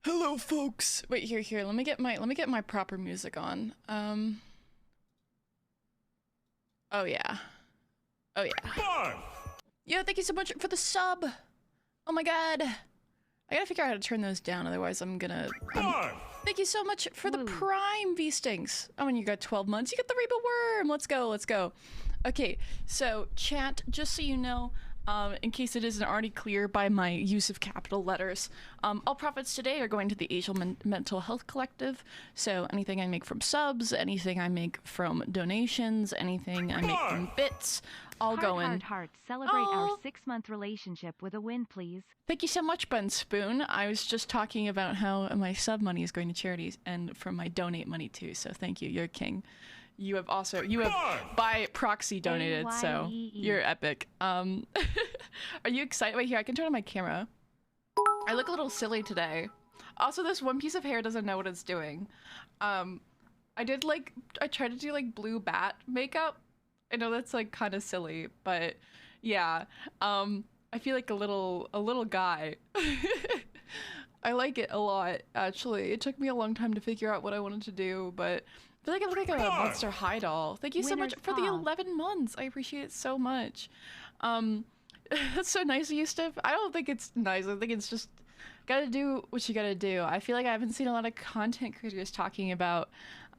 Hello, folks. Wait, here. Let me get my proper music on. Oh yeah. Oh yeah. Yo, thank you so much for the sub. Oh my god. I gotta figure out how to turn those down, otherwise I'm gonna. Thank you so much for the Prime V-Stings. Oh, and you got 12 months. You got the Reba Worm. Let's go. Okay, so chat, just so you know, in case it isn't already clear by my use of capital letters, all profits today are going to the Asian Mental Health Collective. So anything I make from subs, anything I make from donations, anything I make from bits, all going. Heart. Celebrate our 6-month relationship with a win, please. Thank you so much, Ben Spoon. I was just talking about how my sub money is going to charities and from my donate money too. So thank you. You're a king. You have by proxy donated, so you're epic. Are you excited? Wait, here, I can turn on my camera. I look a little silly today. Also, this one piece of hair doesn't know what it's doing. I tried to do like blue bat makeup. I know that's like kind of silly, but yeah. I feel like a little guy. I like it a lot, actually. It took me a long time to figure out what I wanted to do, but I feel like I look like a Monster High doll. Thank you so much for the 11 months. I appreciate it so much. That's so nice of you, Steph. I don't think it's nice. I think it's just gotta do what you gotta do. I feel like I haven't seen a lot of content creators talking about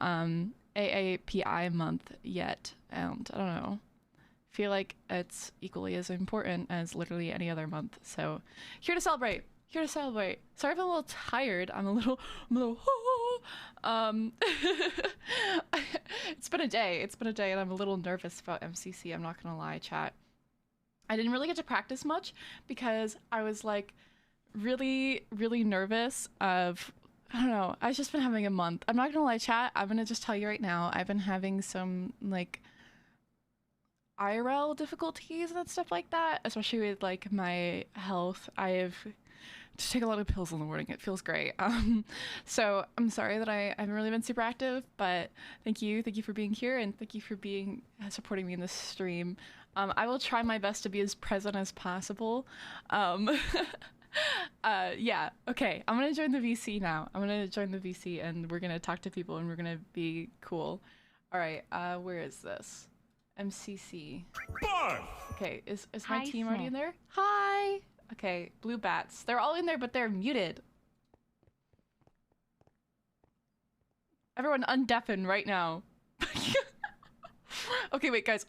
AAPI month yet, and I don't know. I feel like it's equally as important as literally any other month. So here to celebrate. Sorry if I'm a little tired. I'm a little It's been a day and I'm a little nervous about MCC. I'm not gonna lie, chat. I didn't really get to practice much because I was like really nervous of, I don't know, I've just been having a month. I'm not gonna lie, chat. I'm gonna just tell you right now, I've been having some like IRL difficulties and stuff like that, especially with like my health. I have to take a lot of pills in the morning. It feels great. So I'm sorry that I haven't really been super active, but thank you for being here, and thank you for being supporting me in this stream. I will try my best to be as present as possible. Yeah, okay, I'm gonna join the VC now. I'm gonna join the VC and we're gonna talk to people and we're gonna be cool. All right, where is this? MCC. Okay, is my team already in there? Hi. Okay, blue bats. They're all in there, but they're muted. Everyone undeafen right now. Okay, wait, guys.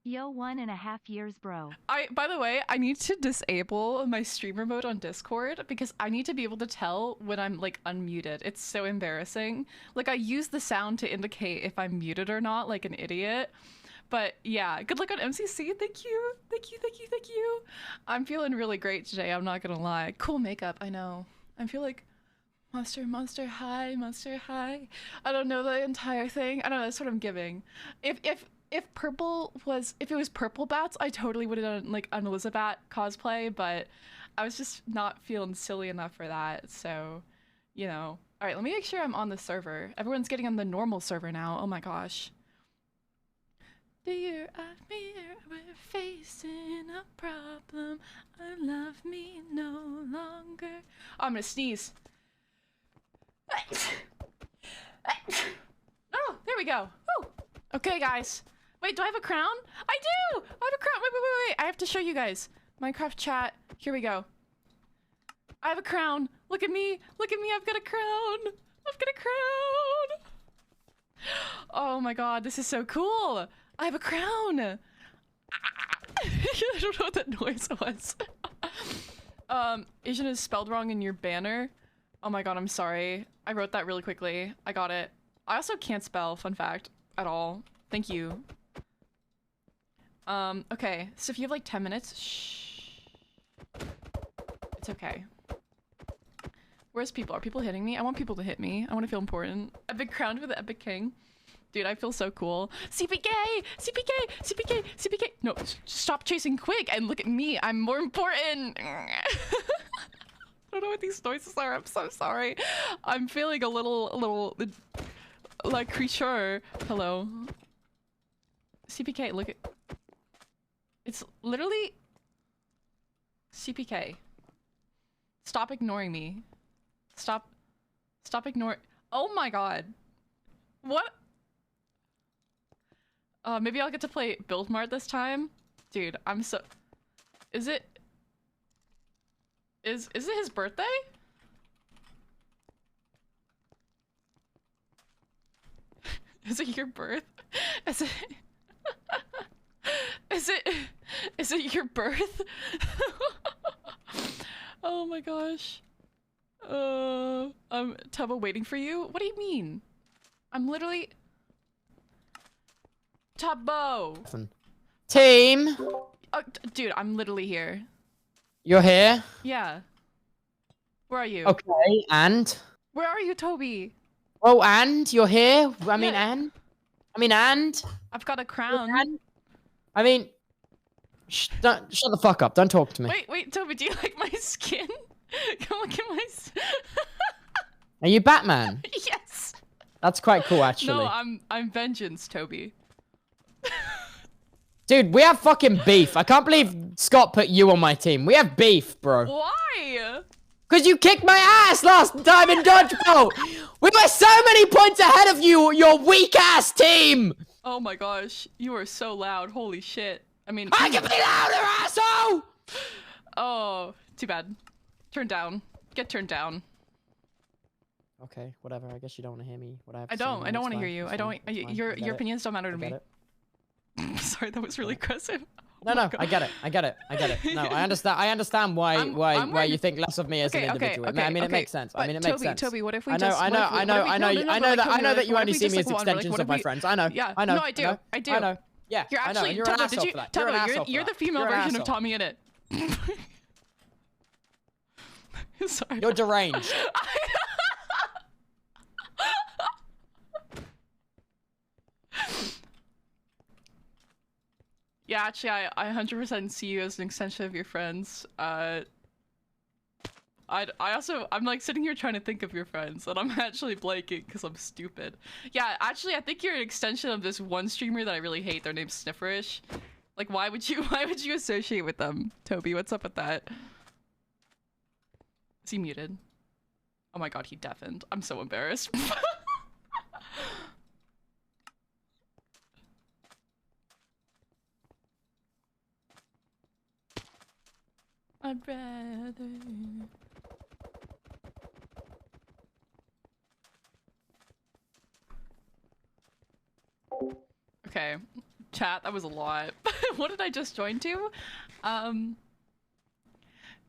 Yo, 1.5 years, bro. By the way, I need to disable my streamer mode on Discord because I need to be able to tell when I'm like unmuted. It's so embarrassing. Like I use the sound to indicate if I'm muted or not, like an idiot. But yeah, good luck on MCC. Thank you. I'm feeling really great today. I'm not gonna lie. Cool makeup. I know. I feel like Monster High. I don't know the entire thing. I don't know. That's what I'm giving. If it was purple bats, I totally would have done like an Elizabeth cosplay, but I was just not feeling silly enough for that. So, you know. All right, let me make sure I'm on the server. Everyone's getting on the normal server now. Oh my gosh. Dear, we're facing a problem. I love me no longer. Oh, I'm gonna sneeze. Oh, there we go. Woo. Okay, guys. Wait, do I have a crown? I do! I have a crown. Wait. I have to show you guys. Minecraft chat. Here we go. I have a crown. Look at me. I've got a crown. Oh my god, this is so cool. I have a crown! I don't know what that noise was. Asian is spelled wrong in your banner. Oh my god, I'm sorry. I wrote that really quickly. I got it. I also can't spell, fun fact, at all. Thank you. Okay, so if you have like 10 minutes, shh. It's okay. Where's people? Are people hitting me? I want people to hit me. I want to feel important. I've been crowned with the Epic King. Dude, I feel so cool. CPK! No, stop chasing quick and look at me. I'm more important. I don't know what these noises are. I'm so sorry. I'm feeling a little like creature. Hello. CPK, look at... It's literally CPK. Stop ignoring me. Stop ignoring. Oh my god. What? Maybe I'll get to play Build Mart this time? Dude, I'm so... Is it his birthday? Is it your birth? Is it... Is it your birth? Oh my gosh. Tubbo waiting for you? What do you mean? I'm literally... Tubbo! Team! Dude, I'm literally here. You're here? Yeah. Where are you? Okay, and? Where are you, Toby? Oh, and? You're here? I mean, Yeah. and? I mean, and? I've got a crown. And? I mean... shut the fuck up. Don't talk to me. Wait, Toby, do you like my skin? Come look at my Are you Batman? Yes! That's quite cool, actually. No, I'm Vengeance, Toby. Dude, we have fucking beef. I can't believe Scott put you on my team. We have beef, bro. Why? Because you kicked my ass last time in dodgeball. We were so many points ahead of you, your weak-ass team. Oh my gosh, you are so loud. Holy shit. I mean... I can be louder, asshole! Oh, too bad. Turn down. Get turned down. Okay, whatever. I guess you don't want to hear me. What I have to I say. don't want to hear you. It's I don't... fine. Your I get it. opinions don't matter to I me. get it. Sorry, that was really aggressive. No, no, I get it. I get it. I get it. No, I understand. I understand why you think less of me as an individual. I mean, it makes sense. I mean, it makes sense. Toby, what if we I know that you only see me as extensions of my friends. I know. Yeah, I know. no, I do. I do. I know. Yeah, You're I know. actually And you're an Tubbo, asshole for that. Tubbo, you're the female version of Tommy Eret. Sorry. You're deranged. Yeah, actually, I 100% see you as an extension of your friends. I'm like sitting here trying to think of your friends, and I'm actually blanking because I'm stupid. Yeah, actually, I think you're an extension of this one streamer that I really hate. Their name's Snifferish. Like, why would you associate with them? Toby, what's up with that? Is he muted? Oh my god, he deafened. I'm so embarrassed. I'd rather... Okay, chat, that was a lot. What did I just join to?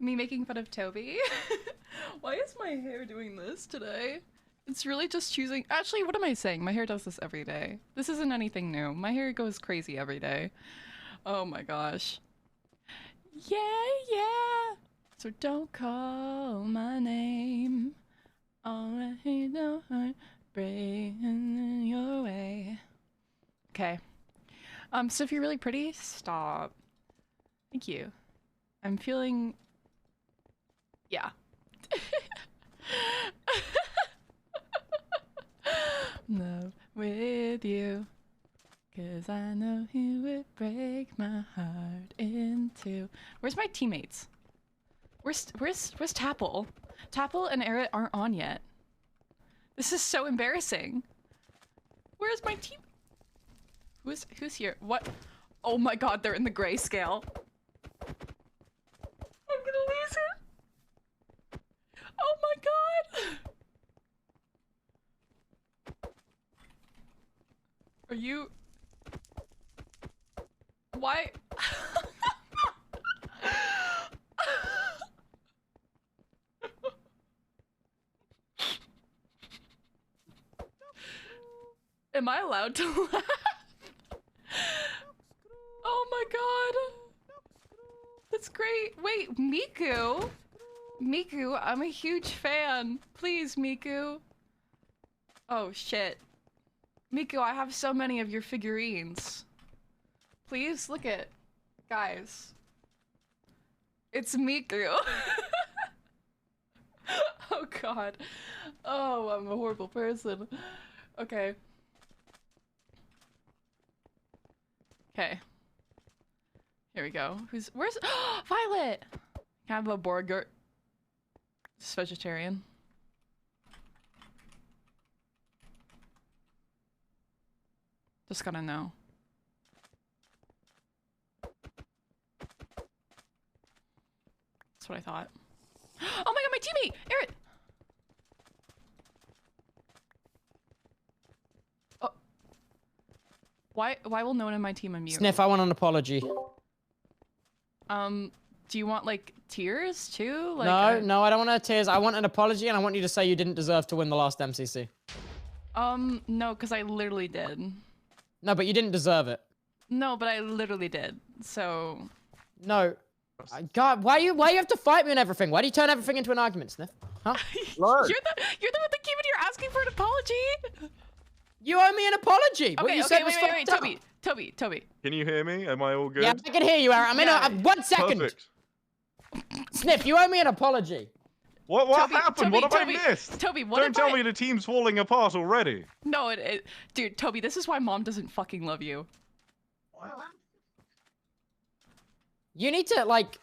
Me making fun of Toby. Why is my hair doing this today? It's really just choosing... Actually, what am I saying? My hair does this every day. This isn't anything new. My hair goes crazy every day. Oh my gosh. Yeah, yeah. So don't call my name. Already know I'm breaking your way. Okay. So if you're really pretty, stop. Thank you. I'm feeling... Yeah. Love with you. 'Cause I know he would break my heart in two. Where's my teammates? Where's TapL? TapL and Eret aren't on yet. This is so embarrassing. Where's my team? Who's here? What? Oh my god, they're in the grayscale. I'm gonna lose it. Oh my god. Are you... Why? Am I allowed to laugh? Oh my god. That's great. Wait, Miku? Miku, I'm a huge fan. Please, Miku. Oh shit. Miku, I have so many of your figurines. Please look at, guys. It's Miku. Oh god. Oh, I'm a horrible person. Okay. Okay. Here we go. Where's Violet? Can I have a burger? It's vegetarian. Just gotta know. That's what I thought. Oh my god, my teammate! Eret! Oh. Why will no one in my team unmute? Sniff, I want an apology. Do you want, like, tears, too? Like, no, I don't want tears. I want an apology, and I want you to say you didn't deserve to win the last MCC. No, because I literally did. No, but you didn't deserve it. No, but I literally did, so... No. God, why you have to fight me and everything? Why do you turn everything into an argument, Sniff? Huh? You're the one that came in here asking for an apology? You owe me an apology. Okay, what you said was wait, Toby. Can you hear me? Am I all good? Yeah, I can hear you, Aaron. I'm in 1 second. Perfect. Sniff, you owe me an apology. What happened? What have I missed? Toby, Don't tell me the team's falling apart already. No, dude, Toby, this is why Mom doesn't fucking love you. You need to, like,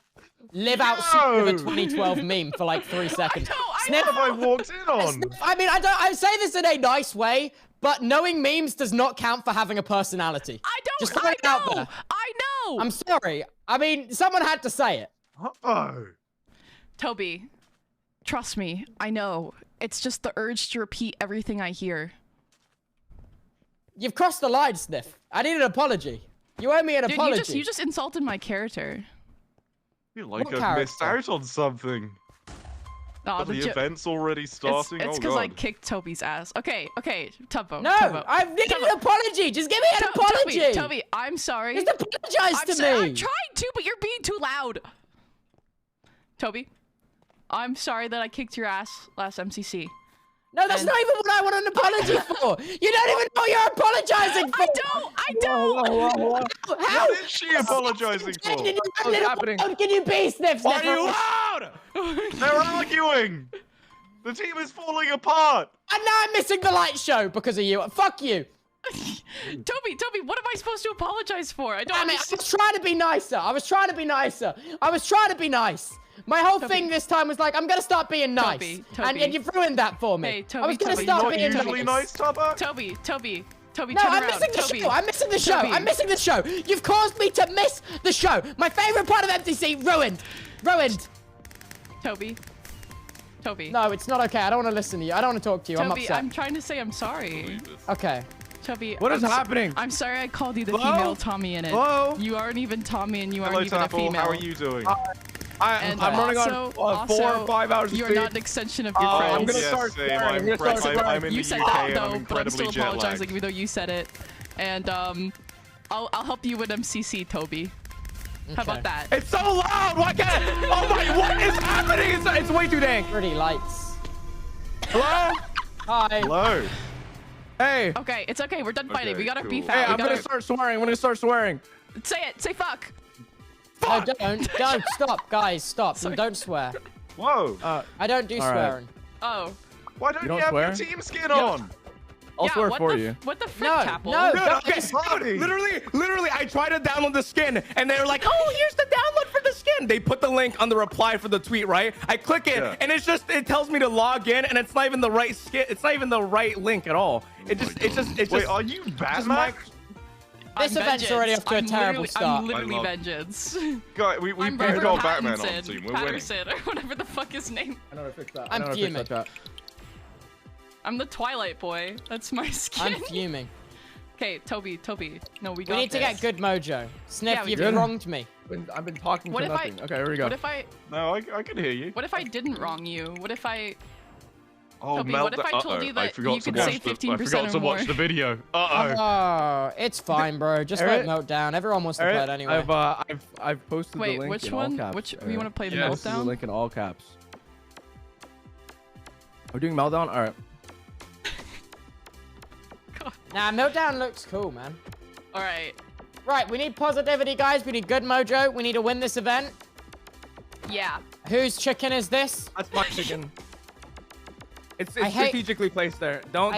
live out with a 2012 meme for, like, 3 seconds. I What have I walked in on? Sniff, I mean, I say this in a nice way, but knowing memes does not count for having a personality. Just throw it out there. I know! I'm sorry. I mean, someone had to say it. Uh-oh. Toby, trust me, I know. It's just the urge to repeat everything I hear. You've crossed the line, Sniff. I need an apology. You owe me an apology. You just insulted my character. I feel like I've missed out on something. Oh, the event's already starting. It's because I kicked Toby's ass. Okay, Tubbo. No, Tubbo. I need an apology. Just give me an apology. Toby, I'm sorry. Just apologize to me. I'm trying to, but you're being too loud. Toby, I'm sorry that I kicked your ass last MCC. No, that's not even what I want an apology for. You don't even know what you're apologizing for. I don't. Whoa. How What is she apologizing for? What's happening? How can you be, Sniff? Why are you loud? They're arguing. The team is falling apart. And now I'm missing the light show because of you. Fuck you. Toby, what am I supposed to apologize for? I was trying to be nicer. I was trying to be nice. My whole thing this time was like, I'm gonna start being nice. Toby. And you've ruined that for me. Hey, Toby, I was gonna start being usually nice, Tubbo? Toby, no, I'm missing the show. I'm missing the show. I'm missing the show. You've caused me to miss the show. My favorite part of MCC ruined. Toby. No, it's not okay. I don't want to listen to you. I don't want to talk to you. Toby, I'm upset. I'm trying to say I'm sorry. Okay. Toby, what is happening? I'm sorry I called you the female Tommy in it. Hello? You aren't even Tommy and you aren't even TapL, a female. how are you doing? And I'm running on 4 or 5 hours of You're sleep. not an extension of your friends. I'm gonna start swearing. I'm in you the said UK that and I'm though, but I'm still incredibly jet lagged. apologizing even though you said it. And I'll help you with MCC, Toby. How about that? It's so loud. Why can't? Oh my! What is happening? It's way too dang. Pretty lights. Hello? Hi. Hello. Hey. Okay, it's okay. We're done fighting. We gotta cool. beef Hey, out. I'm gonna start swearing. I'm gonna start swearing. Say it. Say fuck. No, don't. Stop, guys. Stop. Don't swear. Whoa. I don't do swearing. Oh. Why don't you have swear? your team skin on? I'll swear for you. What the frick, No, TapL? no. Okay, literally, I tried to download the skin, and they were like, "Oh, here's the download for the skin." They put the link on the reply for the tweet, right? I click it, and it tells me to log in, and it's not even the right skin. It's not even the right link at all. It's just. Wait, are you Batman? This event's already off to a terrible start. I'm literally vengeance. Guys, we've got Batman on the team. We're winning. Patterson, or whatever the fuck his name. I know how to fix that. I'm fuming. I'm the Twilight boy. That's my skin. I'm fuming. Okay, Toby. No, we got We need to get good mojo. Sniff, you've wronged me. I've been talking for nothing. Okay, here we go. What if I... No, I can hear you. What if I didn't wrong you? What if I... Oh, Toby, what if I told you that you could save 15% I forgot to watch the video. Oh, it's fine, bro. Just let Meltdown. Everyone wants to play it anyway. I've posted the link in all caps. Which you want to play the Meltdown? Posted the link in all caps. We're doing Meltdown? All right. Nah, Meltdown looks cool, man. All right. Right, we need positivity, guys. We need good mojo. We need to win this event. Yeah. Whose chicken is this? That's my chicken. It's strategically placed there. Don't.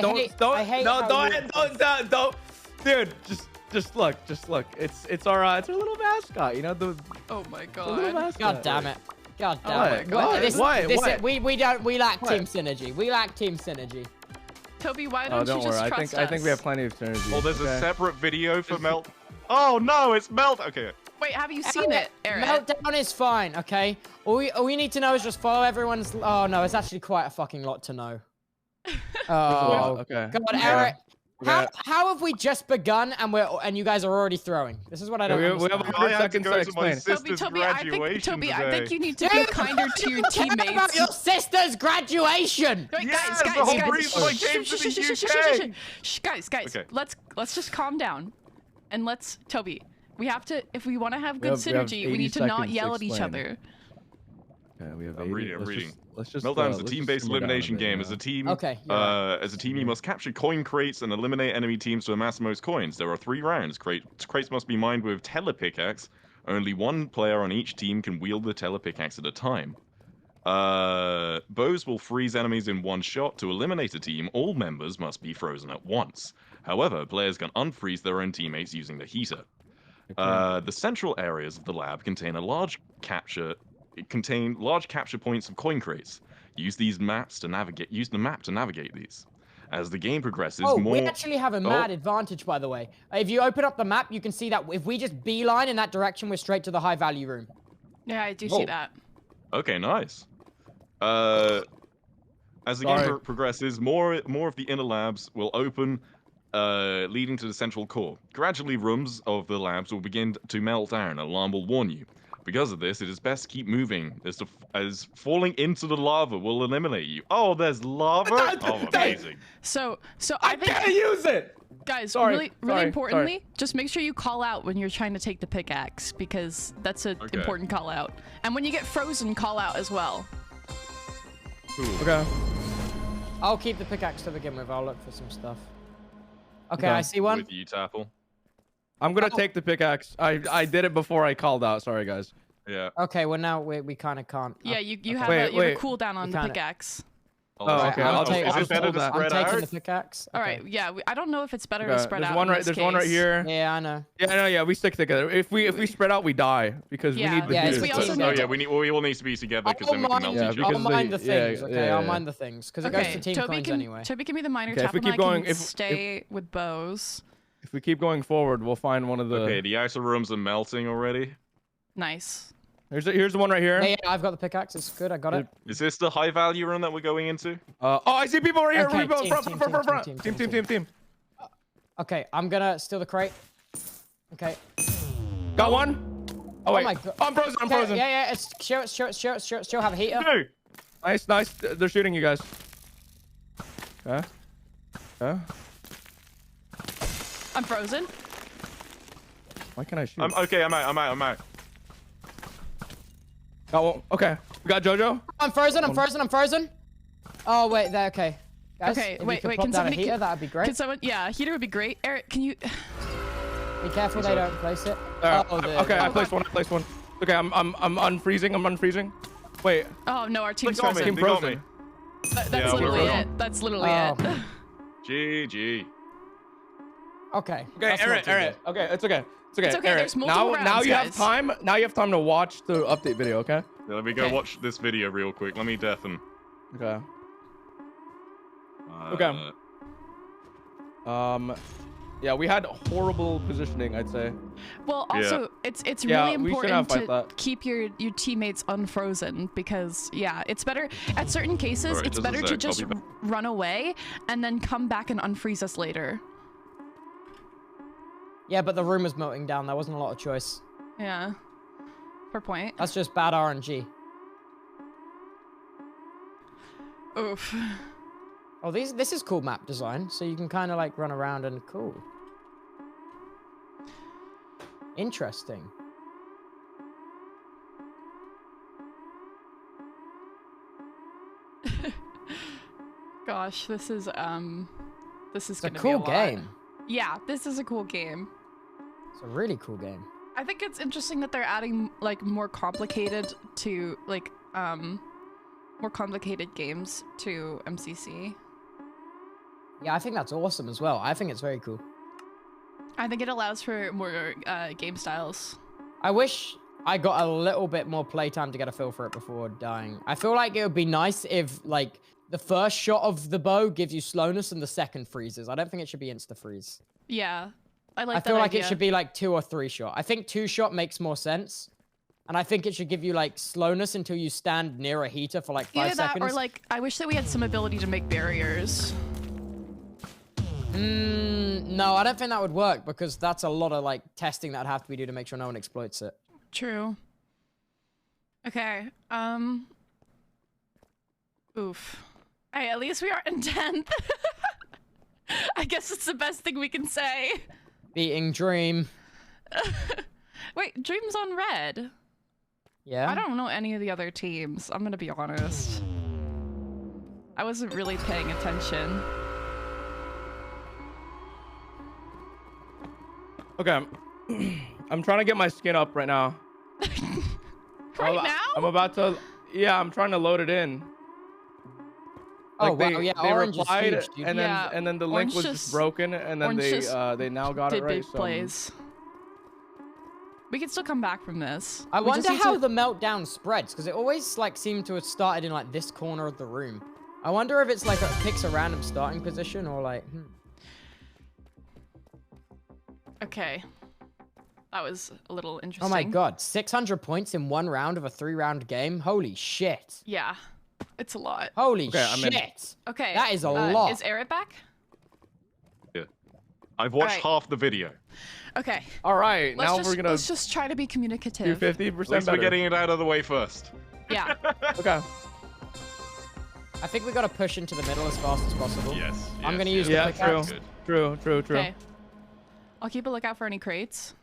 Dude, just look. It's our little mascot. You know the. Oh my god. Little mascot. God damn it. God damn it. What? We lack team synergy. We lack team synergy. Toby, why don't you just trust us? I think we have plenty of synergy. Oh, there's a separate video for Melt. Oh no, it's Melt. Okay. Wait, have you seen it, Eret? Meltdown is fine, okay? All we need to know is just follow everyone's... Oh, no, it's actually quite a fucking lot to know. Oh, okay. God, Eret. How have we just begun and you guys are already throwing? This is what I don't understand. We have 100 seconds to explain. Toby, I think you need to be kinder to your teammates. Talk about your sister's graduation! Wait, Yes, guys, the whole reason I came to the UK. Guys, Okay. let's just calm down. And Toby, we have to, if we want to have good synergy, we need to not yell at each other. Okay, we have I'm reading. Let's just Meltdown is a team-based elimination game. As a team, you must capture coin crates and eliminate enemy teams to amass the most coins. There are 3 rounds. Crates must be mined with telepickaxe. Only 1 player on each team can wield the telepickaxe at a time. Bows will freeze enemies in 1 shot. To eliminate a team, all members must be frozen at once. However, players can unfreeze their own teammates using the heater. The central areas of the lab contain large capture points of coin crates. Use the map to navigate these. As the game progresses, we actually have a mad advantage, by the way. If you open up the map, you can see that if we just beeline in that direction, we're straight to the high value room. Yeah, I do see that. Okay, nice. As the game progresses, more of the inner labs will open, leading to the central core. Gradually, rooms of the labs will begin to melt down. An alarm will warn you. Because of this, it is best to keep moving, as falling into the lava will eliminate you. Oh, there's lava? Oh, amazing. So I think... can't use it! Guys, really importantly, just make sure you call out when you're trying to take the pickaxe, because that's an important call out. And when you get frozen, call out as well. Okay. I'll keep the pickaxe to begin with. I'll look for some stuff. Okay, I see one. With you, TapL. I'm gonna take the pickaxe. I did it before I called out. Sorry, guys. Yeah. Okay, well now we kind of can't. Yeah, you have a cooldown on the pickaxe. Oh, okay. I'm taking the pickaxe. All right, yeah. I don't know if it's better to spread out. There's one right here. Yeah, I know. Yeah, we stick together. If we spread out, we die because we need the we all need to be together because then we can melt each other. I'll mind the things. Okay, I'll mind the things because it goes to team coins anyway. Toby can be the miner. TapL and I can stay with bows. If we keep going forward, we'll find one of the... Okay, the outer rooms are melting already. Nice. Here's the one right here. Yeah, I've got the pickaxe. It's good. I got it. Is this the high value room that we're going into? Oh, I see people right here. Okay, Team. Okay, I'm gonna steal the crate. Okay. Got one. Oh wait. Oh my God. Oh, I'm frozen. Yeah. It's show have a heater. No. Nice. They're shooting you guys. Okay. I'm frozen. Why can't I shoot? I'm out. Got one. Okay. We got Jojo. I'm frozen. Oh wait, there. Okay. Guys, okay. Wait. Can somebody heater? That'd be great. Can someone? Yeah, heater would be great. Eret, can you? Be careful they don't place it. Okay, I placed one. Okay, I'm unfreezing. Wait. Oh no, our team's frozen. Team frozen. That's literally it. That's literally it. GG. Okay. Okay, Eret. Okay, it's okay. It's okay. There's multiple rounds, now you guys. have time. Now you have time to watch the update video. Okay. Yeah, let me go watch this video real quick. Let me deafen. Okay. Yeah, we had horrible positioning, I'd say. Well, also, it's really important to keep your teammates unfrozen because, it's better. At certain cases, it's better to just run away and then come back and unfreeze us later. Yeah, but the room was melting down. There wasn't a lot of choice. Yeah. Fair point. That's just bad RNG. Oof. Oh, this is cool map design. So you can kind of like run around and cool. Interesting. Gosh, this is gonna be a cool game. Yeah, this is a cool game. It's a really cool game. I think it's interesting that they're adding like more complicated games to MCC. Yeah, I think that's awesome as well. I think it's very cool. I think it allows for more game styles. I wish I got a little bit more playtime to get a feel for it before dying. I feel like it would be nice if, like, the first shot of the bow gives you slowness and the second freezes. I don't think it should be insta-freeze. Yeah, I like that I feel like idea. it should be, like, 2 or 3 shot. I think 2 shot makes more sense. And I think it should give you, like, slowness until you stand near a heater for, like, 5 seconds. Either that or, like, I wish that we had some ability to make barriers. No, I don't think that would work because that's a lot of, like, testing that'd have to be done to make sure no one exploits it. True. Okay, oof. Hey, at least we are in 10th. I guess it's the best thing we can say. Beating Dream. Wait, Dream's on red. Yeah? I don't know any of the other teams. I'm gonna be honest. I wasn't really paying attention. Okay. I'm trying to get my skin up right now. Right now? I'm about to... Yeah, I'm trying to load it in. Oh, Like wow, yeah, they orange is replied, huge, dude. and then the link was just broken, and then they now got it right. Big plays. We can still come back from this. I We just wonder need how to- the meltdown spreads, because it always, like, seemed to have started in, like, this corner of the room. I wonder if it's, like, it picks a random starting position, or, like, Okay. That was a little interesting. Oh my god, 600 points in 1 round of a 3-round game? Holy shit. Yeah. It's a lot. Holy Okay, I'm in. shit. Okay. That is a lot. Is Eret back? Yeah. I've watched Alright. half the video. Okay. All right, Let's just try to be do communicative. 50% At least better. we're getting it out of the way first. Yeah. Okay. I think we gotta push into the middle as fast as possible. Yes. I'm yes, gonna use Yeah, the pickaxe. true. True. Okay. I'll keep a lookout for any crates.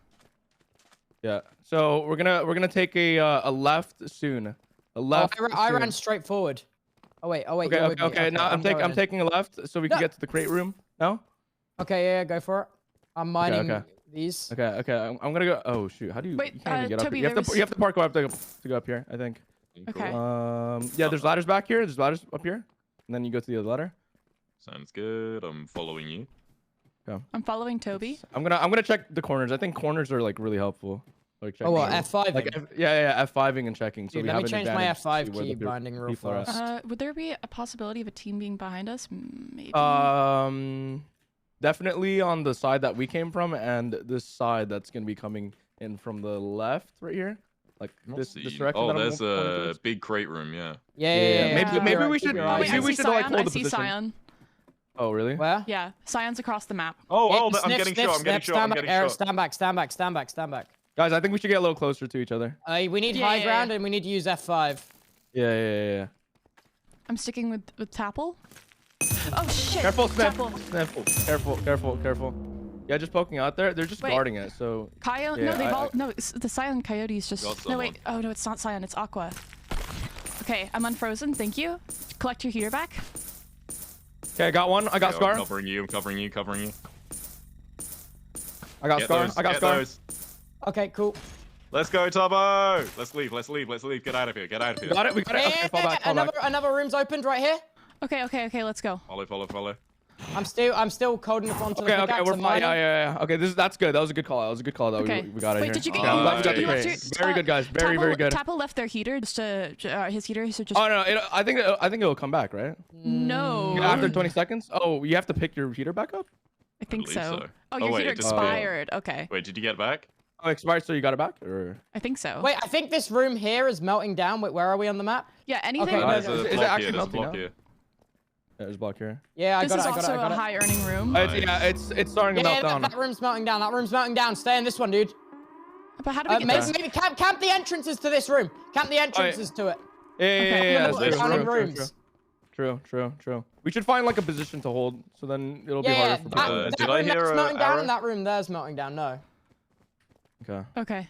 Yeah. So we're gonna take a left soon. A left. I soon. ran straight forward. Oh wait. Okay. you're with me. Okay. Now I'm going in. taking a left so we can No. get to the crate room. No. Okay, yeah, go for it. I'm mining okay. these. Okay. I'm gonna go. Oh shoot! How do you? Wait, You can't even get Toby, up. Here. there You have to park up to go up here. I think. Okay. Yeah. There's ladders back here. There's ladders up here, and then you go to the other ladder. Sounds good. I'm following you. I'm following Toby. I'm gonna check the corners. I think corners are like really helpful. Like checking Oh, what, the- F5? Like F5ing and checking. So Dude, we let have me an change my advantage to F5 see where key the binding real people are at. fast. Would there be a possibility of a team being behind us? Maybe. Definitely on the side that we came from, and this side that's gonna be coming in from the left, right here, like this direction. Oh, that I'm there's going a towards. big crate room. Yeah. Yeah. Maybe You're we right, should- you're right. Wait, maybe I we see should, like, Scion. hold I the see position. Scion. Oh, really? Where? Yeah, Scion's across the map. Oh, Yeah, I'm sniff, getting sniff, shot. I'm getting sniff, shot. I'm stand getting back, Eret, shot. stand back. Guys, I think we should get a little closer to each other. We need Yeah, high yeah, ground yeah. and we need to use F5. Yeah. I'm sticking with TapL. Oh shit! Careful, Sniff. TapL. Careful. Yeah, just poking out there. They're just Wait. guarding it. So Coyote? Yeah, No, they've all. No, it's the Scion Coyotes just. Got No, wait. Oh no, it's not Scion. It's Aqua. Okay, I'm unfrozen. Thank you. Collect your heater back. okay, I got one. I got Okay, Scar. I'm covering you. I got Get Scar. those, I got get Scar. those. Okay, cool. Let's go, Tubbo. Let's leave. Get out of here. Got it. We got it. Okay, fall back. Another room's opened right here. Okay. Let's go. Follow. I'm still coding it onto the Okay, pickaxe we're and fine. mining. Yeah. Okay, that's good. That was a good call. That Okay. we got it Wait, here. did you get? Okay, I'm glad we got the you left crate. your- Very good, guys. Very good. TapL left their heater just to his heater. So just Oh no, I think it'll come back, right? no. After 20 seconds. Oh, you have to pick your heater back up. I think believe so. so. Oh, Oh, your wait, heater it just expired. Okay, Wait, did you get it back? Oh, expired. So you got it back, or? I think so. Wait, I think this room here is melting down. Wait, where are we on the map? Yeah. Anything. Okay, no, There's no, a is it block actually here. There's a melting block now? here. Yeah, there's a block here. Yeah, I This got is it. I also got a it. high earning room. It's starting to Yeah, melt down. that room's melting down. Stay in this one, dude. But how do we get Maybe, this? maybe camp the entrances to this room. Camp the entrances to it. Yeah. We're That's down in true. rooms. True. We should find like a position to hold, so then it'll be Yeah, harder for people. that Did I room hear that's a melting down arrow? and that room there's melting down. No. Okay. Okay.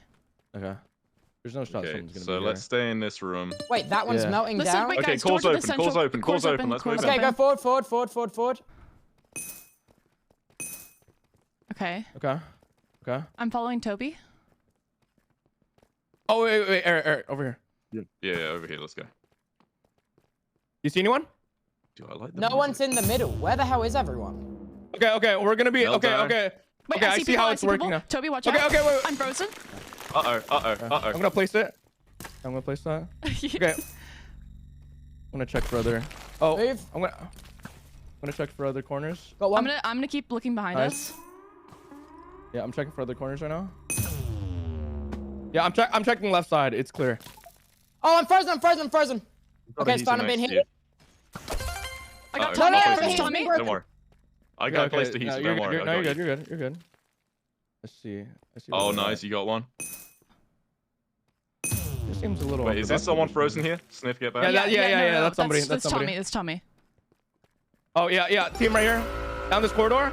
There's no shot. Okay, Someone's gonna so be let's stay in this room. Wait, that one's Yeah. melting Listen, down. wait, Okay, guys, core's door to the open, central- core's open, core's core's open, let's move Okay, in. go forward. Okay. Okay. I'm following Toby. Oh wait, Eret, over here. Yeah, over here. Let's go. You see anyone? Do I like the No music? one's in the middle. Where the hell is everyone? Okay. We're gonna be Melt okay. down. Okay. Wait, Okay, I see people, how it's people. working now. Toby, watch Okay, out. wait. I'm frozen. I'm gonna place it. I'm gonna place that. Okay. I'm gonna check for other. Oh, Move. I'm gonna check for other corners. Got one. I'm gonna keep looking behind Nice. us. Yeah, I'm checking for other corners right now. Yeah, I'm checking left side. It's clear. Oh, I'm frozen. Okay, it's fine. I'm being hit. I got No, Tommy. no, There's no, Tommy. no, Don't worry. I got placed the heater. Don't worry. No, I you're got good. you. You're good. You're good. Let's see. Oh, nice. You got one. It seems a little. Wait, is this someone frozen here? Sniff, get back. Yeah. That's somebody. That's Tommy. That's Tommy. Oh yeah. Team right here. Down this corridor.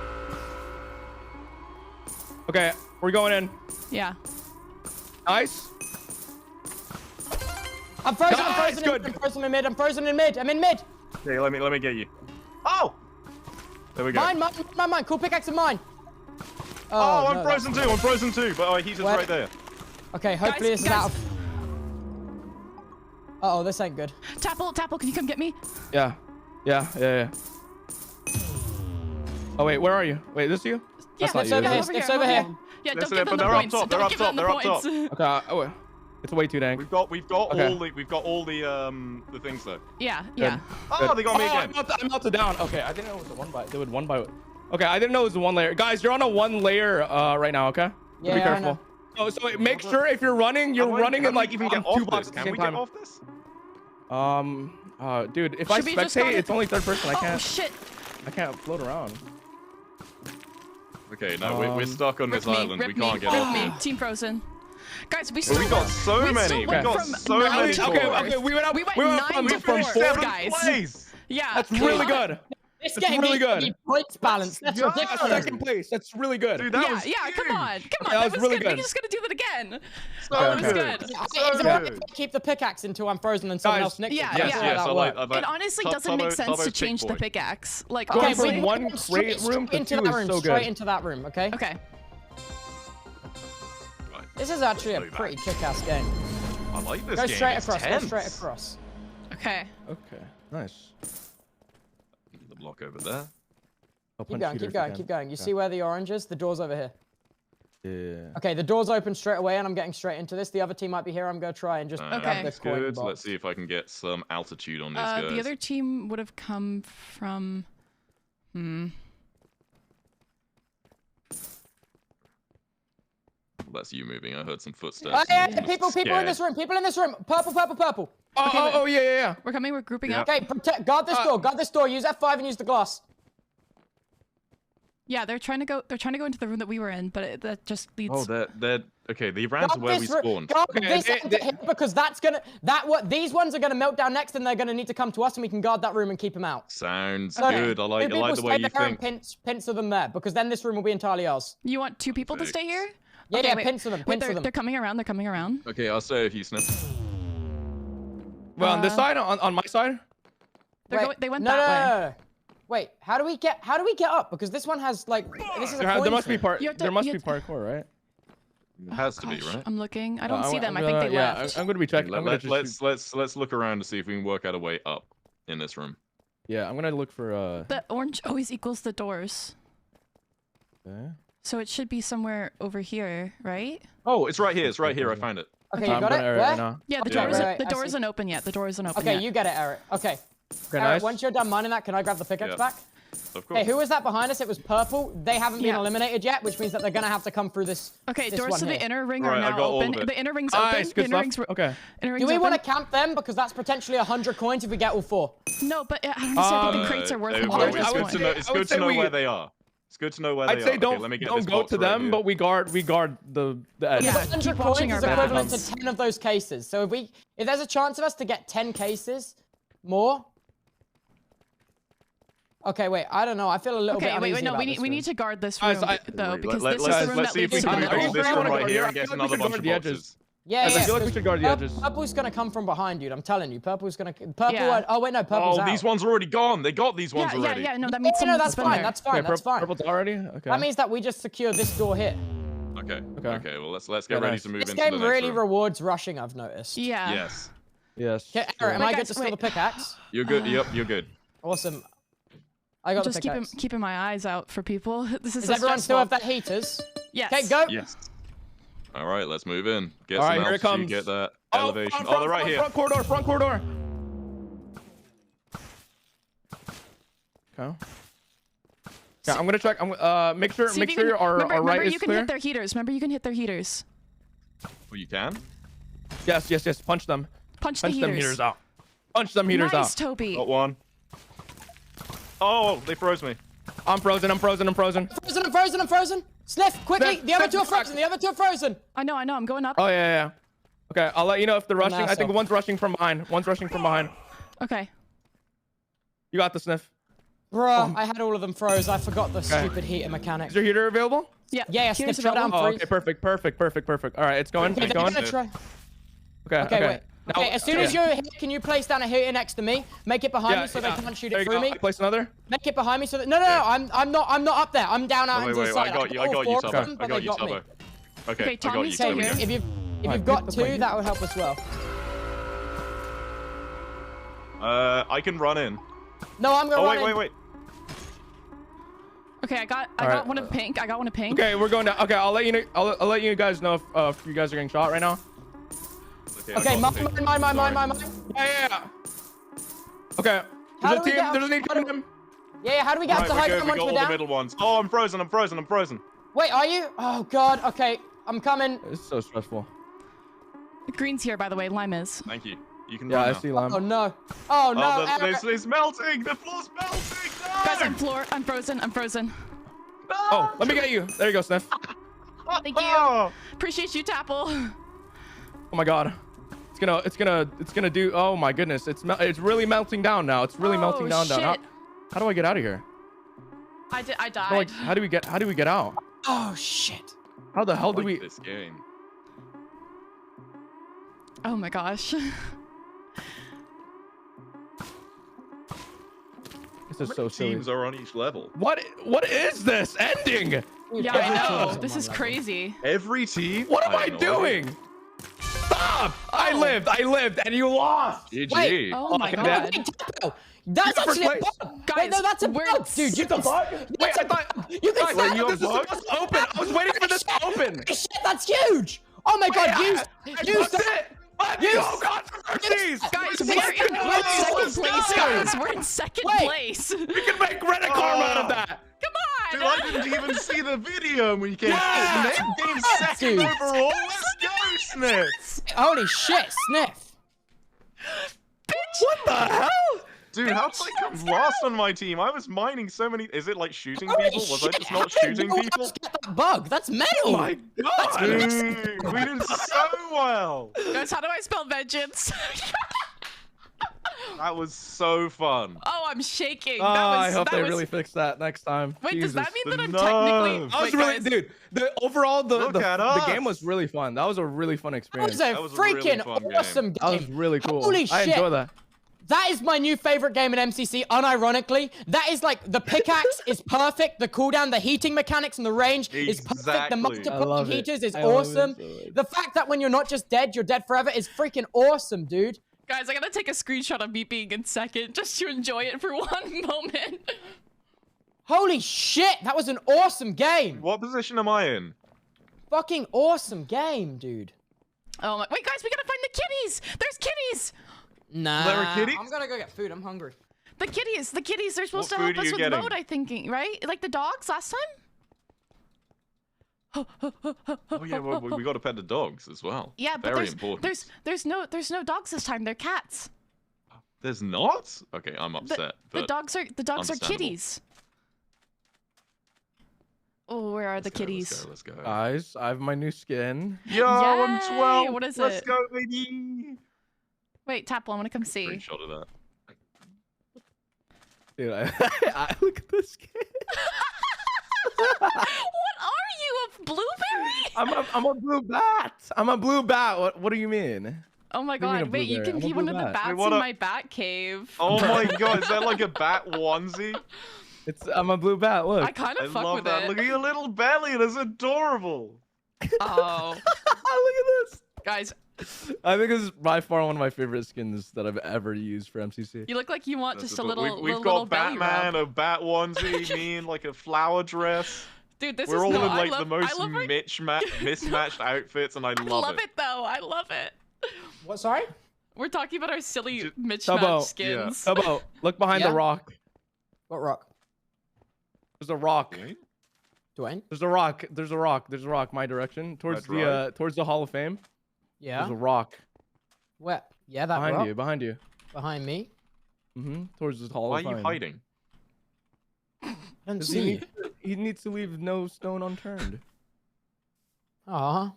Okay, we're going in. Yeah. Nice. I'm frozen. Nice, good. I'm frozen in mid. I'm in mid. Okay, let me get you. Oh! There we go. Mine. Cool pickaxe of mine. Oh, no, I'm frozen too. But he's just Where? right there. Okay, hopefully this is out of... Uh-oh, this ain't good. TapL, can you come get me? Yeah. Oh wait, where are you? Wait, this you? Yeah, That's not you. Sniff's over here. Yeah, Yes, don't give them the they're up points. top, they're Don't up give top, them the they're up top. points. Okay. It's way too dank. We've got Okay. all the things though. Yeah. Oh, they got me again. I'm melted down. Okay, I didn't know it was a one by. They would one by. Okay, I didn't know it was a one layer. Guys, you're on a one layer right now. Okay. Yeah, Be I careful. know. So make sure if you're running, you're running in like even on get off two blocks this. at Can the we same get time. off this? Dude, if Should we I just go spectate, to- it's only third person. Oh shit. I can't float around. Okay, no, we're stuck on this island. We can't get Rip off. me. Team frozen. Guys, we But still we got so many. We went got from so nine many to scores. four. Okay, we went up. We went we went 9 to from 4, fourth. guys. Place. Yeah. That's really good. This That's game really needs to good. be points balance. That's Yeah. ridiculous. Second place. That's really good. Dude, that was Yeah, come on. huge. That was really good. good. We're just gonna do it again. So That was good. good. Is So it alright good. if I keep the pickaxe until I'm frozen and someone Guys, else nicks it? yeah, That's yeah. how Yeah, that so works. It honestly doesn't make sense to change the pickaxe. Like, Okay, honestly. from one crate room to into two that is room, so straight good. into that room, okay? Okay. Right. This is actually a So pretty kick-ass game. I like this Go game. straight It's across, go tense. straight across. Okay. Okay, nice. The block over there. I'll Keep punch going, shooters keep going, again. keep going. You Yeah. see where the orange is? The door's over here. Yeah. Okay, the door's open straight away and I'm getting straight into this. The other team might be here. I'm going to try and just Okay. grab the That's coin good. box. Let's see if I can get some altitude on this, guys. The other team would have come from. That's you moving. I heard some footsteps. Oh, yeah, and people in scared. this room. People in this room. Purple. Oh, yeah. We're coming. We're grouping Yeah. up. Okay, guard this door. Guard this door. Use F5 and use the glass. Yeah, they're trying to go. They're trying to go into the room that we were in, but that just leads. Oh, they're okay. They ran to where we spawned. Guard Okay, this they- end they- here because these ones are gonna melt down next, and they're gonna need to come to us, and we can guard that room and keep them out. Sounds Okay. good. I like Two the way people you stay there and think. pincer them there because then this room will be entirely ours. You want 2 people to stay here? Yeah, Okay, yeah, wait. pincer them, Wait, pincer them. they're coming around. They're coming around. Okay, I'll stay with you, Sniff. Well, on this side, on my side. They went no, that way. no. Wait, how do we get up? Because this one has like this is a There coin must be flip. You have to- There must you be have parkour, right? It has to be, Gosh, right? I'm looking. I don't see them. I think they yeah, left. I'm gonna be checking. I'm gonna just Let's look around to see if we can work out a way up in this room. Yeah, I'm gonna look for The orange always equals the doors, okay. so it should be somewhere over here, right? Oh, it's right here. It's right here. I found it. Okay, you I'm got gonna it? Eret Where? right now. Yeah, the Yeah, door right, right, the I door see. isn't open yet. The door isn't open Okay, yet. you get it, Eric. Okay. Okay, Eric, nice. once you're done mining that, can I grab the pickaxe Yeah. back? Of course. Hey, who was that behind us? It was purple. They haven't been Yeah. eliminated yet, which means that they're gonna have to come through this. Okay, this doors one to the here. inner ring Alright, I are got now all of open. it. The inner ring's open. Nice, The good inner ring's stuff. Okay. inner Do ring's we want to open. camp them because that's potentially 100 coins if we get all 4? No, but honestly, I think the crates are worth more at It's this good point. to know. It's I would good say to know we- where they are. It's good to know where they I'd say are. don't Okay, let me get don't this go box to right them, here. but we guard the edge. Yeah. 100 keep watching coins our is equivalent backs. to 10 of those cases. So if there's a chance of us to get 10 cases more. Okay, wait. I don't know. I feel a little bit Okay, uneasy wait, no. about We this need room. to guard this Guys, room though Wait, because let's this is the room let's that see if we leads to can the Are you hold this sure you one wanna right guard- here I and get feel like we another should bunch guard of the edges. boxes. Yeah, I yeah. feel like we should guard the edges. Purple's gonna come from behind you. I'm telling you, Purple's gonna. Purple. Yeah. Oh wait, no, Purple's Oh, out. these ones are already gone. They got these ones Yeah, already. yeah. No, that Yeah, means no, someone's that's been fine. there. That's fine. Okay, That's fine. Purple's already? Okay. That means that we just secure this door here. Okay. Okay. Okay. Well, let's get Yeah, ready nice. to move This into the game next really room. rewards rushing. I've noticed. Yeah. Yes. Yes. Okay, Eric, am Wait, I guys, good to steal the wait. pickaxe? You're good. Yep. You're good. Awesome. I got Just the pickaxe. keeping my eyes out for people. This is Does so everyone still stressful. have that heaters? Yes. Okay, go. Yes. All right, let's move in. Get All some right, here it altitude, comes. get that Oh, elevation. front, They're right here. Front corridor, front corridor. Okay. Yeah, I'm gonna check. Make sure our right remember is you can clear. hit their heaters. Remember you can hit their heaters. Oh, you can? Yes. Punch them. Punch the Punch them heaters heaters. out. Punch them heaters Nice, out. Toby. Got one. Oh, they froze me. I'm frozen. I'm frozen. Sniff, quickly. Sniff, The other Sniff, two are Sniff. frozen. The other two are frozen. I know. I'm going up. Oh yeah. Okay, I'll let you know if they're rushing. I think asshole. one's rushing from behind. Okay. You got the Sniff. Bruh, I had all of them froze. I forgot the stupid heater mechanic. Is your heater available? Yeah. Yeah, heaters Sniff, shut down. available. Oh, okay, perfect. All right, it's going. Okay, It's they're going. gonna try. Okay. Wait. Now- Okay, as soon as you're here, can you place down a heater next to me? Make it behind me so they can't shoot There it you through go. me. Place another. Make it behind me so that I'm not up there. I'm down out Oh, into the wait, side. I got you, all Tubbo. four of them, I but got they you, got me. Tubbo. Okay, Okay, I got Tommy's you. Okay, here. There we go. if you've Alright, got get the two, that would help as well. I can run in. No, I'm gonna Oh, run in. wait. Okay, I got Alright. one of pink. Okay, we're going down. Okay, I'll let you know. I'll let you guys know if you guys are getting shot right now. Okay, mine. Yeah. Okay. How do we get There's a team coming in. Yeah, how do we get up to high ground We once got we're all the down? middle ones. Oh, I'm frozen. Wait, are you? Oh god. Okay, I'm coming. It's so stressful. Green's here, by the way. Lime is. Thank you. You can Yeah, run I now. see Lime. Oh no. Oh no. Oh, Eret. it's melting. The floor's melting. No! Guys, I'm frozen. Oh, let me get you. There you go, Sniff. Thank you. Oh, Appreciate you, TapL. Oh my god. It's gonna do. Oh my goodness. It's really melting down now. It's really melting down. Shit. How do I get out of here? I died. Like, how do we get out? Oh shit. How the hell I do like we? this game. Oh my gosh. This is so silly. Teams are on each level. What is this ending? Yeah, I know. This is crazy. Every team. What am I have no idea. doing? Stop! I lived, and you lost. GG. Wait. Oh my Okay, god. Dad. Wait, TapL. That's You're first actually a place. bug. Guys, Wait, no, that's a we're- bug, dude. You can. Wait, I thought. You can. Wait, you this is have supposed to open. I was waiting for this to open. Shit, that's huge. Oh my god, use That's it. Let's go, controversies. Guys, We we're in Let's second go. place, guys. We're in second Wait. place. We can make Reddit karma out of that. Come Dude, on. I didn't even see the video when you came. Yeah. Game second Dude. overall. Let's go, Sniff. Holy shit, Sniff. What the hell? Dude, how did I come last on my team? I was mining so many. Is it like shooting Holy people? Was I shit, just how not did shooting no one people? else get that bug? That's metal. Oh my god. Dude, we did so well. Guys, how do I spell vengeance? That was so fun. Oh, I'm shaking. Oh, I hope they was... really fix that next time. Wait, Jesus. does that mean that I'm The technically? nerve. That was Wait, really, guys, dude. Overall, the Look at us. game was really fun. That was a really fun That experience. was a That was a really freaking fun game. awesome game. That was really cool. Holy I shit. enjoy that. That is my new favorite game in MCC, unironically. That is like, the pickaxe is perfect, the cooldown, the heating mechanics, and the range is perfect. The Exactly. I multiple love it. heaters is I love it awesome. so much. The fact that when you're not just dead, you're dead forever is freaking awesome, dude. Guys, I gotta take a screenshot of me being in second just to enjoy it for one moment. Holy shit, that was an awesome game. What position am I in? Fucking awesome game, dude. Oh my! Wait, guys, we gotta find the kitties. There's kitties. Nah, there a kitty? I'm gonna go get food. I'm hungry. The kitties. They're supposed What to help food are us you with getting? mode, I think, right? Like the dogs last time. Oh yeah, well, we got to pet the dogs as well. Yeah, but very important. there's no dogs this time. They're cats. There's not? Okay, I'm The, upset. the but dogs are understandable. kitties. Oh, where are the let's go, kitties? Let's go. Guys, I have my new skin. Yo, I'm Yay! 12. What is Let's it? go, baby. Wait, TapL, I want to come see. Screenshot of that. Dude, I look at this skin. What are you, a blueberry? I'm a blue bat. I'm a blue bat. What do you mean? Oh my do you mean a god! Wait, you blueberry? can I'm a be one blue of the bat. bats Wait, what in a- my bat cave. Oh my god, is that like a bat onesie? I'm a blue bat. Look. I kind I of fuck love with that. it. Look at your little belly. That's adorable. Oh, Look at this. guys, I think this is by far one of my favorite skins that I've ever used for MCC. you look like you want That's just a adorable. little. We've little got belly Batman, rub. a bat onesie, me in like a flower dress. Dude, this We're is all no, in like I love, the most I love our... mismatched outfits, and I I love love it though. I love it. What? Sorry? We're talking about our silly Tubbo, mismatched skins. Tubbo, look behind the Yeah? rock. What rock? There's a rock. Dwayne? There's a rock. There's a rock. There's a rock. My direction towards That's right. towards the Hall of Fame. Yeah. There's a rock Where? Yeah, that behind rock. you. Behind you. Behind me. Towards the Hall Why of are Fame. you hiding? I don't 'Cause see you. he needs to leave no stone unturned. Aw.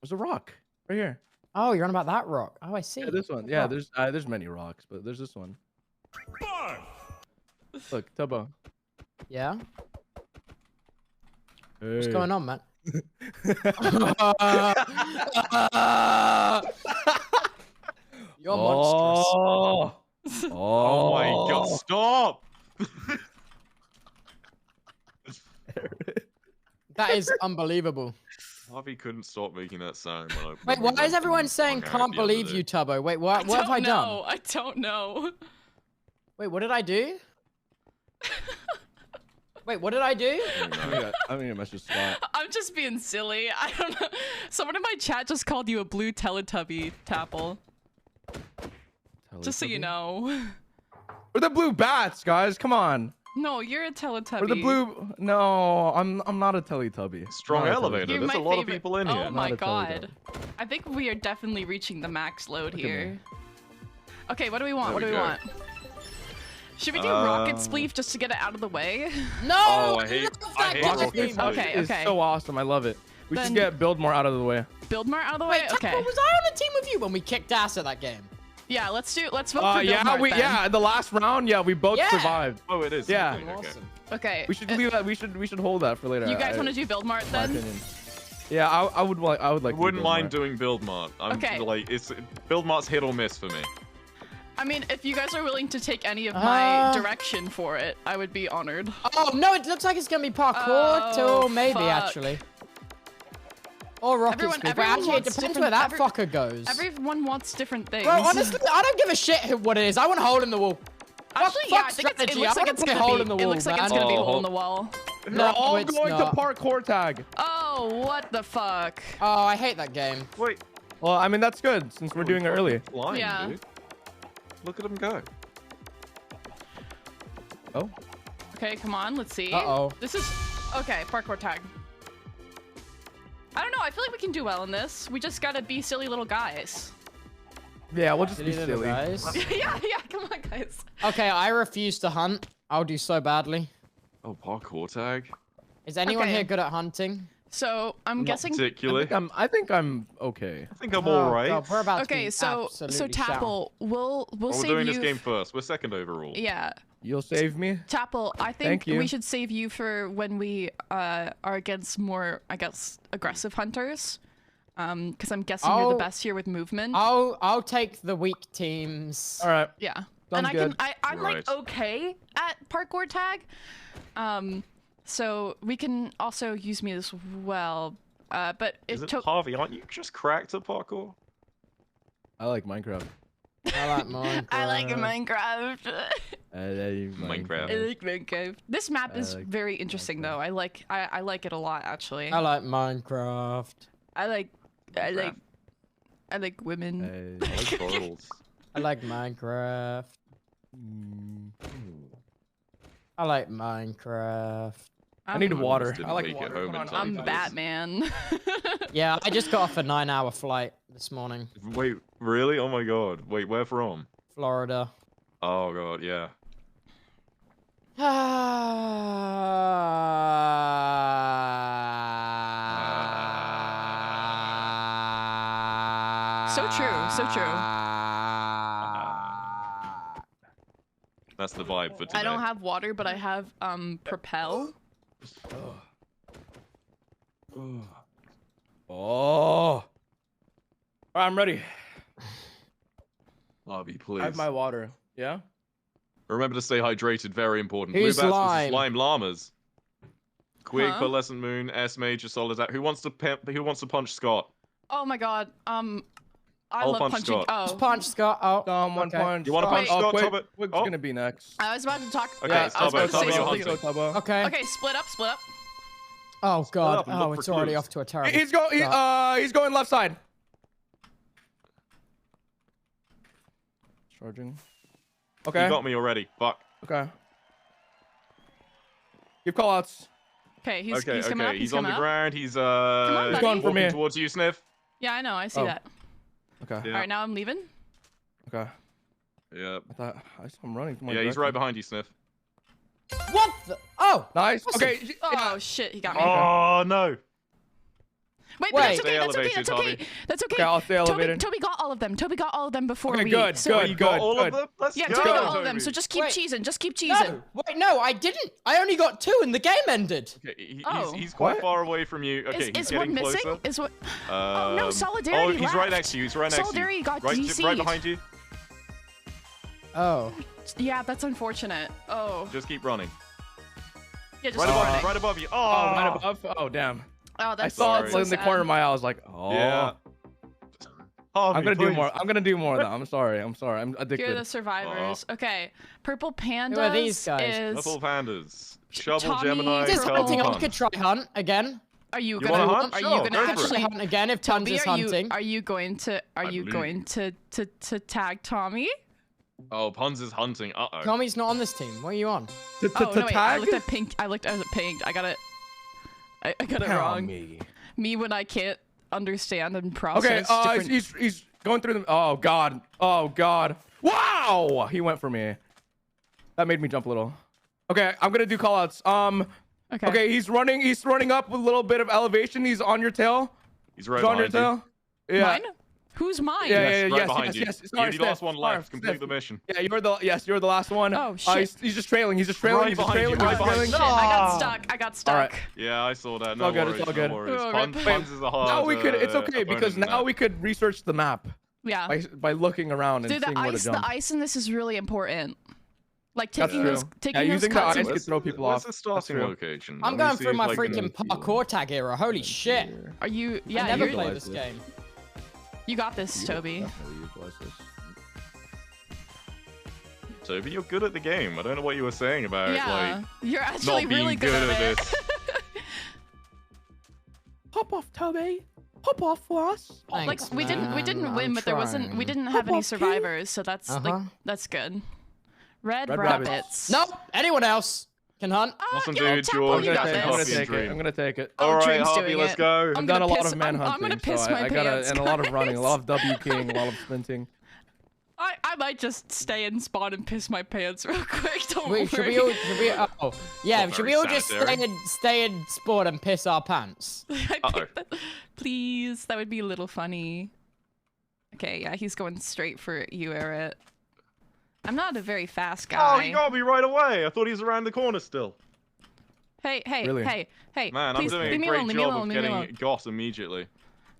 There's a rock right here. Oh, you're on about that rock. Oh, I see. Yeah, this one. What Yeah, rock? there's many rocks, but there's this one. Look, Tubbo. Yeah? Hey. What's going on, man? You're monstrous. Oh. Oh my god, stop! That is unbelievable. Harvey couldn't stop making that sound when I. Wait, when we why is went everyone and saying hung out can't the other believe day. you, Tubbo? Wait, what have I done? I don't know. Wait, what did I do? Wait, what did I do? I'm gonna message Scott. I'm just being silly. I don't know. Someone in my chat just called you a blue Teletubby, TapL. Just so you know. We're the blue bats, guys. Come on. No, you're a Teletubby. We're the blue. No, I'm not a Teletubby. Strong Not a elevator. You're There's my a lot favorite. of people in here. Oh my Not a god. Teletubby. I think we are definitely reaching the max load Look at here. me. Okay, what do we want? There What do we we go. want? Should we do rocket spleef just to get it out of the way? No! Oh, I hate Rocket game. Spleef Okay, is okay. so awesome. I love it. We Then- should get build more out of the way. Build more out of the way? Wait, Okay. Tubbo, was I on a team with you when we kicked ass at that game? Yeah, let's vote for Build Yeah, Mart then. yeah. The last round, yeah, we both Yeah. survived. Oh, it is. Yeah. Okay, okay. Awesome. Okay. We should leave that. We should hold that for later. You guys want to do Build Mart my then? opinion. Yeah, I would like. I would like. I to wouldn't build more. mind doing Build Mart. I'm Okay. like, Build Mart's hit or miss for me. I mean, if you guys are willing to take any of my direction for it, I would be honored. Oh, no, it looks like it's going to be parkour Oh, too, maybe, fuck. actually. Or rocket Everyone- spleef. But everyone actually, it wants depends different- where that every- fucker goes. Everyone wants different things. Bro, honestly, I don't give a shit what it is. I want a hole in the wall. Actually, yeah, fuck I think it strategy. looks I like wanna it's put a gonna hole be. in the It looks wall, like it's man. gonna be a Oh, hole in the wall. We're No, all it's going not. to parkour tag. Oh, what the fuck? Oh, I hate that game. Wait. Well, I mean that's good since we're doing it early. Flying, Yeah. dude. Look at him go. Oh. Okay, come on, let's see. Uh-oh. This is okay. Parkour tag. I don't know. I feel like we can do well in this. We just gotta be silly little guys. Yeah, we'll just be Silly little silly. guys. yeah, come on, guys. Okay, I refuse to hunt. I'll do so badly. Oh, parkour tag. Is anyone Okay. here good at hunting? So I'm Not guessing. particularly. I think I'm okay. I think I'm Oh, all right. God, we're about to Okay, be so absolutely TapL, we'll Well, we're save doing you. this game first. We're second overall. Yeah, You'll save me. TapL. I Thank think you. we should save you for when we are against more, I guess, aggressive hunters. Because I'm guessing you're the Oh. best here with movement. I'll take the weak teams. All right. Yeah. Sounds And I good. I'm like Right. okay at parkour tag. So we can also use me as well. But Is it it took. Harvey? Aren't you just cracked at parkour? I like Minecraft. I like Minecraft. I like Minecraft. I like Minecraft. I like Minecraft. This map is like very interesting though. I like it a lot actually. I like Minecraft. I like women. I I like bottles. I like Minecraft. I like Minecraft. I need I'm- water. didn't I like make it water. home Come in on, time. I'm Nice. Batman. Yeah, I just got off a 9-hour flight this morning. Wait, really? Oh my god. Wait, where from? Florida. Oh god, yeah. So true, so true. That's the vibe for today. I don't have water, but I have propel. Oh. I'm ready. Harvey, please. I have my water. Yeah. Remember to stay hydrated, very important. Who's Blue Bats Lime? versus Slime Llamas. Quig, Huh? Pearlescent Moon, S Major, Solid Out. Who wants to punch Scott? Oh my god. I I'll love punch punching. Scott. Oh, Just punch Scott. Oh, Someone okay. punch. You wanna Scott. punch Oh, Scott, Quig- Tubbo? Quig's Oh. gonna be next. I was about to talk. Okay, I was Tubbo, about to say Tubbo, you're something. hunting. Go, Tubbo. Okay. Okay, split up, split up. Oh god. up and Oh, look it's for already clues. off to a terrible. He's going. He's going left side. Charging. Okay. You got me already. Fuck. Okay. Give callouts. Okay, he's Okay, coming up. he's on the coming up. ground. He's on, buddy. Going for walking me. towards you, Sniff. Yeah, I know. I see Oh. that. Okay. Yeah. All right, now I'm leaving. Okay. Yeah. I saw him running. Yeah, he's right behind you, Sniff. What the? Oh. Nice. What's Okay. Oh shit, he got me. Oh no. Wait, but Wait. that's okay. Stay That's okay. elevated, That's okay. Tommy. That's okay. Okay, I'll stay elevated. Toby got all of them. Toby got all of them before Okay, we. good, So, good. You got all of them? Let's Yeah, go, Toby got all of them. Toby. So just keep Wait. cheesing. Just keep cheesing. No. Wait, no, I didn't. I only got 2 and the game ended. Okay, Oh. he's quite What? far away from you. Okay, he's Is one getting missing? closer. Is what? Oh no, Solidarity. Oh, he's right left. next to you. He's right next to you. Solidarity got right, DC'd. right behind you. Oh. Yeah, that's unfortunate. Oh. Just keep running. Yeah, just Right keep above running. you. Right above you. Oh, Oh, right above. Oh, damn. Oh, I that's saw that's it so in the sad. corner of my eye. I was like, oh. Yeah. I'm gonna do please. more. I'm gonna do more of that. I'm sorry. I'm addicted. Here are the survivors. Okay, Purple Pandas Who are these guys? is. Purple pandas. Shovel Tommy- Gemini. Is this Purple hunting? I Purple could try hunt again. Are you You gonna? wanna hunt? Are Sure, you go gonna for it. Try actually? hunt again if Tons Toby, is hunting. are you going to? Are you believe. going to tag Tommy? Oh, Puns is hunting. Uh-oh. Tommy's not on this team. What are you on? To Oh no, wait, I tag? looked at pink. I was at pink. I got it. I got it Tell wrong. me. When I can't understand and Okay. process different. He's going through them. Oh god. Oh god. Wow. He went for me. That made me jump a little. Okay, I'm gonna do callouts. Okay, he's running. He's running up with a little bit of elevation. He's on your tail. He's right He's on your behind you. tail. Yeah. Mine? Who's mine? Yeah, Yes, right yes, behind yes, you. yes. You're the last one Sorry, left. Complete Sniff. the mission. Yeah, you're the last one. Oh, shit. He's just trailing. He's just trailing. Right He's just behind you, trailing. right He's behind trailing. you. I got stuck. I got stuck. All right. Yeah, I saw that. all No good, it's worries. all good. No worries. Oh, Puns, rip. Puns is a hard. Now we could. It's okay opponent because in now that. we could research the map Yeah. by looking around and Dude, seeing where to jump. the ice in this is really important. Like That's taking true. those, taking Yeah, those using the cuts. ice and- could throw people Where's off. the starting That's true. location? I'm Let me going see through if my I can- freaking parkour tag era. Holy shit. Are you? Yeah, I never you're, played this game. you got this, Toby. Toby, you're good at the game. I don't know what you were saying about Yeah, like you're actually not being really good good at it. this. Hop off, Toby. Hop off for us. Like Thanks, we didn't man. win, I'm but there wasn't. We trying. didn't have any off, kid. survivors, so that's like Uh-huh. that's good. Red, Red rabbits. rabbits. Nope. Anyone else can hunt? Awesome, yeah, dude. TapL, George, you I'm got gonna this. take it. I'm gonna Coffee and take it. Dream. I'm gonna take it. Oh, All right, Dream's Harvey, doing let's it. go. I'm I've done a gonna lot piss- of man I'm hunting, gonna piss so my I gotta pants, and a lot of running, a guys. lot of W king, a lot of sprinting. I might just stay in spawn and piss my pants real quick. Don't Wait, should worry. we all? Oh, yeah. Not Should we very all sad just there. stay in sport and piss our pants? I Uh-oh. picked that. Please, that would be a little funny. Okay, yeah, he's going straight for you, Eret. I'm not a very fast guy. Oh, he got me right away. I thought he was around the corner still. Hey, Really? hey, Man, please, I'm doing leave a me great alone, leave me job alone, of leave me alone. getting Goss immediately.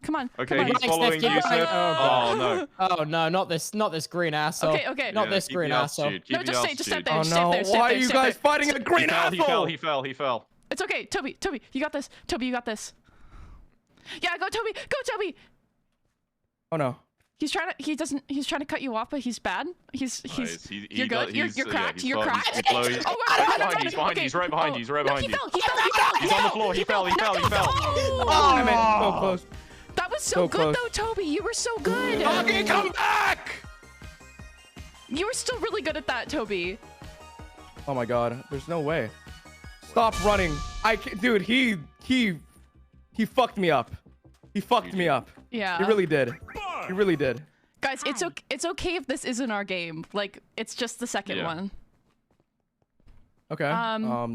Come on, Okay, come on. he's Thanks, following Sniff, you, keep Sniff. going. Oh no. Oh no, not this green asshole. Okay. Not Yeah, this keep green the asshole. altitude, keep No, the just stay altitude. there. Oh Stay no! there, stay Why are there, you stay guys there. fighting a green asshole? He fell. It's okay, Toby, you got this. Toby, you got this. Yeah, go, Toby, go, Toby. Oh no! He's trying to cut you off, but he's bad. He's Nice. you're good. You're cracked. You're cracked. He's behind you. He's behind you. He's right behind you. He's right behind you. He's on the floor. He fell. Oh, I meant so close. That was so So good close. though, Toby. You were so good. Fucking come back! You were still really good at that, Toby. Oh my god! There's no way. Stop running! I can't, dude. He fucked me up. He fucked me up. Yeah. He really did. He really did. Guys, it's okay if this isn't our game. Like, it's just the second Yeah. one. Okay.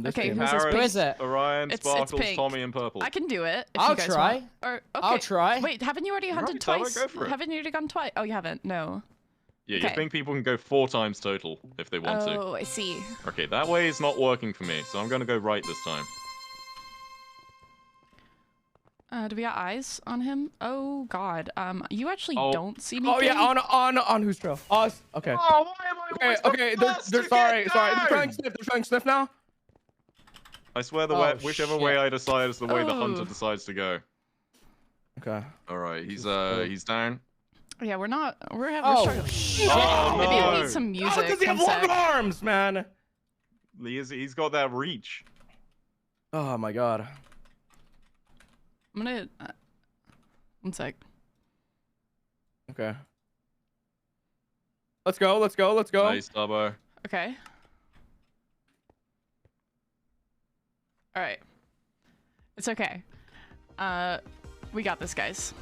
This okay, game. who's this Who pink? is it? Orion, It's Sparkles, pink. Tommy, and Purple. I can do it. If I'll you guys try. Want. Or, okay. I'll try. Wait, haven't you already hunted Right, Tyler, twice? go for it. Haven't you already gone twice? Oh, you haven't. No. Yeah, Okay. you think people can go 4 times total if they want to. Oh, I see. Okay, that way is not working for me, so I'm going to go right this time. Do we got eyes on him? Oh God. You actually Oh. don't see me. Oh yeah, King? on whose trail? Us. Okay. Oh, why am I Okay. Okay. They're sorry. They're trying Sniff. They're trying Sniff now. I swear the Oh, whichever way shit. I decide is the way the Oh. hunter decides to go. Okay. All right, he's down. Yeah, we're not. We're Oh struggling. shit. Oh, Maybe no. we need some Oh, music. because he One have long sec. arms, man. He's got that reach. Oh my god. I'm gonna. One sec. Okay. Let's go. Let's go. Let's go. Nice, Tubbo. Okay. All right. It's okay. We got this, guys.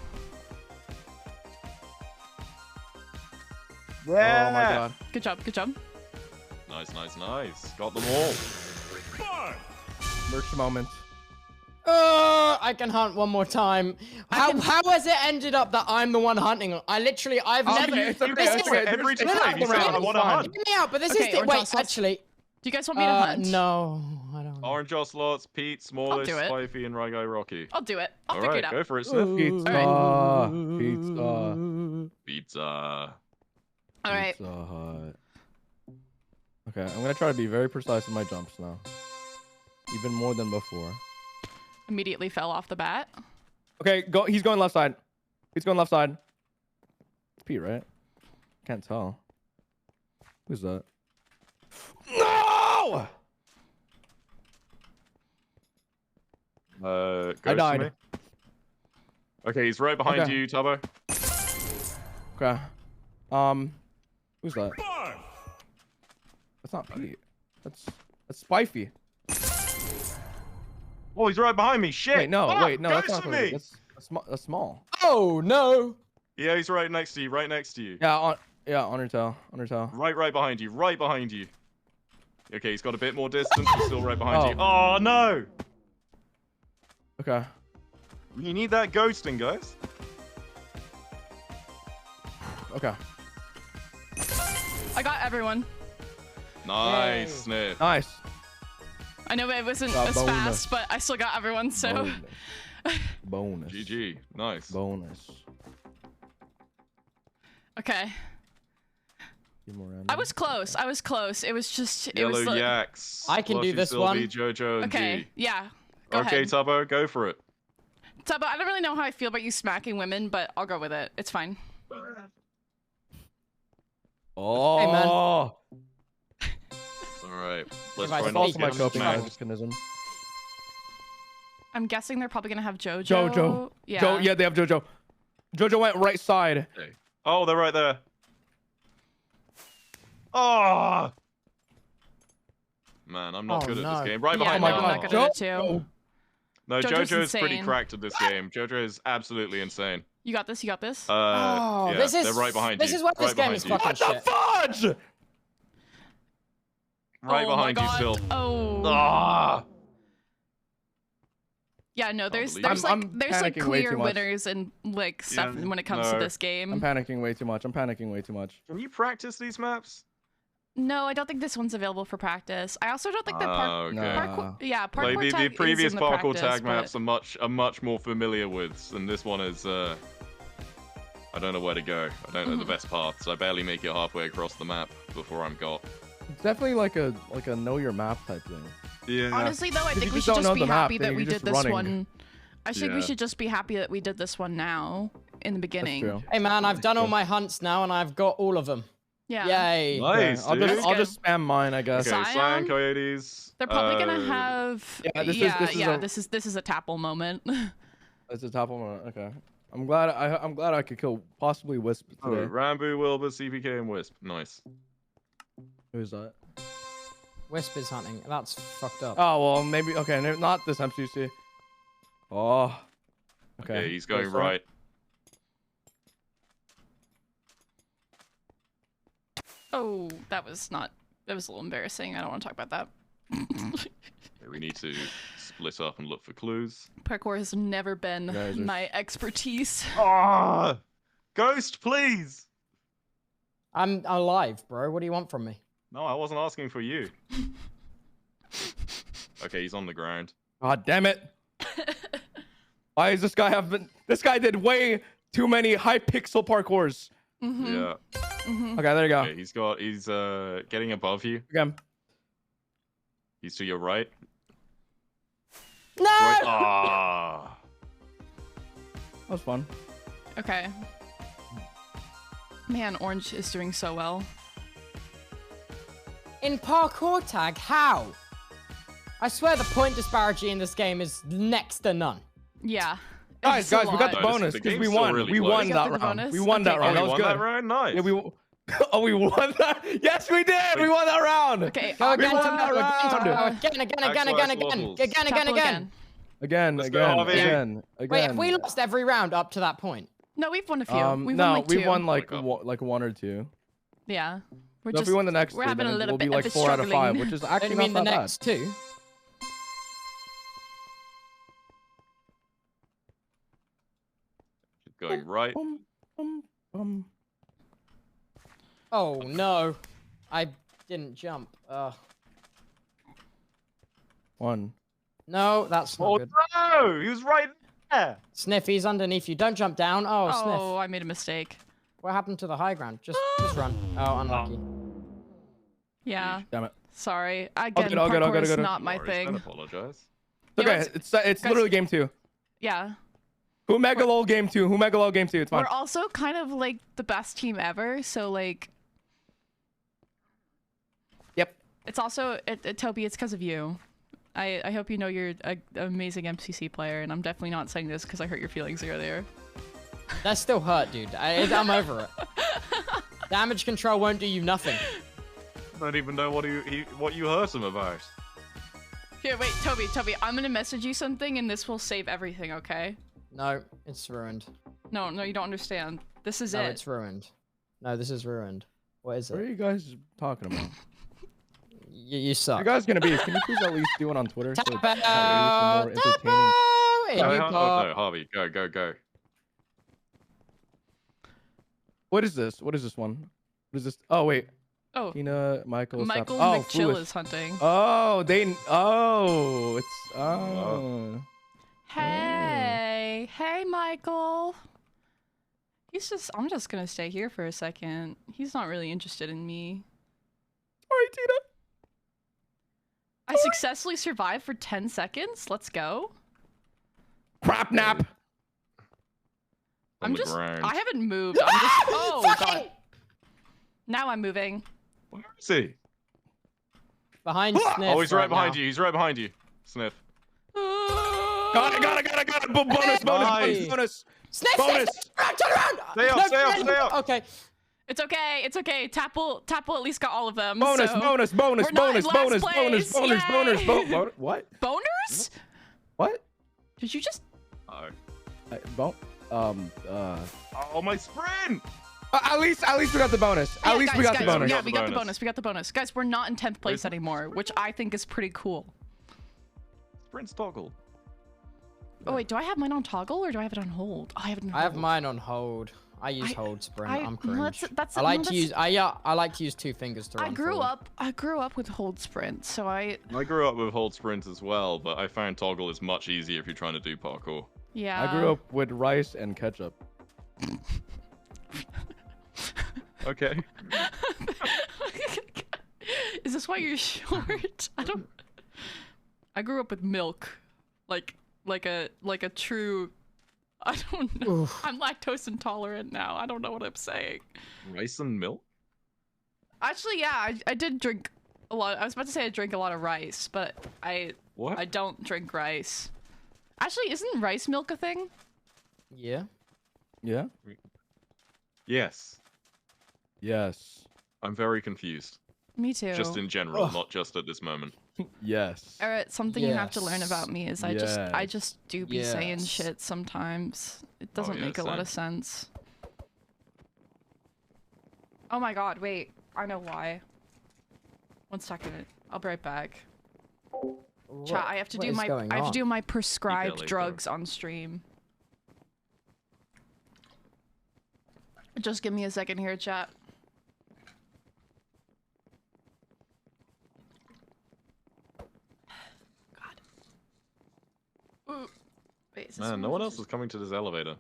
Yeah. Oh my god. Good job. Good job. Nice, nice, nice. Got them all. Merch moment. I can hunt one more time. How has it ended up that I'm the one hunting? I've never. It's okay, This it's is- okay. Every There's time you say I want to hunt. Hear me out, but this Okay, is the, orange wait. ocelot. Actually, Do you guys want me to hunt? no, I don't. Orange Ocelots, Pete, Smallish, do it. Spiffy, and Ryguy Rocky. I'll do it. I'll All figure right, it out. go for it, Sniff. Pizza. Pizza. Pizza. All right. Pizza Hut. Okay, I'm gonna try to be very precise with my jumps now. Even more than before. Immediately fell off the bat. Okay, go. He's going left side. He's going left side. It's Pete, right? Can't tell. Who's that? No! Ghost I died. to me. Okay, he's right behind Okay. you, Tubbo. Okay. Who's that? That's not Pete. That's Spiffy. Oh, he's right behind me. Shit. Wait, no, Ah, wait, no, that's Ghost not to me. That's small. Oh no! Yeah, he's right next to you. Right next to you. Yeah, on her tail. On her tail. Right behind you. Right behind you. Okay, he's got a bit more distance. He's still right behind Oh. you. Oh no! Okay. You need that ghosting, guys. Okay. I got everyone. Nice, Yay. Sniff. Nice. I know it wasn't Got as bonus. fast, but I still got everyone. So. Bonus. GG. Nice. Bonus. Okay. Few more I was close. I was close. It was just. It was. Yellow like- Yaks. I can do Plushy this Sylvie, one. Jojo, and Okay. G. Yeah. Go Okay, ahead. Tubbo, go for it. Tubbo, I don't really know how I feel about you smacking women, but I'll go with it. It's fine. Oh. Hey, man. All right. Let's I try speak, not Also to my get coping smacked. mechanism. I'm guessing they're probably gonna have JoJo. Jojo. Yeah. Yeah, they have Jojo. Jojo went right side. Okay. Oh, they're right there. Oh! Man, I'm not Oh, good at no. this game. Right Yeah, behind no, me. I'm not good at it too. No, JoJo's Jojo's pretty insane. cracked at this game. Jojo is absolutely insane. You got this. You got this. Oh, Yeah, this is they're right behind this you. is why this Right game behind is you. fucking What the shit. fudge? Right Oh my behind you God. still. Oh. Ah! Yeah, no, there's believe it. I'm there's like panicking way clear too much. winners and like stuff Yeah, when it comes to no. this game. I'm panicking way too much. I'm panicking way too much. Can you practice these maps? No, I don't think this one's available for practice. I also don't think the park, Okay. parkour, yeah, parkour Like the tag previous is in the parkour practice, tag but- maps are much more familiar with, and this one is I don't know where to go. I don't know the best paths. I barely make it halfway across the map before I'm got. It's definitely like a know your map type thing. Yeah. Honestly, though, I If think you we just should don't just know be the map, happy then that we you're did just this running. one. I think we Yeah. should just be happy that we did this one now in the That's beginning. true. Hey man, I've done all my hunts now and I've got all of them. Yeah. Yay! Nice, I'll dude. just spam mine, I guess. Okay, Scion? Cyan Coyotes. They're probably gonna have. yeah, this is This is a TapL moment. That's the top one. Okay. I'm glad I could kill possibly Wisp Oh, today. Rambo, Wilbur, CPK, and Wisp. Nice. Who's that? Wisp is hunting. That's fucked up. Oh well, maybe okay. Not this MCC. Oh. Okay, he's going Close, right. Oh, that was not. That was a little embarrassing. I don't want to talk about that. Okay, we need to split up and look for clues. Parkour has never been Guys are- my expertise. Ah! Ghost, please! I'm alive, bro. What do you want from me? No, I wasn't asking for you. Okay, he's on the ground. God damn it! Why is this guy having? This guy did way too many high pixel parkours. Mm-hmm. Yeah. Mm-hmm. Okay, there you go. Okay, he's getting above you. Again. He's to your right. No! Right. Ah! That was fun. Okay. Man, Orange is doing so well. In parkour tag, how? I swear the point disparity in this game is next to none. Yeah. Guys, a we got the lot. bonus The because we game's still won. really We close. won You got that the round. bonus? We won that Okay, round. Oh, That you was won that good. round? Nice. Yeah, we won that. Yes, we did. We won that round. Okay, Go We again, won that Tubbo, round. again. Let's go, Harvey. Again. Wait, have we lost every round up to that point? No, we've won a few. We've No, won like 2. we've won like Like like 1 or 2. Yeah. We're So just, if we win the next we're 3, having then a little we'll be bit like of a 4 out of 5, struggling. which is Don't actually you mean not the that next bad. 2? Keep going right. Oh no, I didn't jump. 1. No, that's not Oh good. no! He was right there. Sniff, he's underneath you. Don't jump down. Oh, Oh, Sniff. I made a mistake. What happened to the high ground? Just run. Oh, unlucky. Yeah. Damn it. Sorry. Again, All good, parkour is good. not my Don't thing. apologize. It's okay. It's literally game 2. Yeah. Who mega lol game 2? Who mega lol game 2? It's fine. We're also kind of like the best team ever, so like Yep. it's also Toby, it's because of you. I hope you know you're an amazing MCC player, and I'm definitely not saying this because I hurt your feelings earlier. That still hurt, dude. I'm over it. Damage control won't do you nothing. I don't even know what you hurt him about. Here, wait, Toby, I'm gonna message you something, and this will save everything, okay? No, it's ruined. No, you don't understand. This is No, it. it's ruined. No, this is ruined. What is What are it? you guys talking about? You suck. You guys gonna be? Can you please at least do it on Twitter? So TapL, it's more entertaining. TapL, and you No, pop. Harvey, go. What is this? What is this one? What is this? Oh wait, Oh, Tina, Michael. Michael Oh, McChill foolish. is hunting. Hey, Michael. I'm just gonna stay here for a second. He's not really interested in me. Sorry, Tina. I successfully survived for 10 seconds. Let's go. Crap nap. On the ground. I haven't moved. I'm just, oh, God. Now I'm moving. Where is he? Behind Sniff. Oh, he's right behind now. you. He's right behind you. Sniff. Got it. Bonus. Sniff, Bonus. turn around. Stay up, stay up. Okay. It's okay. TapL at least got all of them. Bonus. so- Bonus. We're not in last place. Yay. What? Boners? What? Did you just? Oh. Oh, my sprint! At least we got the bonus. At least we got the bonus. Yeah, we got the bonus. Guys, we're not in 10th place anymore, which I think is pretty cool. Sprint's toggle. Oh wait, do I have mine on toggle or do I have it on hold? Oh, I have it on hold. I have mine on hold. I use hold sprint. I'm cringe. That's I like to use 2 fingers to run I grew forward. up with hold sprint, so I grew up with hold sprint as well, but I found toggle is much easier if you're trying to do parkour. yeah. I grew up with rice and ketchup. Okay. Is this why you're short? I grew up with milk, like a true. I don't know. Oof. I'm lactose intolerant now. I don't know what I'm saying. Rice and milk? Actually, yeah, I did drink a lot. I was about to say I drink a lot of rice, but What? I don't drink rice. Actually, isn't rice milk a thing? Yeah. Yeah. Yes. Yes. I'm very confused. Me too. Just in general, not just at this moment. Yes. Eret, something you have to learn Yes. about me is I just do be saying Yes. shit sometimes. It doesn't yeah, make a lot of sense. Oh my god, wait. I know why. 1 second. I'll be right back. Chat, I have to do my prescribed later. drugs on stream. Just give me a second here, chat. God. Ooh. Wait, is this Man, no one else is coming to this elevator.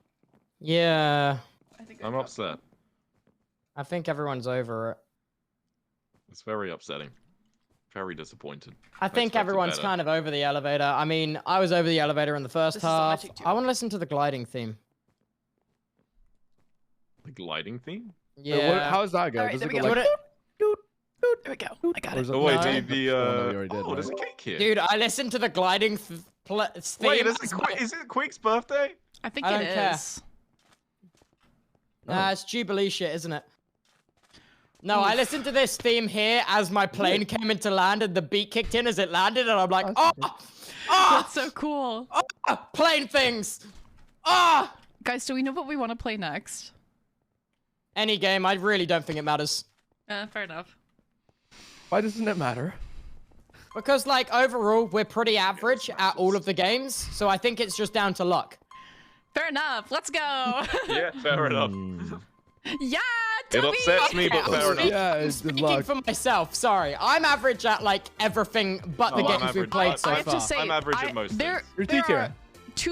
Yeah. I think I'm upset. I think everyone's over it. It's very upsetting. Very disappointed. I think expected everyone's better. kind of over the elevator. I mean, I was over the elevator in the first This is the half. magic tube. I want to listen to the gliding theme. The gliding theme? Yeah. How's that go? Alright, Does there it we go go. like... There we go. I got got Or it. is Oh wait, No. the one that we already did, oh, there's a right? cake here. Dude, I listened to the gliding theme. Wait, is it Quake's birthday? I think I it don't care. is. Nah, it's Jubilee shit, isn't it? No, I listened to this theme here as my plane came into land and the beat kicked in as it landed, and I'm like, oh, That's so cool. plane things. Ah, Guys, do we know what we want to play next? any game. I really don't think it matters Fair enough. Why doesn't it matter? because, like, overall, we're pretty average at all of the games. So I think it's just down to luck. Fair enough. Let's go. Yeah, fair enough. Yeah, It Toby! upsets me, but fair enough. Yeah, it's good Speaking luck. for myself, sorry, I'm average at like everything but the Oh, I'm games we've average. played so I have far. to say, I'm average at most there, things. You're there D-tier. are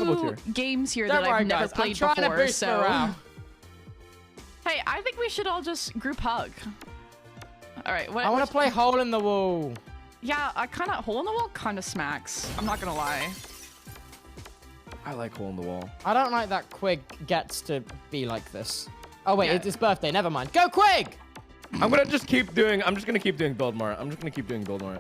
Double two tier. games here Don't that worry, I've never guys. I'm played trying before, to boost so... morale. Hey, I think we should all just group hug. All right, what? I want to play Hole in the Wall. Yeah, I kind of hole in the wall kind of smacks. I'm not gonna lie. I like hole in the wall. I don't like that Quig gets to be like this. Oh wait, Yeah. it's his birthday. Never mind. Go Quig! I'm gonna just keep doing. I'm just gonna keep doing build more. I'm just gonna keep doing build more.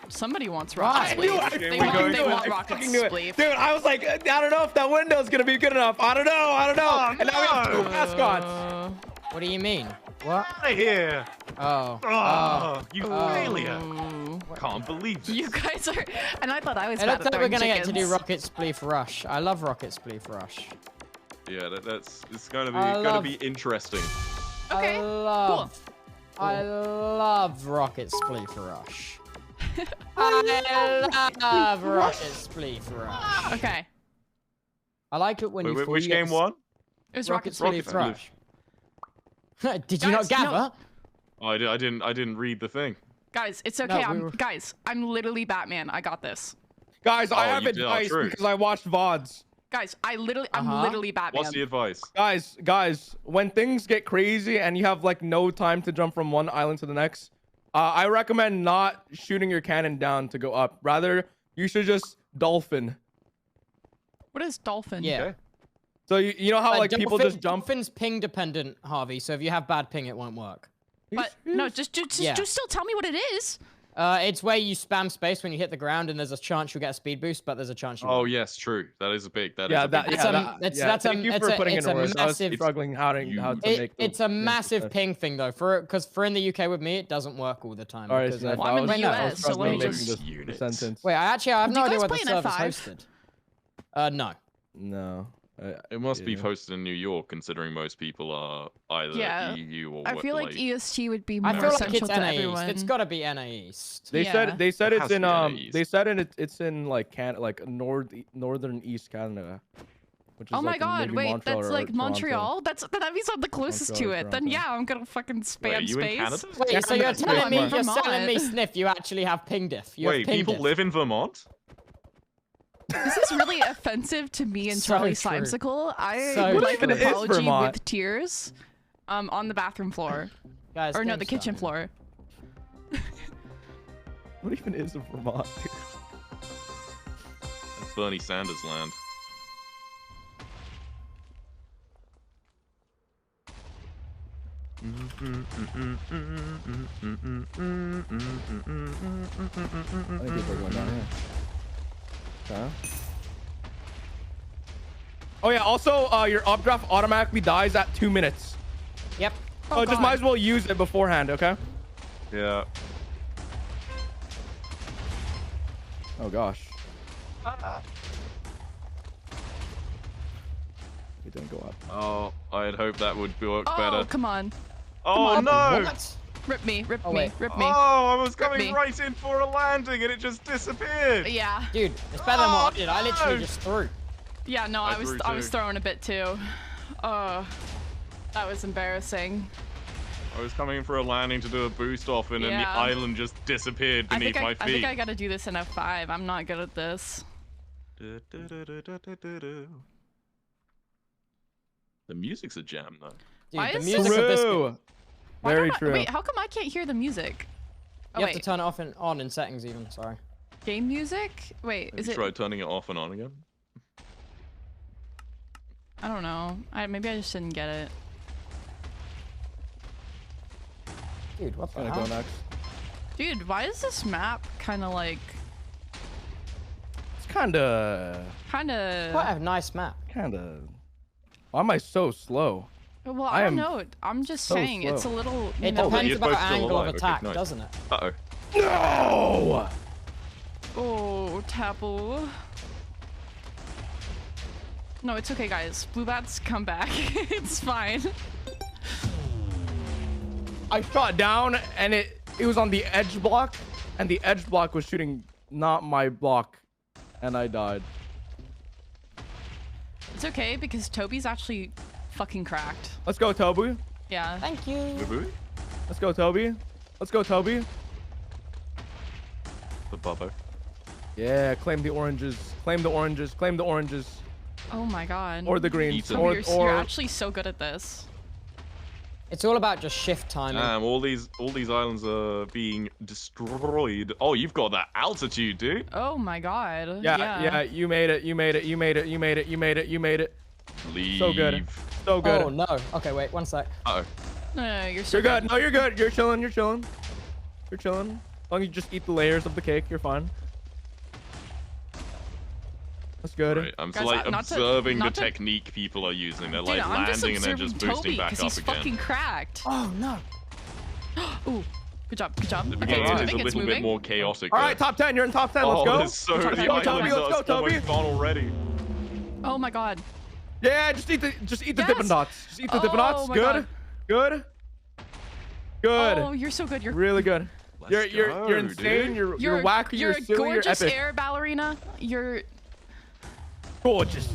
Somebody wants Right. rocket I sleep. knew it. They I want, fucking they knew it. want I rocket fucking knew it. sleep. Dude, I was like, I don't know if that window's gonna be good enough. I don't know. I don't know. Oh, and now we have two mascots. What do you mean? What? Out of here! Oh. Oh, you Oh. failure! Can't believe this. You guys are, and I thought I was It bad looks at like we're throwing gonna get to do chickens. Rocket Spleef Rush. I love Rocket Spleef Rush. Yeah, it's gonna I love- be interesting. Okay, I love Rocket Spleef Rush. I love Rocket Spleef Rush. Okay, I like it when you. Which you get game to won? it was Rocket rocket Spleef sleep. Rush. Did you not Guys, no. gather? Oh, I didn't read the thing. Guys, it's okay. we were- Guys, I'm literally Batman. I got this. Guys, I Oh, have you did- oh, advice true. because I watched VODs. Guys, I'm Uh-huh. literally Batman. What's the advice? Guys, when things get crazy and you have like no time to jump from one island to the next, I recommend not shooting your cannon down to go up. Rather, you should just dolphin. What is dolphin? Yeah. Okay. So you know how like people just jump. Dolphin's ping dependent, Harvey. So if you have bad ping, it won't work. But no, just Yeah. still tell me what it is. It's where you spam space when you hit the ground, and there's a chance you'll get a speed boost, but there's a chance you Oh won't. yes, true. That is a big. That is Yeah, a big that, one. It's yeah, a- that, it's- yeah. that's a- Thank you it's for a- putting it's in a words. I was massive- struggling how to make. It's a massive ping. ping thing though, because for in the UK with me, it doesn't work all the time. All right, because Sniff, Well, I'm in the I was US, so let struggling me making just- this Units. sentence. Wait, I have Do no you idea guys what the play in server's F5? hosted. No. No. It must be Yeah. hosted in New York, considering most people are either Yeah. EU or I feel like like EST would be I more feel like essential it's to NA everyone. East. It's got to be NA East. They Yeah. said It it's has to in be NAEs. they said it's in like northern East Canada. Which is Oh my like god, maybe wait, Montreal that's or like Toronto. Montreal? That means I'm the closest Montreal to or it. Then Toronto. yeah, I'm gonna fucking spam Wait, are you space. in Canada? Wait, Yeah, so you're that's telling me, Vermont. you're telling me, Sniff, you actually have ping diff. You Wait, have ping people diff. live in Vermont? This is really offensive to me and So Charlie true. Slimesicle. I So would like an true. What even is apology Vermont? with tears. On the bathroom floor. Guys, Or no, game the kitchen started. floor. What even is a Vermont? It's Bernie Sanders land. I think people are going down here. Okay. Oh yeah. Also, your updraft automatically dies at 2 minutes. Yep. Oh, just God. might as well use it beforehand. Okay. Yeah. Oh gosh. It didn't go up. Oh, I'd hope that would work Oh, better. come on. Oh on. no! What? Rip me, rip Oh, me, wait. rip me. Oh, I was me. coming right in for a landing and it just disappeared. Yeah. Dude, it's better than what I did. I literally no. just threw. Yeah, no, I threw was too. throwing a bit too. Oh, that was embarrassing. I was coming in for a landing to do a boost off and then the Yeah. island just disappeared I beneath think my I think feet. I gotta do this in F5. I'm not good at this. The music's a jam though. Dude, Why the is music of this game, True. Why Very don't I- true. Wait, how come I can't hear the music? Oh, you wait. have to turn it off and on in settings even, sorry. Game music? Wait, Have is you it? tried turning it off and on again? I don't know. Maybe I just didn't get it. Dude, what the I'm hell? gonna go next. Dude, why is this map kind of like... It's kinda. Quite a nice map. Why am I so slow? Well, I I am don't know. I'm just so saying, it's a slow. little... It know, depends you're about both still angle alive. of Okay, attack, nice. doesn't it? Uh-oh. No! Oh, TapL. No, it's okay, guys. Blue bats come back. It's fine. I shot down and it was on the edge block, and the edge block was shooting not my block, and I died. It's okay because Toby's actually fucking cracked. Let's go, Toby. Yeah. Thank you. Boo-boo. Let's go, Toby. Let's go, Toby. The Bubbo. Yeah, claim the oranges. Claim the oranges. Claim the oranges. Oh my god. Or the greens. Eat 'em. Toby, Or you're actually so good at this. It's all about just shift timing. All these islands are being destroyed. Oh, you've got that altitude, dude. Oh my god. yeah. You made it. You made it. You made it. You made it. You made it. You made it. Leave. So good. So good. Oh no. Okay, wait, one sec. Uh-oh. No, you're so You're good. No, you're good. You're chilling. You're chilling. You're chilling. As long as you just eat the layers of the cake, you're fine. That's good. Right, I'm Guys, like not to- observing not the to- technique people are using. They're Dude, like I'm just landing and then observing just boosting Toby back because up he's again. fucking cracked. Oh no. Ooh, good job, good job. The Okay, game it's is moving, a it's little bit moving. more chaotic. All right, top 10. You're in top 10. Let's Oh, go. there's so Let's the go, islands Toby, are let's go, Toby. almost gone already. Oh my god. Yeah, just eat the Yes. Dippin' Dots. Just eat the Dippin' Oh Dots. my Good. God. Good. Good. Oh, you're so good. You're Really good. Let's You're go, insane. dude. You're wacky. You're You're a silly. You're gorgeous epic. air ballerina. You're Gorgeous. oh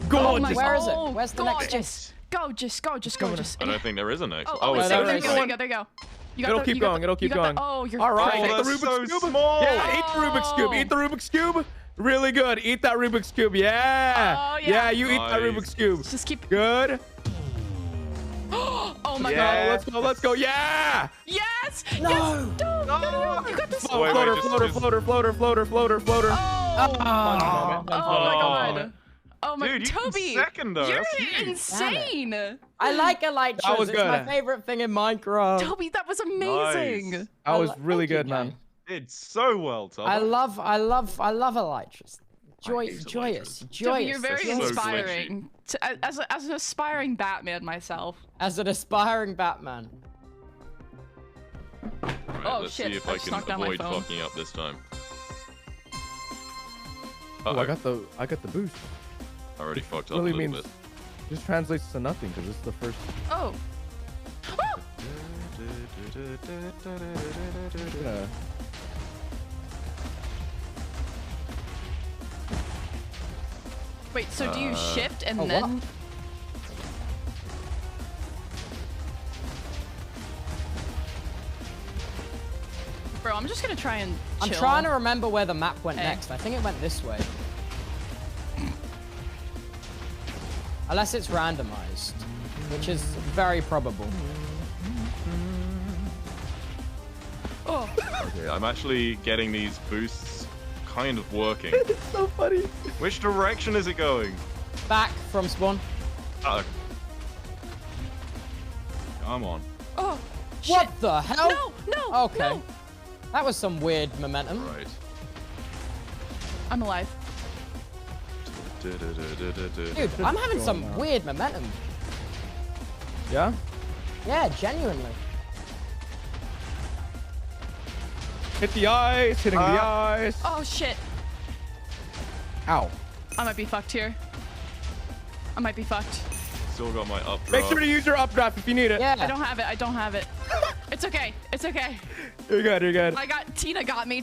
my Gorgeous. Where is it? oh, Where's the next gorgeous. Gorgeous. I don't think there is a next. Oh, no, there no, you go. no. There you go. There you go. You got It'll the- keep you got going. the- It'll keep you got going. the- Oh, you're All right. perfect. Eat the that's Rubik's so Cube. small. Yeah, eat the Rubik's Cube. Eat the Rubik's Cube. Really good. Eat that Rubik's Cube. Yeah. Oh, yeah. Yeah, you eat that Nice. Rubik's Cube. Just keep. Good. Oh my Yeah. god. Let's go. Let's go. Yeah. Yes. No. Yes. No. You got this. Oh, wait, Floater, just- floater, just- floater, floater, floater, floater, floater. Oh. Oh my Oh. god. Oh my Dude, you came Toby. second, though. You're That's huge. insane. I like elytras. That was It's my good. favorite thing in Minecraft. Toby, that was amazing. Nice. That was Thank really you, good, Jay. man. Did so well, Tom. I love elytras. Joyous. Toby, you're very They're so inspiring. As an aspiring Batman myself. As an aspiring Batman. Right, Oh, let's shit, see if I I just can knocked down my avoid phone. fucking up this time. Oh, I got the boost. I already fucked up Really a little means bit. just translates to nothing because it's the first. Oh. Oh. Yeah. Wait, so do you shift and oh, then? what? Bro, I'm just gonna try and I'm chill. trying to remember where the map went Hey. next. I think it went this way. Unless it's randomized, which is very probable. Oh. Okay, I'm actually getting these boosts kind of working. It's so funny. Which direction is it going? Back from spawn. Uh-oh. Come on. Oh. Shit. What the hell? No. Okay. No. That was some weird momentum. Right. I'm alive. Dude, I'm having some going on? weird momentum. Yeah. Yeah, genuinely. Hit the ice. Hitting the ice. Oh shit. Ow. I might be fucked here. I might be fucked. Still got my updraft. Make sure to use your updraft if you need it. Yeah. I don't have it. I don't have it. It's okay. It's okay. You're good. You're good. Tina got me.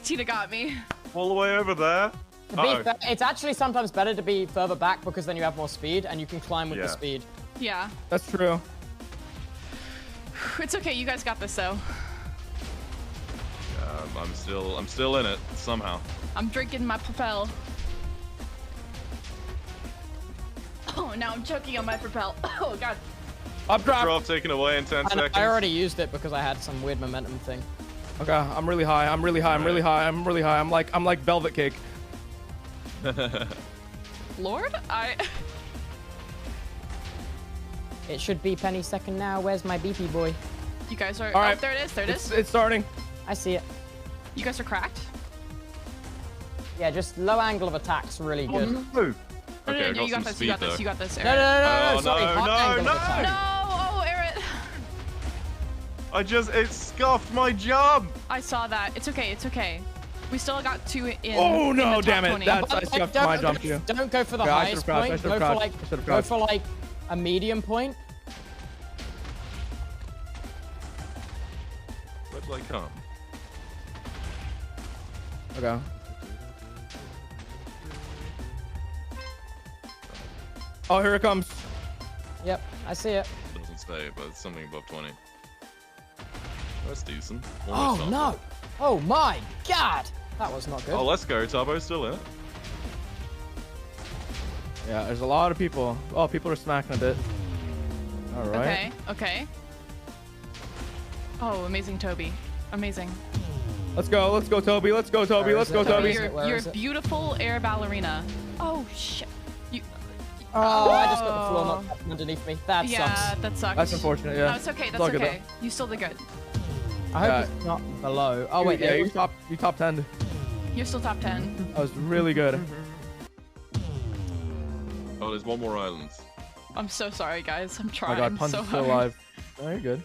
all the way over there. To be fair, it's actually sometimes better to be further back because then you have more speed and you can climb with the Yeah. speed. Yeah. That's true. It's okay. You guys got this though. I'm still in it somehow. I'm drinking my Propel. Oh, now I'm choking on my Propel. Oh god. Updraft. Draft taken away in 10 And seconds. I already used it because I had some weird momentum thing. Okay. I'm really high. I'm really high. I'm really high. I'm really high. I'm like velvet cake. Lord, It should be penny second now. Where's my BP boy? You guys are. All right. Oh, there it is. There it is. It's starting. I see it. You guys are cracked. Yeah, just low angle of attack's really good. No. No, Okay, I you got got some this. speed You got this. though. You got this. No, Eret. no, Oh, sorry. no, Hot no, angle no. of attack. No. Oh, Eret. It scuffed my jump. I saw that. It's okay. It's okay. We still got 2 in. Oh in no, the top damn it. 20. That's I scuffed my jump too. Don't go for the Yeah, I highest should've crouched, I point. should've Go for crouched, like I should've go crouched. for like a medium point. Where did I come? Okay. Oh, here it comes. Yep, I see it. Doesn't say, but it's something above 20. That's decent. Oh Almost up. no! Oh my god! That was not good. Oh, let's go. Tubbo's still in it. Yeah, there's a lot of people. Oh, people are smacking a bit. All right. Okay. Okay. Oh, amazing, Toby. Amazing. Let's go, Toby. Let's go, Toby. Where Let's is go, it? Toby. Where is it? Where You're is a it? beautiful air ballerina. Oh shit. You. Oh, I just got the floor knocked up underneath me. That Yeah, sucks. that sucks. That's unfortunate. Yeah. No, it's okay. It's That's all good, okay. You still did good. I hope Yeah. it's not below. Oh wait, yeah, there you was- top 10. You're still top 10. That was really good. Oh, there's one more island. I'm so sorry, guys. I'm Oh my trying god, Punch so is still hard. alive. Oh, you're good.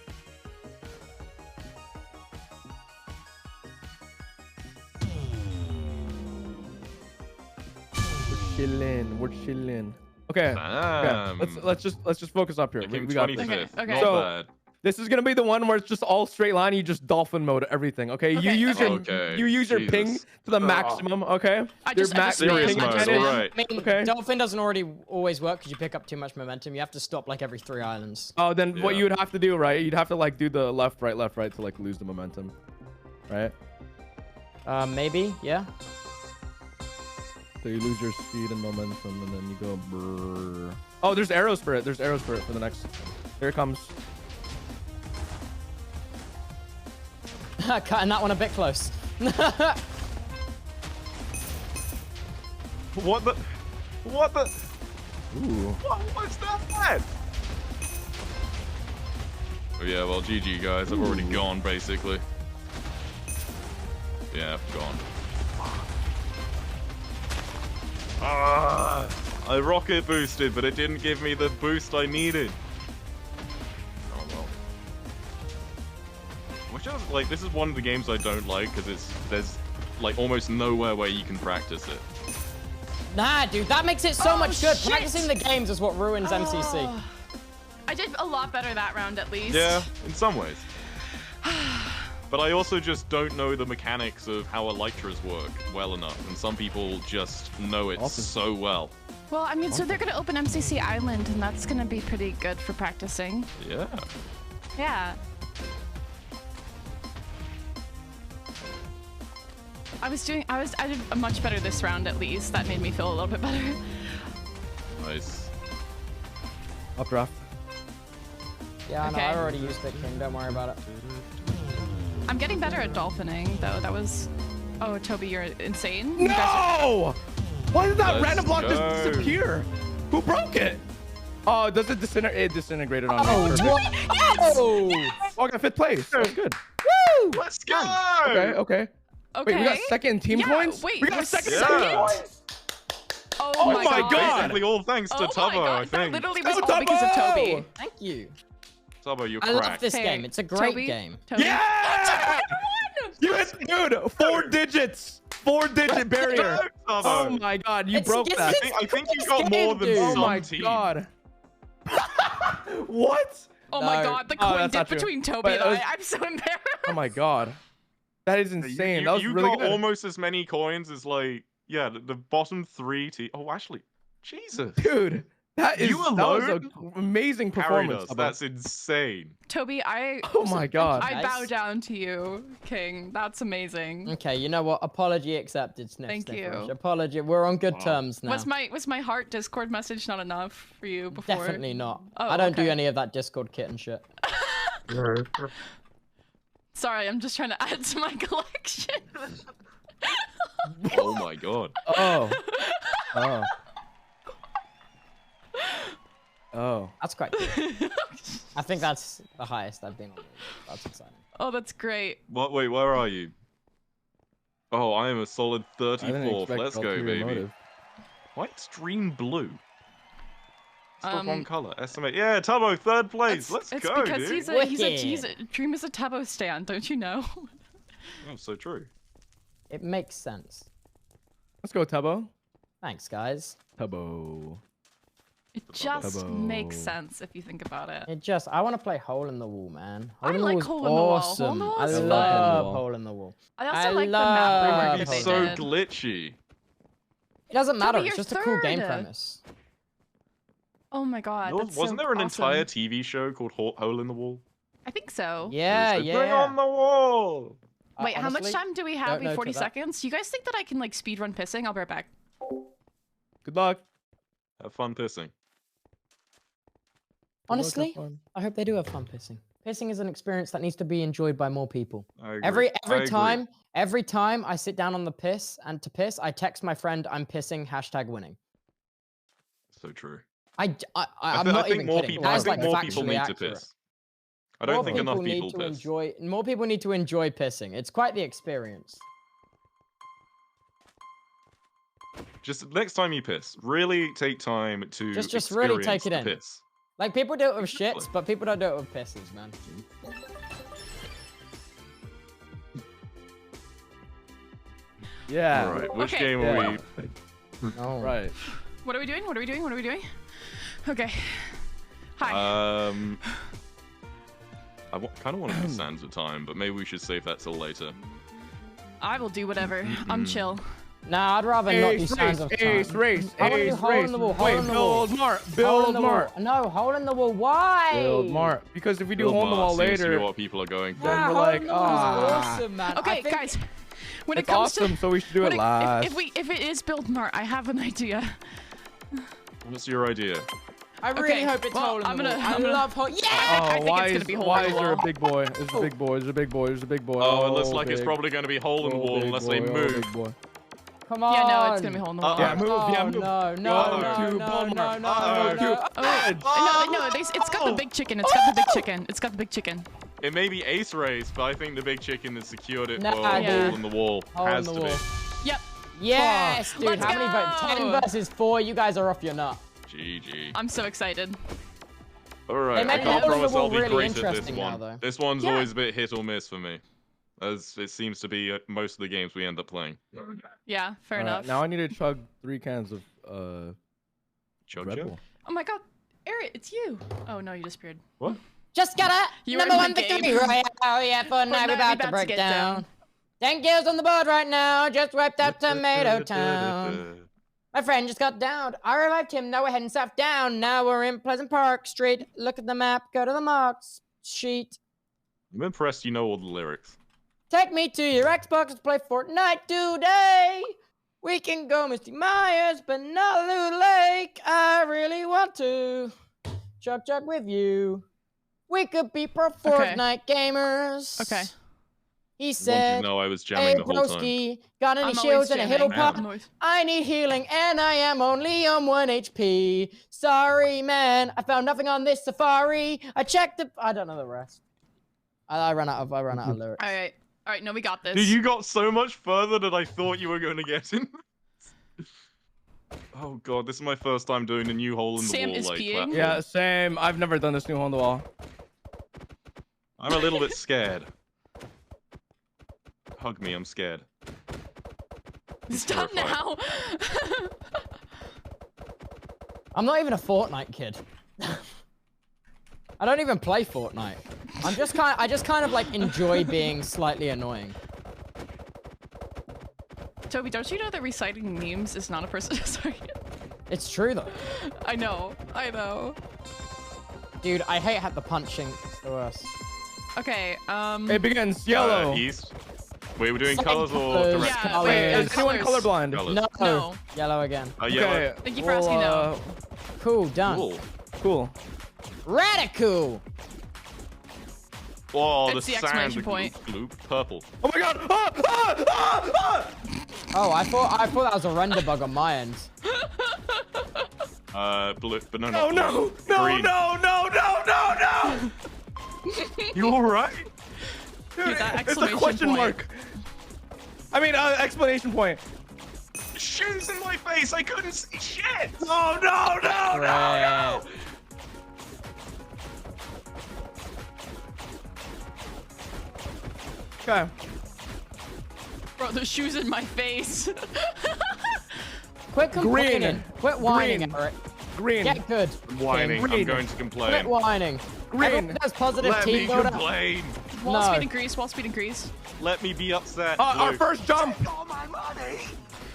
We're chilling. Okay. Okay. Damn. Let's just focus up here. I We came got this. 25th. Okay, okay. Not So- bad. This is gonna be the one where it's just all straight line. You just dolphin mode everything. Okay. You Okay, use okay. your ping Jesus. to the maximum. Okay. I Your just- I just Serious spam, I mode, just percentage- spam. alright. I mean, Okay. Dolphin doesn't always work because you pick up too much momentum. You have to stop like every 3 islands. Oh, then what Yeah. you would have to do, right? You'd have to like do the left, right to like lose the momentum, right? Maybe, yeah. So you lose your speed and momentum, and then you go. Brrr. Oh, there's arrows for it. There's arrows for it for the next. Here it comes. Cutting that one a bit close. What the? What the? Ooh. What's that? Oh yeah, well, GG guys. I've already gone basically. Yeah, I've gone. I rocket boosted, but it didn't give me the boost I needed. Oh well. Which is like, this is one of the games I don't like because there's like almost nowhere where you can practice it. Nah, dude, that makes it so Oh, much good. shit. Practicing the games is what ruins MCC. Oh. I did a lot better that round, at least. Yeah, in some ways. But I also just don't know the mechanics of how elytras work well enough, and some people just know it Awesome. so well. Well, I mean, so they're gonna open MCC Island, and that's gonna be pretty good for practicing. Yeah. Yeah. I did much better this round, at least. That made me feel a little bit better. Nice. Updraft. Yeah, I know. Okay. I already used it, King. Don't worry about it. I'm getting better at dolphining, though. That was... Oh, Toby, you're insane. You guys are- No! Why did that Let's random block go. just disappear? Who broke it? Oh, does it disintegrate? It disintegrated on me. Perfect. what? Oh! Oh, I got 5th place. That's good. Woo! Let's go! Okay, okay. Okay. Wait, we got second team Yeah, points? wait, we got we're second second? team points? Oh my my god. God. Basically all thanks to Oh my Tubbo, god. I That think. literally Go, was all because of Tubbo! Toby. Thank you. Tubbo, you're I love cracked. this Hey, game. It's a great Toby, game. Toby. Yeah! You hit, dude, 4 digits. 4-digit barrier. Tubbo. Oh my god, you broke that. I think you got more than dude. Oh some my team. god. What? Oh my No. god, the Oh, coin that's dip not true. between Toby But and it was- I'm so embarrassed. Oh my god. That is insane. That was You really got good. almost as many coins as like, yeah, the bottom 3 teams. Oh, actually, Jesus. Dude, that is You that was alone an amazing Carried performance. us. Tubbo. That's insane. Toby, Oh my god. I bow Nice. down to you, King. That's amazing. Okay, you know what? Apology accepted, Sniff. Thank you. Snifferish. Apology. We're on good terms now. Was my heart Discord message not enough for you before? Definitely not. Oh, I don't do okay. any of that Discord kit and shit. Sorry, I'm just trying to add to my collection. Oh my god. Oh. Oh. Oh. That's quite cool. I think that's the highest I've been on. That's exciting. Oh, that's great. What? Wait, where are you? Oh, I am a solid I didn't 34th. expect Let's go, ulterior baby. motive. Why extreme blue? It's the wrong color. Estimate. Yeah, Tubbo, third place. Let's it's go, because dude. Dream is a Tubbo stan, don't you know? Oh, so true. It makes sense. Let's go, Tubbo. Thanks, guys. Tubbo. It just Tubbo. makes sense if you think about it. I want to play Hole in the Wall, man. I in the like Wall's Hole in the Wall. awesome. Hole in the Wall I is fun. love Hole in the Wall. I also like the love map Hole rework in that the they It's Wall. so did. glitchy. It doesn't matter. Tubbo, It's you're just a cool game third. premise. Oh my god, that's Wasn't so there an awesome. entire TV show called Hole in the Wall? I think so. Yeah, Bring yeah. on the wall! Wait, how much Honestly, time do we have? don't know 40 to that. seconds? You guys think that I can like speedrun pissing? I'll be right back. Good luck. Have fun pissing. Honestly, I hope they do have fun pissing. Pissing is an experience that needs to be enjoyed by more people. I agree. Every I agree. time I sit down on the piss, I text my friend, I'm pissing, #winning. So true. I'm I not think even more kidding. people. That I is, think like, more people factually need to accurate. piss. I don't think enough people need to piss. more people need to enjoy pissing. It's quite the experience. Just next time you piss, really take time to Just really take it experience the in. piss. Like, people do it with Exactly. shits, but people don't do it with pisses, man. Yeah. All right, which Okay. game Yeah. are we? Oh. Right. What are we doing? What are we doing? What are we doing? Okay. Hi. I kind of want to do Sands of Time, but maybe we should save that till later. I will do whatever. I'm chill. Nah, I'd rather not do Ace Sands of race, Time. ace race, I wanna do ace Hole in race. the Wall, Hole Wait, in the Wall. build Mart, Hole in build the Mart, Wall. No, Hole in the Wall. Why? build Mart. Because if we do Build hole in the wall Mart seems to be later, what people are going for. then Yeah, we're Hole like, in the Wall is ah, awesome, man. Okay, I think- guys. When it it's comes awesome. to So we should do it last. if it is build Mart, I have an idea. What's your idea? I really Okay, hope it's well, Hole in the I'm gonna- Wall. I'm I gonna- love Hole. Yeah! I think why it's gonna is be hole why in is the there a wall. big boy? There's a big boy. There's a big boy. There's a big boy. Oh, it looks like big. it's probably going to be hole in the Oh, wall big unless boy, they oh, move. big boy. Come on. Yeah, no, it's gonna be hole in the wall. Yeah, move. Yeah, Oh, move. no, no, Go no, to no, Bull no, Mart. no, Go no, to no. No, it's got the big chicken. It's got the big chicken. It's got the big chicken. It may be Ace Race, but I think the big chicken that secured it Nah, for dude. hole in the wall Hole in has the to wall. be. Yep. Yes, dude. Let's How many votes? go. 10 versus 4. You guys are off your nut. GG. I'm so excited. All right, They I made can't Hole in the promise Wall I'll be really great at this interesting now, one. though. This one's Yeah. always a bit hit or miss for me, as it seems to be most of the games we end up playing. Yeah, fair Alright, enough. Now I need to chug 3 cans of Chug Red chug? Bull. Oh my god, Eret, it's you. Oh no, you disappeared. What? Just got a You were number in one the victory game. royale. Oh yeah, for night we're about to break down. 10 kills on the board right now. Just wiped out Tomato Town. My friend just got downed. I revived him. Now we're heading south down. Now we're in Pleasant Park Street. Look at the map. Go to the marks sheet. I'm impressed you know all the lyrics. Take me to your Xbox to play Fortnite today. We can go Misty Myers, but not Loot Lake. I really want to chug with you. We could be pro Fortnite gamers. Okay. He Want you said, to know I was hey jamming the whole time. broski, got any I'm shields always and a jamming. hill pop? I'm always- I need healing and I am only on 1 HP. Sorry, man. I found nothing on this safari. I checked the... I don't know the rest. I ran out of lyrics. All right, no, we got this. Dude, you got so much further than I thought you were going to get in. Oh god, this is my first time doing a new hole in the Sam wall is like peeing. platform. Yeah, same. I've never done this new hole in the wall. I'm a little bit scared. Hug me, I'm scared. Stop terrified. now. I'm not even a Fortnite kid. I don't even play Fortnite. I just kind of like enjoy being slightly annoying. Toby, don't you know that reciting memes is not a person? Sorry. It's true though. I know. Dude, I hate how the punching. It's the worst. Okay. It begins yellow. East. Wait, we're doing Same colors or colours. direct? Yeah, Colours. wait, Is anyone colors. colorblind? Colors. No. No. Yellow again. Yellow. Okay. Thank you for asking, though. Cool, done. Cool. Cool. Radical. Oh, It's the the sand. exclamation point. Gloop. Purple. Oh my god! Ah, ah, ah, ah! Oh, I thought that was a render bug on my end. Blue, but no, No, not no, blue. no, Green. no. You alright? Dude, that It's a exclamation question point. mark. I mean, explanation point. Shoes in my face, I couldn't see shit! No. Okay. Bro, the shoes in my face. Quit complaining. Quit whining, Green. Eret. Green. Get good. I'm whining, I'm Green. going to Quit complain. whining. Green. Everyone does positive Let me team builder. complain. Wall No. speed increase, wall speed increase. Let me be upset. Our Blue. first jump.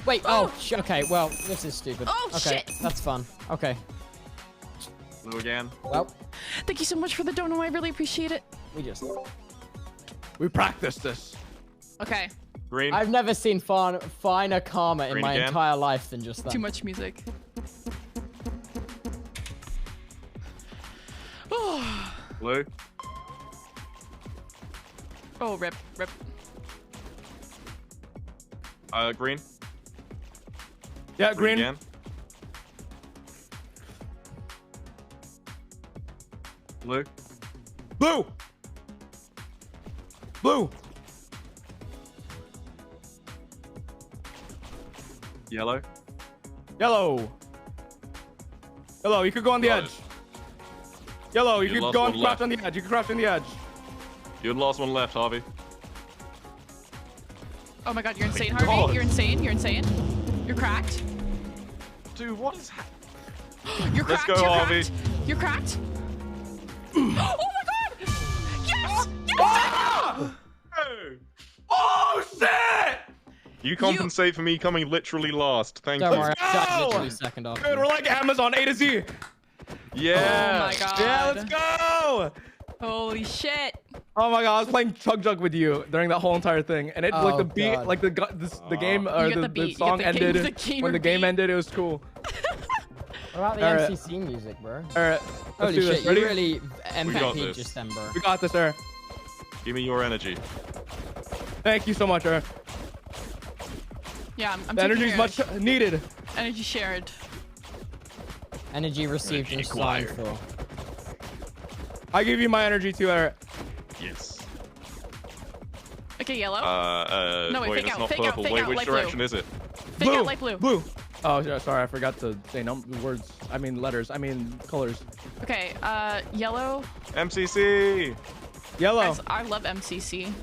Wait, okay, well, this is stupid. Oh, okay, shit. that's fun. Okay, Blue again. well, Thank you so much for the dono. I really appreciate it. We practiced this. Okay, Green. I've never seen finer karma in Green my again. entire life than just that. too much music. Blue. Oh, rip. Green. Yeah, green. Again. Blue. Blue. Yellow. Yellow. You could go on the Got edge. Yellow, you Your could last go one and crouch left. on the edge. You could crouch on the edge. You're the last one left, Harvey. Oh my god, you're insane, God. Harvey. You're insane. You're cracked. Dude, what is happening? You're Let's cracked. go, you're Harvey. cracked. You're cracked. Oh my god! Yes! Oh shit! You compensate for me coming literally last. Thank Don't you. worry, I died go! literally second off. Dude, we're like Amazon A to Z. Yeah. Oh my god. Yeah, let's go. Holy shit. Oh my god, I was playing Chug Jug with you during that whole entire thing, and it like Oh, the beat, God. like the game or You get the the beat, you song get the ended gamer when the game beat. ended. It was cool. What about the Alright. MCC music, bro? All right, let's Holy do this. shit, Ready? you really got MVP this. just then, bro. We got this, Eret. Give me your energy. Thank you so much, Eret. Yeah, I'm The taking energy is your much needed. energy shared. Energy received Energy and signed acquired. for. I give you my energy too, Eret. Yes. Okay, yellow. No, wait, wait, fake it's out, not fake out, purple. fake Wait, out, which light direction blue. is it? Fake out light blue. Blue. Oh, yeah, sorry, I forgot to say words. I mean letters. I mean colors. Okay, yellow. MCC. Yellow. Guys, I love MCC.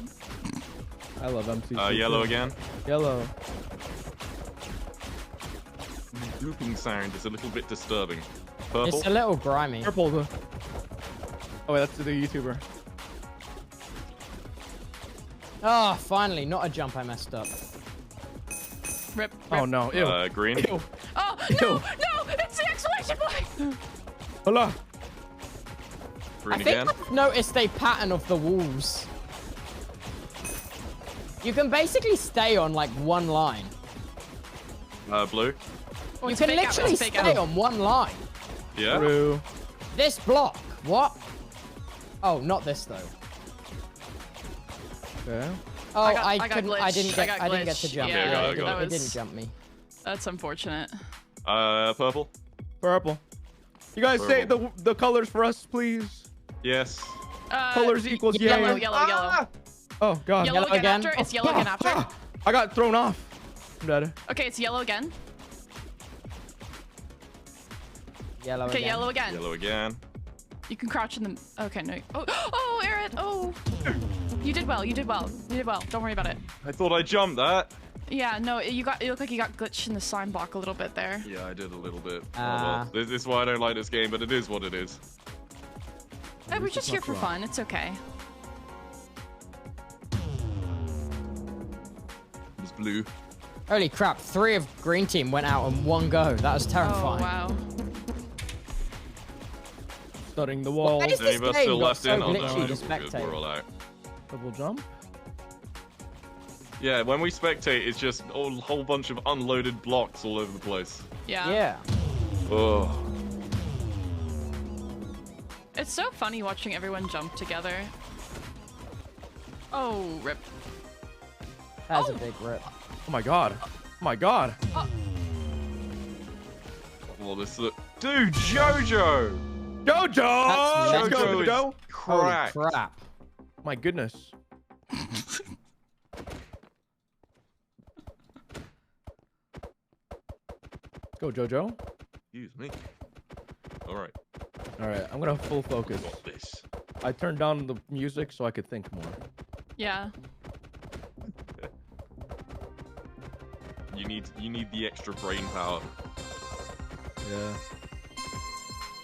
I love MCC. Yellow too. again. Yellow. The looping sound is a little bit disturbing. Purple. It's a little grimy. Purple. Oh, wait, that's the YouTuber. Oh, finally, not a jump I messed up. Rip. Oh no. Ew. Green. Ew. Oh, no, it's the exclamation point. Hola. Green I again. think I've noticed a pattern of the walls. You can basically stay on like one line. Blue. Oh, You it's can fake out, literally it's fake stay out. on one line. Yeah. True. This block. What? Oh, not this though. Okay. Oh, I got I glitched. I didn't I get got to glitched. jump. Yeah, got it, it, got didn't, it. it didn't jump me. That's unfortunate. Purple. Purple. You guys say the colors for us, please. Yes. Colors equals yellow, yay. yellow. Oh god. Yellow Yellow again again? after. It's yellow again after. I got thrown off. I'm dead. Okay, it's yellow again. Yellow Okay, again. yellow again. Yellow again. You can crouch in the. Okay, no. Oh, Eret. Oh. You did well. You did well. Don't worry about it. I thought I jumped that. Yeah, no, it looked like you got glitched in the sign block a little bit there. Yeah, I did a little bit. Ah. Well, this is why I don't like this game, but it is what it is. Hey, we're just here for fun. It's okay. It's blue. Holy crap! 3 of green team went out in one go. That was Oh, terrifying. wow. Studying the wall. Why is Is any this of us game still got left so in? Oh no, glitchy we're to good. We're spectate? all out. Double jump. Yeah, when we spectate, it's just a whole bunch of unloaded blocks all over the place. Yeah. Yeah. Oh. It's so funny watching everyone jump together. Oh, rip. That's Oh. a big rip. Oh my god. Oh my god. Well, this look. Dude, Jojo! Jojo! That's Jojo! Holy Crack. crap. My goodness. Go, Jojo. Excuse me. Alright. Alright, I'm gonna full focus. Got this. I turned down the music so I could think more. Yeah. You need the extra brain power. Yeah.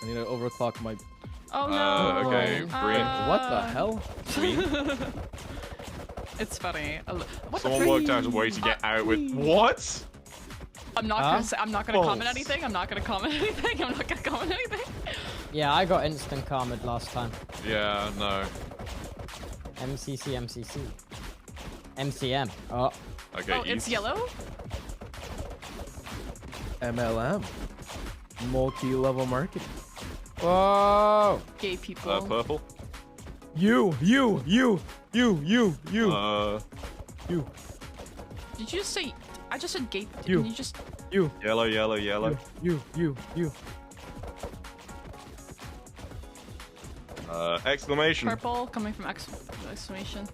I need to overclock my... Oh no. Okay, green. What the hell? It's funny. What Someone the worked out a way to get out with what? I'm not gonna say, I'm not gonna comment False. anything. I'm not gonna comment anything. I'm not gonna comment anything. Yeah, I got instant karma last time. Yeah, no. MCC, MCC. MCM. Oh. Okay, Oh, it's yellow? MLM. Multi-level marketing. Whoa. Gay people. Purple. You. Uh, You. Did you just say? I just said gay. You. Can you just? You. yellow. You. Exclamation. Purple coming from exclamation.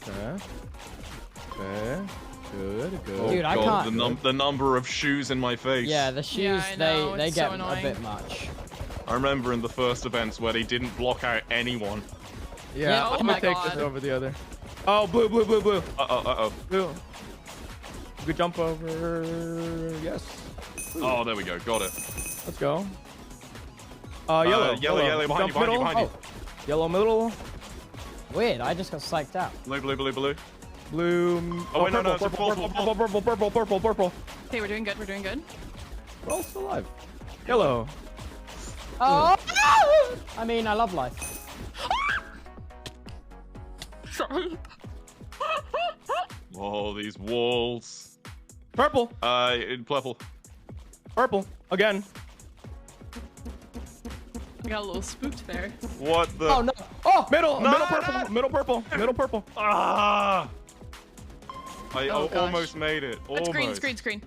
Okay. Good. Oh, Dude, I God, can't- the number of shoes in my face. Yeah, the shoes, Yeah, I know, they it's get so a annoying. bit much. I remember in the first events where they didn't block out anyone. Yeah, Oh I'm my gonna take this God. over the other. Oh, blue. Uh-oh. Blue. Good jump over. Yes. Oh, there we go. Got it. Let's go. Yellow. Yellow, behind Jump you. middle. Oh. Yellow middle. Weird, I just got psyched out. Blue. Blue. Oh, wait, no, purple, it's a purple. Okay, we're doing good. We're doing good. We're all still alive. Yellow. Oh! I mean, I love life. Sorry. Oh, these walls. Purple. In purple. Purple. Again. I got a little spooked there. What the? Oh, no. Oh! Middle. No, Middle no. purple. Middle purple. Middle purple. Ah! I Oh, gosh. almost made it. It's green. Almost. It's green.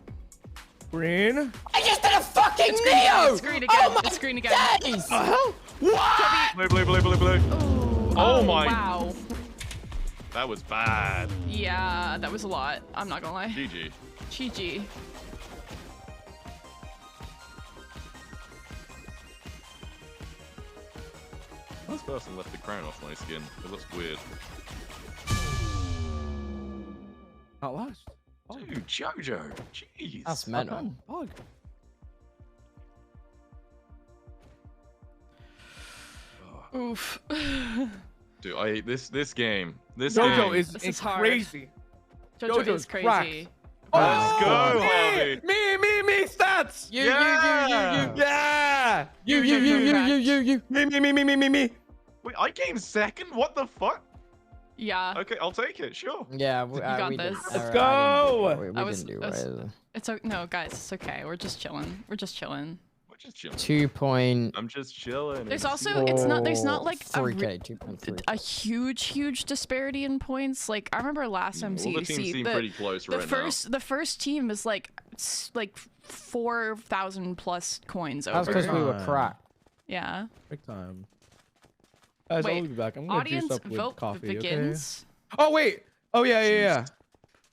Green. I just did a fucking It's green. Neo! It's green again. Oh my It's green again. days! The hell? What? Blue. Ooh, Oh my- Wow. That was bad. Yeah, that was a lot. I'm not gonna lie. GG. GG. This person left the crown off my skin. It looks weird. Not lost. Dude, Jojo. Jeez. That's mental. Bug. Oof. Dude, I hate this game. This Jojo game. is This is hard. crazy. Jojo Jojo's is crazy. cracked. Let's go, Harvey. Me, stats. You. Yeah. You. Me. Wait, I came second? What the fuck? Yeah. Okay, I'll take it, sure. Yeah, got we this. didn't- Let's I go. didn't do- I We was- didn't do I was- right. It's no, guys. It's okay. We're just chilling. We're just chilling. We're just chilling. 2.3K, I'm just chilling. There's also it's not. There's not like a, 2.3. a huge disparity in points. Like I remember last All the teams MCC. seem pretty close right The first team is like 4,000 plus coins That's over. because we were cracked. Yeah. Big time. Guys, Wait, I'll be back. I'm gonna juice Audience up with vote coffee. begins. Okay? Oh wait. Oh yeah.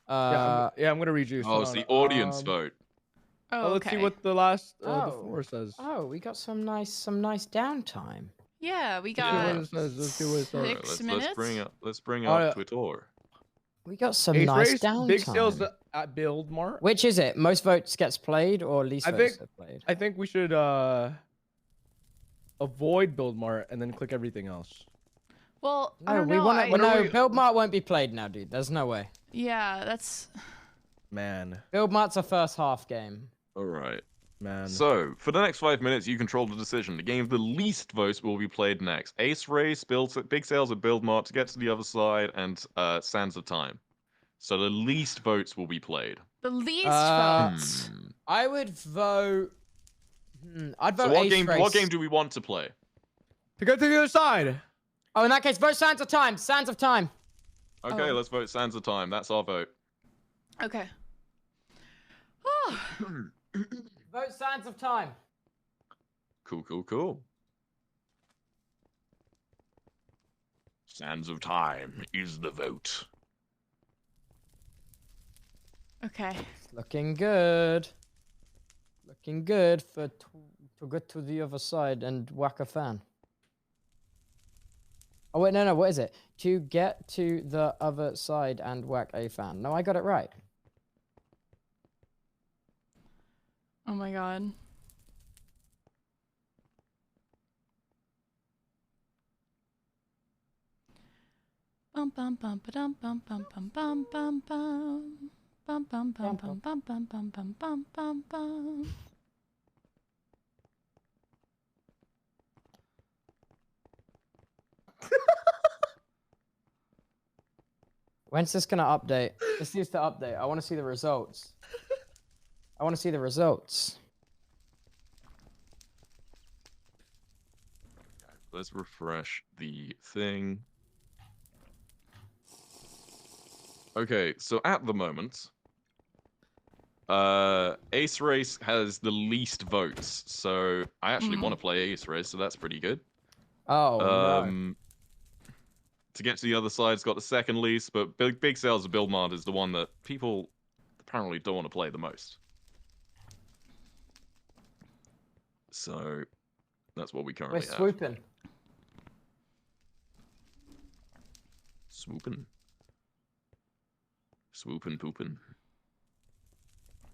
Uh, Yeah, I'm gonna rejuice. Oh, Hold it's on. the audience vote. Oh, Let's okay. see what the last the Oh. 4 says. oh, we got some nice downtime. Yeah, we Let's see what got. it says. Let's see what it says. Alright, Six let's bring minutes? up Oh, yeah. Twitter. We got some Ace nice race, downtime. big sales at Build Mart. Which is it? Most votes gets played or least I votes think- get played? I think we should avoid Build Mart and then click everything else. Well, I No, don't we know. want I- to. No, Build Mart won't be played now, dude. There's no way. Yeah, that's. Man. Build Mart's a first half game. Alright. Man. So, for the next 5 minutes, you control the decision. The game with the least votes will be played next. Ace Race, Big Sales at Build Mart to get to the other side, and Sands of Time. So the least votes will be played. The least Uh, votes. I would vote. I'd vote So what Ace game? Race. What game do we want to play? To go to the other side. Oh, in that case, vote Sands of Time. Sands of Time. Okay, Oh. let's vote Sands of Time. That's our vote. Okay. Vote Sands of Time. Cool, cool, cool. Sands of Time is the vote. Okay. It's looking good. Looking good for to get to the other side and whack a fan. Oh wait, no, what is it? To get to the other side and whack a fan. No, I got it right. Oh my god. Bum bum bum ba-dum bum bum bum bum bum bum. Bum bum bum bum bum bum bum bum bum bum bum. When's this gonna update? This needs to update. I want to see the results. I want to see the results. Let's refresh the thing. Okay, so at the moment, Ace Race has the least votes, so I actually want to play Ace Race, so that's pretty good. Oh, no. To get to the other side's got the second least, but Big Sales of Buildmart is the one that people apparently don't want to play the most. So that's what we currently have. We're swooping. Swooping. Swooping, pooping.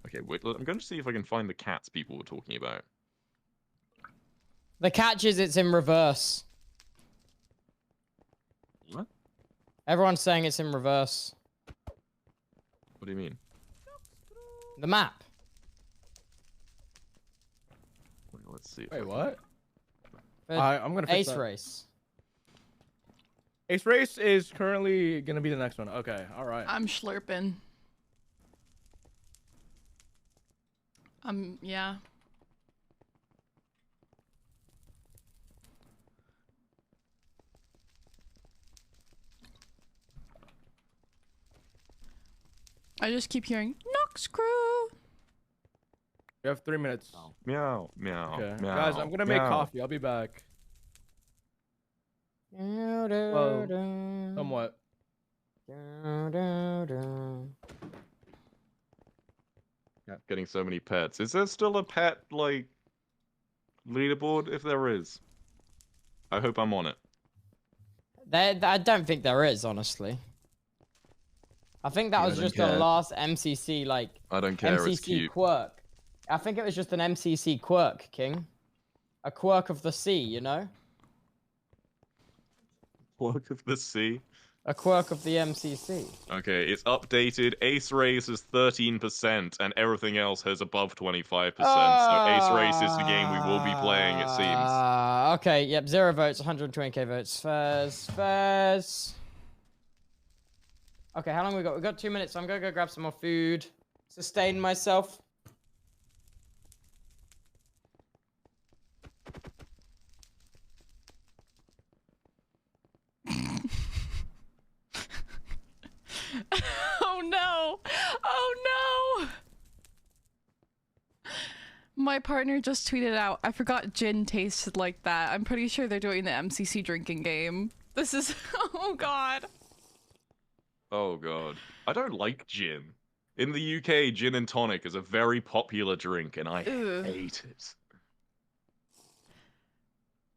Okay, wait, I'm going to see if I can find the cats people were talking about. The catch is it's in reverse. What? Everyone's saying it's in reverse. What do you mean? The map. Wait, let's see. Wait, what? For I'm gonna fix Ace that. Race. Ace Race is currently gonna be the next one. Okay, all right. I'm slurping. Yeah. I just keep hearing Nox Crew. You have 3 minutes. Meow, meow, Okay, meow. guys, I'm gonna make meow. coffee. I'll be back. Well, somewhat. Yeah, getting so many pets. Is there still a pet, like, leaderboard? If there is, I hope I'm on it. I don't think there is, honestly. I think that was just the last MCC, like, I don't care, it's MCC cute. quirk. I think it was just an MCC quirk, King. A quirk of the sea, you know? Quirk of the sea. A quirk of the MCC. Okay, it's updated. Ace Race is 13%, and everything else has above 25%. So Ace Race is the game we will be playing, it seems. Okay, yep, 0 votes, 120k votes. Fairs. Okay, how long we got? We got 2 minutes, so I'm gonna go grab some more food. Sustain myself. Oh no! Oh no! My partner just tweeted out, I forgot gin tasted like that. I'm pretty sure they're doing the MCC drinking game. This is... Oh god. Oh god. I don't like gin. In the UK, gin and tonic is a very popular drink, and I hate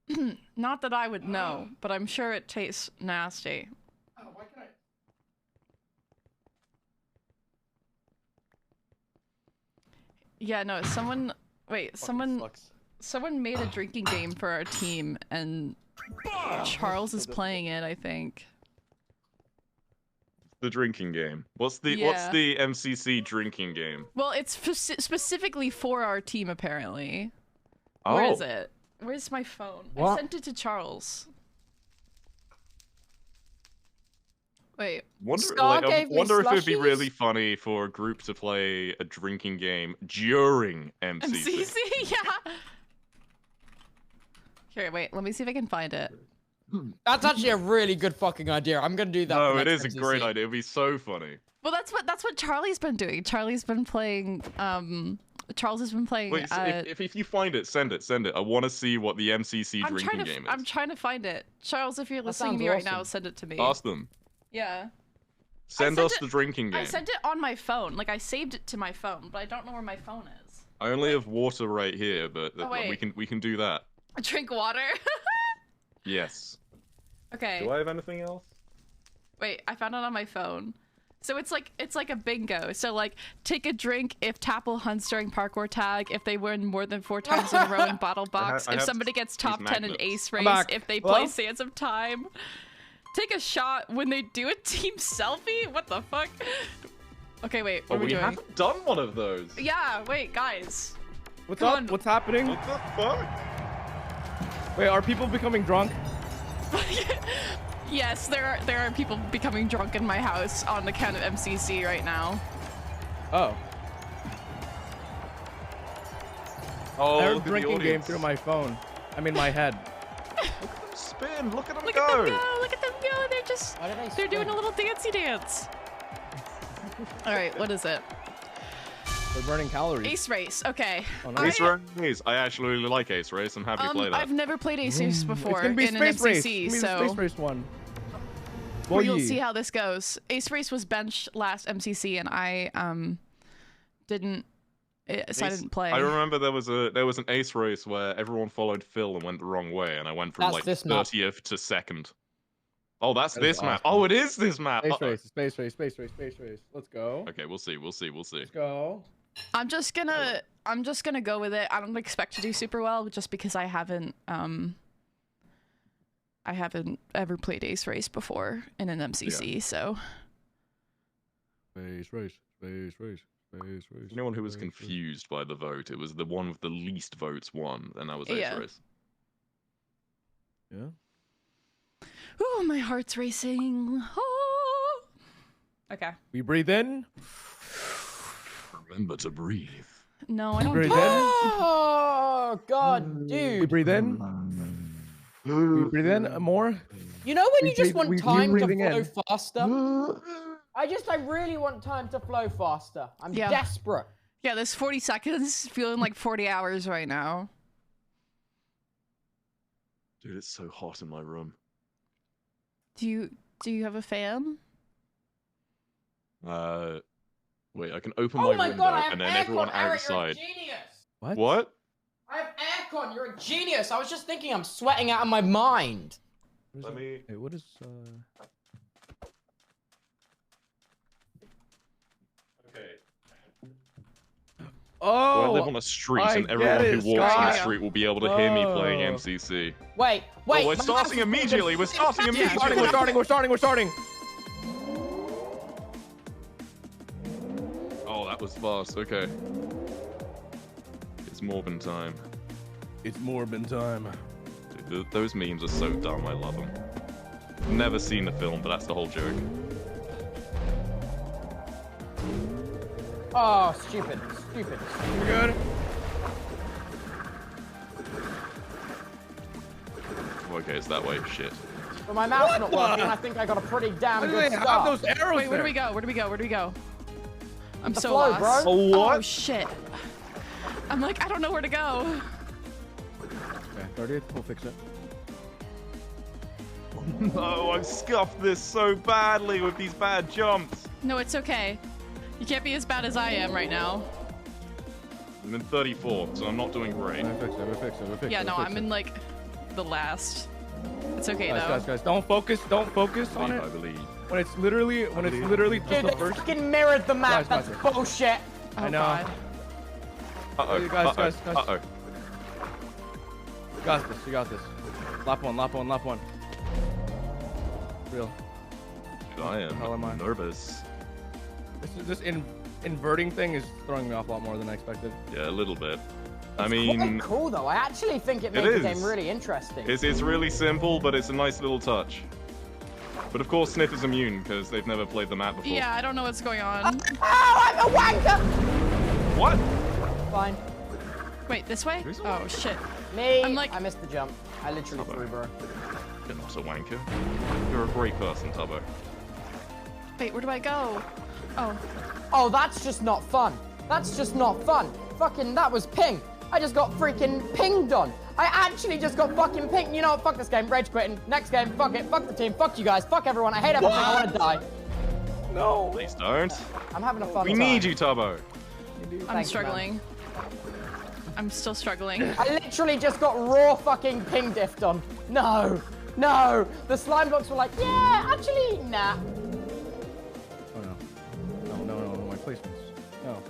it. Not that I would know, but I'm sure it tastes nasty. Why can I? Yeah, no, someone... Wait, someone made a drinking game for our team, and Charles is playing it, I think. The drinking game. What's the MCC drinking game? Well, it's specifically for our team, apparently. Oh. Where is it? Where's my phone? What? I sent it to Charles. Wait. I wonder if it'd be really funny for a group to play a drinking game during MCC. MCC, yeah. Here, wait. Let me see if I can find it. That's actually a really good fucking idea. I'm gonna do that. No, for it next is a MCC. great idea. It'd be so funny. Well, that's what Charlie's been doing. Charles has been playing. Wait, so if you find it, send it. I want to see what the MCC drinking game is. I'm trying to find it. Charles, if you're listening to me right now, send it to me. Ask them. Yeah. Send us the drinking game. I sent it on my phone. Like, I saved it to my phone, but I don't know where my phone is. I only have water right here, but we can do that. Drink water? Yes. Okay. Do I have anything else? Wait, I found it on my phone. So it's like a bingo. So like, take a drink if TapL hunts during parkour tag, if they win more than 4 times in a row in Bottle Box, if somebody gets top 10 in Ace Race, if they play Sands of Time. Take a shot when they do a team selfie? What the fuck? Okay, wait, what are we doing? We haven't done one of those. Yeah, wait, guys. What's up? What's happening? What the fuck? Wait, are people becoming drunk? Yes, there are people becoming drunk in my house on account of MCC right now. Oh. Oh, they're drinking game through my phone. I mean, my head. Look at them spin. Look at them Look go. At them go. Look at them go. They're doing a little dancey dance. All right, what is it? They're burning calories. Ace Race. Okay. Oh, no. Ace Race. I actually really like Ace Race. I'm happy to play that. I've never played Ace Race before in an MCC, so Space Race 1. Well, you'll see how this goes. Ace Race was benched last MCC, and I didn't. So I didn't play. I remember there was an Ace Race where everyone followed Phil and went the wrong way, and I went from like 30th to 2nd. Oh, that's this map. Oh, it is this map. Space race. Let's go. Okay, we'll see. Let's go. I'm just gonna go with it. I don't expect to do super well, just because I haven't ever played Ace Race before in an MCC, so. Space race. Anyone who was confused by the vote, it was the one with the least votes won, and that was Ace Race. Yeah. Ooh, my heart's racing. Oh. Okay. We breathe in. Remember to breathe. No, I don't. Breathe in. Oh God, dude. We breathe in. We breathe in more. You know when you just want time to flow in. faster? I really want time to flow faster. I'm desperate. Yeah, this 40 seconds feeling like 40 hours right now. Dude, it's so hot in my room. Do you have a fan? Wait, I can open my window and then everyone outside. What? I have aircon. You're a genius. I was just thinking I'm sweating out of my mind. Let me. Hey, what is Okay. Oh, well, I live on a street, and everyone who walks on the street will be able to hear me playing MCC. Wait. Oh, we're starting immediately. We're starting immediately. We're starting. Oh, that was fast. Okay. It's Morbin time. Dude, those memes are so dumb. I love them. Never seen the film, but that's the whole joke. Oh, stupid. We're good. Okay, it's that way. Shit. But my mouse not working. I think I got a pretty damn good start. Have those arrows. Wait, where do we go? I'm so flow, lost. bro. Oh, what? Oh shit. I'm like, I don't know where to go. Okay, 30th, we'll fix it. No, I've scuffed this so badly with these bad jumps. No, it's okay. You can't be as bad as I am right now. I'm in 34th, so I'm not doing great. We fix it. Yeah, no, I'm in like the last. It's okay though. Guys, don't focus on it. I believe. When it's literally just Dude, the they first. fucking mirrored the map. Guys. That's bullshit. Oh, I know. God. Uh-oh. Guys. Uh-oh. You got this. Lap one. Real. Dude, I am nervous. This inverting thing is throwing me off a lot more than I expected. Yeah, a little bit. I It's mean, quite cool though. I actually think it makes the game really interesting. It's really simple, but it's a nice little touch. But of course, Sniff is immune because they've never played the map before. Yeah, I don't know what's going on. Oh, I'm a wanker! What? Fine. Wait, this way? Oh shit. Me, I'm like- I missed the jump. I literally threw, bro. You're not a wanker. You're a great person, Tubbo. Wait, where do I go? Oh. Oh, that's just not fun. That's just not fun. Fucking, that was ping. I just got freaking pinged on. I actually just got fucking pinged. You know what? Fuck this game. Rage quitting. Next game. Fuck it. Fuck the team. Fuck you guys. Fuck everyone. I hate everything. I want to die. No. Please don't. I'm having a fun We time. need you, Tubbo. I'm struggling. I'm still struggling. I literally just got raw fucking ping diffed on. No. No. The slime blocks were like, yeah, actually, nah. Oh no. No, my placements. No.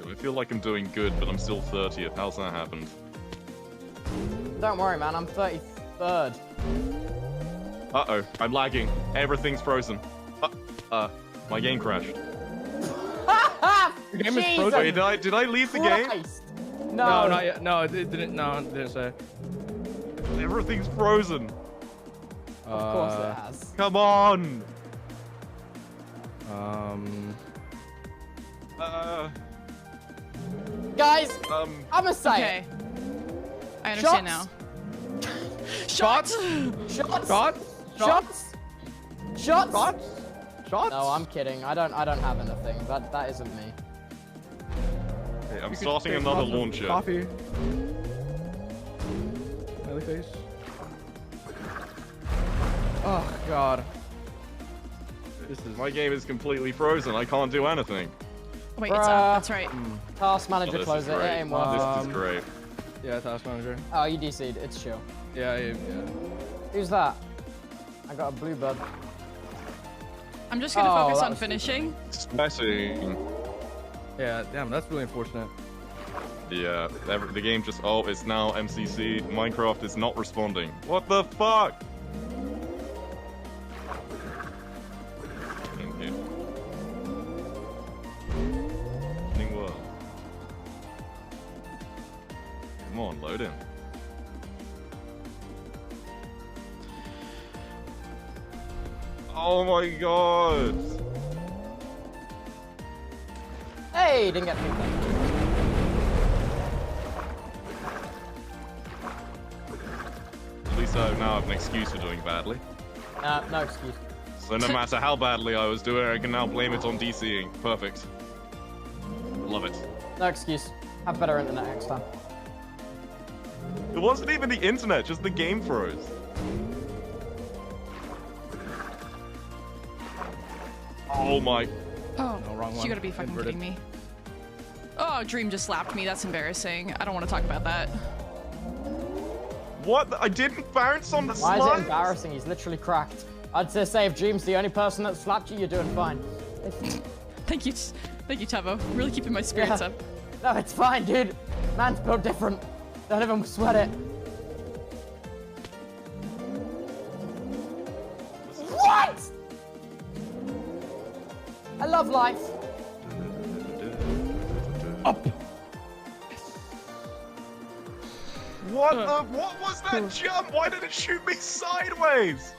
I feel like I'm doing good, but I'm still 30th. How's that happened? Don't worry, man. I'm 33rd. Uh-oh. I'm lagging. Everything's frozen. My game crashed. Your game is frozen. Wait, did I leave the game? No. No, not yet. No, it didn't. No, it didn't say. Everything's frozen. Of course it has. Come on. Guys, I'm gonna say Okay. I understand now. Shots. Shots. Shots. Shots. Shots. Shots. Shots. No, I'm kidding. I don't have anything. That isn't me. Okay, I'm starting another launcher. Coffee. Smiley face. Oh God. My game is completely frozen. I can't do anything. Wait, it's up. That's right. Task manager, this close is it. It great. ain't worth This is great. Yeah, task manager. Oh, you DC'd. It's chill. Yeah. Who's that? I got a blue bird. I'm just gonna focus that on was finishing. Smashing. Yeah, damn, that's really unfortunate. Yeah, the game just, it's now MCC. Minecraft is not responding. What the fuck? Thank you. New world. Come on, load in. Oh my god! Hey, didn't get picked up. At least I now have an excuse for doing badly. No excuse. So no matter how badly I was doing, I can now blame it on DCing. Perfect. Love it. No excuse. Have better internet next time. It wasn't even the internet, just the game froze. Oh my. Oh, No, wrong you one. gotta be fucking Inverted. kidding me. Oh, Dream just slapped me. That's embarrassing. I don't want to talk about that. What? I didn't bounce on the Why slide? is it embarrassing? He's literally cracked. I'd say if Dream's the only person that slapped you, you're doing fine. Thank you, Tubbo. Really keeping my spirits Yeah. up. No, it's fine, dude. Man's built different. Don't even sweat it. What? I love life. Up. What the? What was that jump? Why did it shoot me sideways?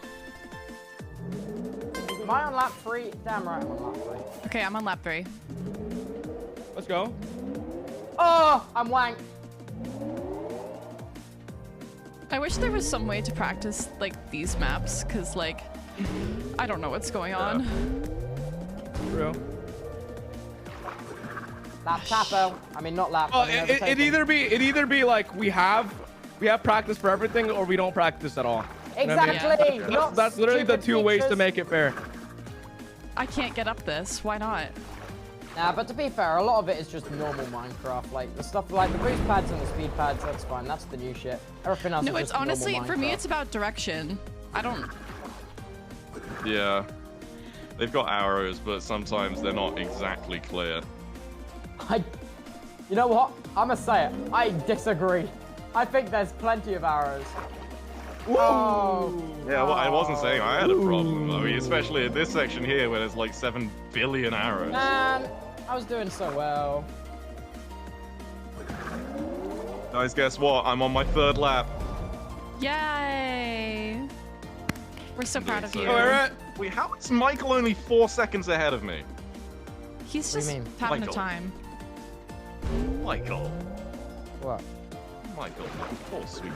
Am I on lap 3? Damn right I'm on lap 3. Okay, I'm on lap 3. Let's go. Oh, I'm wank. I wish there was some way to practice like these maps, cause like I don't know what's going on. For real. Lap TapL. I mean, not lap. Oh, I mean, it'd either be like we have practice for everything, or we don't practice at all. You know what I mean? Exactly. Yeah. Not That's literally the stupid two ways to features. make it fair. I can't get up this. Why not? Nah, but to be fair, a lot of it is just normal Minecraft. Like the stuff like the boost pads and the speed pads, that's fine. That's the new shit. Everything else No, is it's just honestly normal for me. Minecraft. It's about direction. I don't. Yeah. They've got arrows, but sometimes they're not exactly clear. You know what? I'm gonna say it. I disagree. I think there's plenty of arrows. Oh. Yeah, well, I wasn't saying I had a problem. I mean, especially in this section here where there's like 7 billion arrows. Man, I was doing so well. Guys, guess what? I'm on my 3rd lap. Yay! We're so proud of you. Oh, Eret. Wait, how is Michael only 4 seconds ahead of me? He's What do just you mean? having Michael. a time. Michael. What? Michael. Oh, sweet.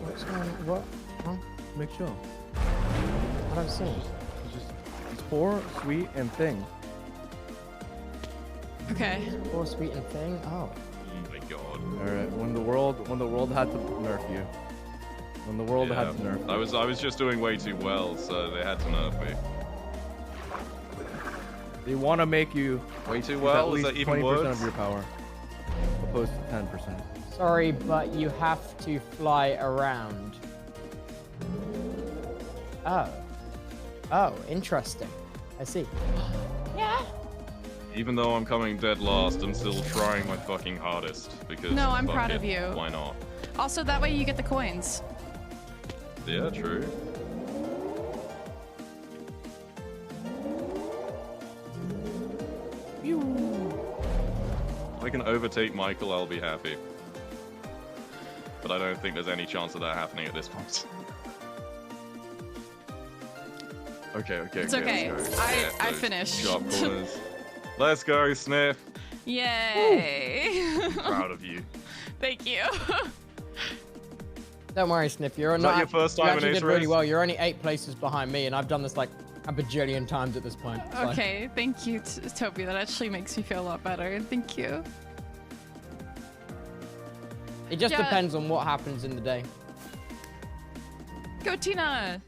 What's going on? What? Huh? Make sure. I don't see. It's poor, sweet, and thing. Okay. Poor, sweet, and thing. Oh. Oh my god. All right. When the world had to nerf you. When the world had to nerf you. I was just doing way too well, so they had to nerf me. They want to make you way too well. Is that even 20% words? of your power, opposed to 10%. Sorry, but you have to fly around. Oh. Oh, interesting. I see. Yeah. Even though I'm coming dead last, I'm still trying my fucking hardest because. No, I'm fuck proud it, of you. Why not? Also, that way you get the coins. Yeah, true. If I can overtake Michael, I'll be happy. But I don't think there's any chance of that happening at this point. Okay. It's okay. Let's go. I finished. Sharp corners. Let's go, Sniff. Yay! I'm proud of you. Thank you. Don't worry, Sniff. You're Is not. that your first You time in actually Ace did really Race? well. You're only 8 places behind me, and I've done this like a bajillion times at this point. So. Okay, thank you, Toby. That actually makes me feel a lot better. Thank you. It just depends on what happens in the day. Go, Tina!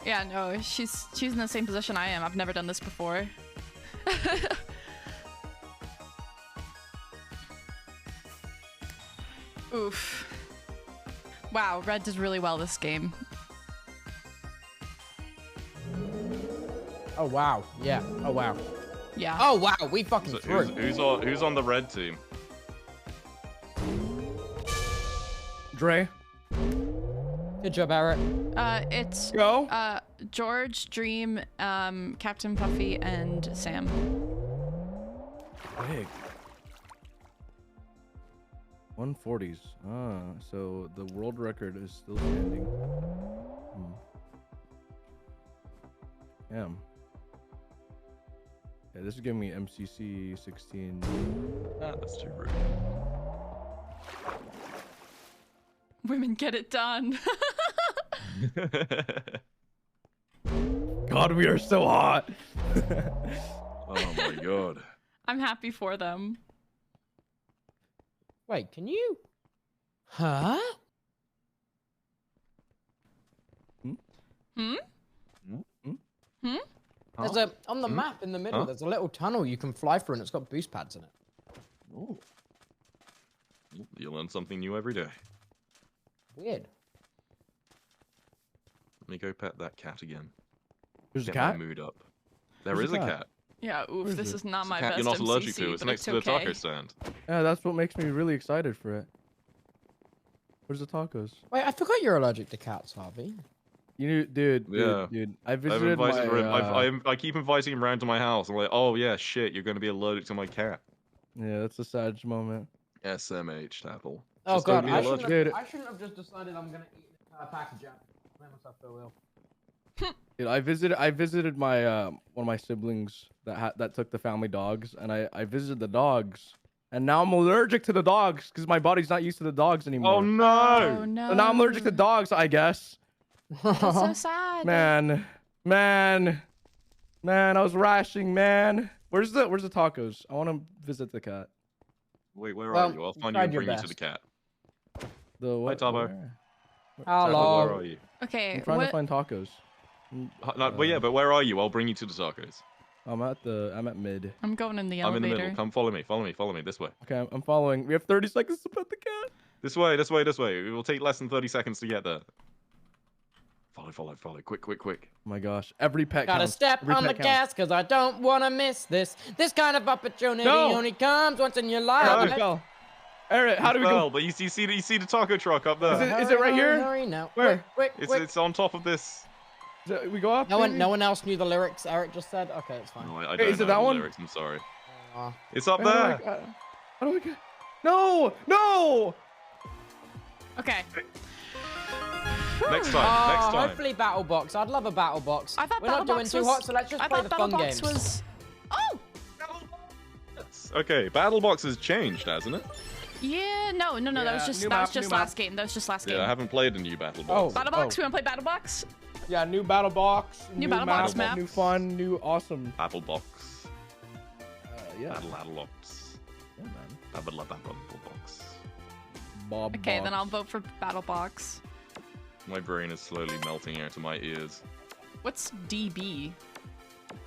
Yeah, no, she's in the same position I am. I've never done this before. Oof. Wow, Red did really well this game. Oh wow, yeah. Oh wow. Yeah. Oh wow, we fucking threw. Who's on the red team? Dre. Good job, Eret. It's Go. George, Dream, Captain Puffy, and Sam. Big. 140s. Ah, so the world record is still standing. Damn. Yeah, this is giving me MCC 16. That's too rude. Women get it done. God, we are so hot. Oh my god. I'm happy for them. Wait, can you? Huh? There's a on the map in the middle. There's a little tunnel you can fly through, and it's got boost pads in it. Ooh. You learn something new every day. Weird. Let me go pet that cat again. There's a Get my cat? mood up. There is a cat. Yeah, oof, this is not my Cat best you're not MCC, allergic to. It's but next to the okay. taco stand. Yeah, that's what makes me really excited for it. Where's the tacos? Wait, I forgot you're allergic to cats, Harvey. You, dude. Yeah. Dude. I I've visited invited my. him. I keep inviting him around to my house. I'm like, oh yeah, shit, you're gonna be allergic to my cat. Yeah, that's a sad moment. SMH, TapL. Oh Just god, don't be I allergic. shouldn't have just decided I'm gonna eat a package up. Made myself feel ill. Dude, I visited my one of my siblings that took the family dogs, and I visited the dogs, and now I'm allergic to the dogs because my body's not used to the dogs anymore. Oh no! Oh no. So now I'm allergic to dogs, I guess. That's so sad. Man, I was rashing, man. Where's the tacos? I want to visit the cat. Wait, where Well, are you? I'll find you tried and your bring you to best. the cat. The what? Hi, Tubbo. Where? Hello. Where are you? Okay, I'm trying what? to find tacos. No, but yeah, but where are you? I'll bring you to the tacos. I'm at mid. I'm going in the I'm in elevator. the middle. Come follow me. Follow me this way. Okay, I'm following. We have 30 seconds to pet the cat. This way. It will take less than 30 seconds to get there. Follow. Quick. Oh my gosh, every pet Gotta counts. step Every on the pet counts. gas, cause I don't wanna miss this. This kind of opportunity No. only comes once in your How do life. we go? Eret, how do we go? But you see the taco truck up there. Is it right here? Hurry now. Where? Quick. It's on top of this. We go up? No maybe? one else knew the lyrics. Eric just said. Okay, it's fine. No, I Wait, don't is it know that the one? lyrics. I'm sorry. Aw. It's up How do I there. get- How do we get? No! Okay. Next time. Hopefully battle box. I'd love a battle box. I thought We're not Battle doing Box too was- hot, so let's just I play thought the Battle fun Box games. was. Oh. Okay, Battle Box has changed, hasn't it? Yeah, no. Yeah, That was just last game. That was just last game. Yeah, I haven't played a new battle box. Battle box. We wanna play battle box? Yeah, new battle box. New battle box map. New fun. New awesome. Battle box. Yeah. Battle box. Yeah, man. Battle box. Bob. Okay, box. then I'll vote for battle box. My brain is slowly melting out of my ears. What's DB?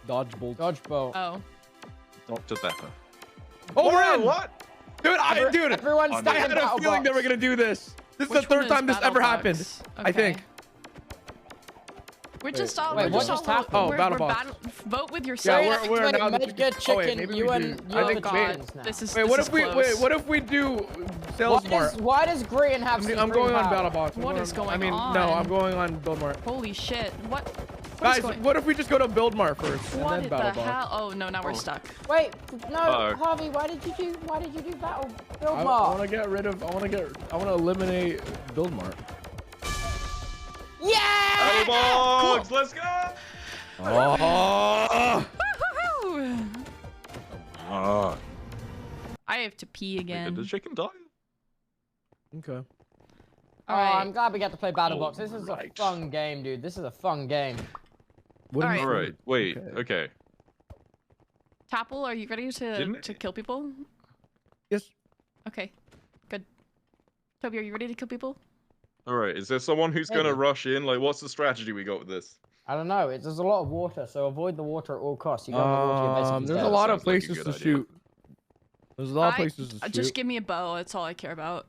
Dodgeball. Dodgeball. Oh. Dr. Pepper. Oh, we're in. What? Dude, Everyone's I stuck in had a battle feeling that box. we're gonna do this. This is Which the third one is time this battle ever box? happened. I Okay. think. We're just all. Wait, we're what just just all happened? Oh, we're battle box. Vote with Yeah, yourself. we're Wait, now the Medgar chicken. Oh, wait, chicken, maybe you we and do. you I are think the wait. chickens now. This is. Wait, this what is if we close. what if we do sales mart? Why does Green have some I'm green going on power? battle box. What is going I mean, on? no, I'm going on build mart. Holy shit! What? Guys, is going? what if we just go to build mart first and What then the battle box? hell? Oh no! Now we're stuck. Wait, no, Uh-oh. Harvey, why did you do battle build I mark? want to get rid of. I want to eliminate build mart. Yeah! Battle box! Let's go! Oh. Woo-hoo-hoo! Ah. I have to pee Did the again. chicken die? Okay. Oh, Alright. I'm glad we get to play battle box. This is a Alright. fun game, dude. This is a fun game. Alright. Alright, wait, okay. TapL, are you ready Didn't to it? kill people? Yes. Okay, good. Toby, are you ready to kill people? Alright, is there someone who's gonna Maybe. rush in? Like, what's the strategy we got with this? I don't know. There's a lot of water, so avoid the water at all costs. You got the water, you're basically There's dead. a lot of Sounds like a places good to idea. shoot. There's a lot of places to shoot. Just give me a bow. That's all I care about.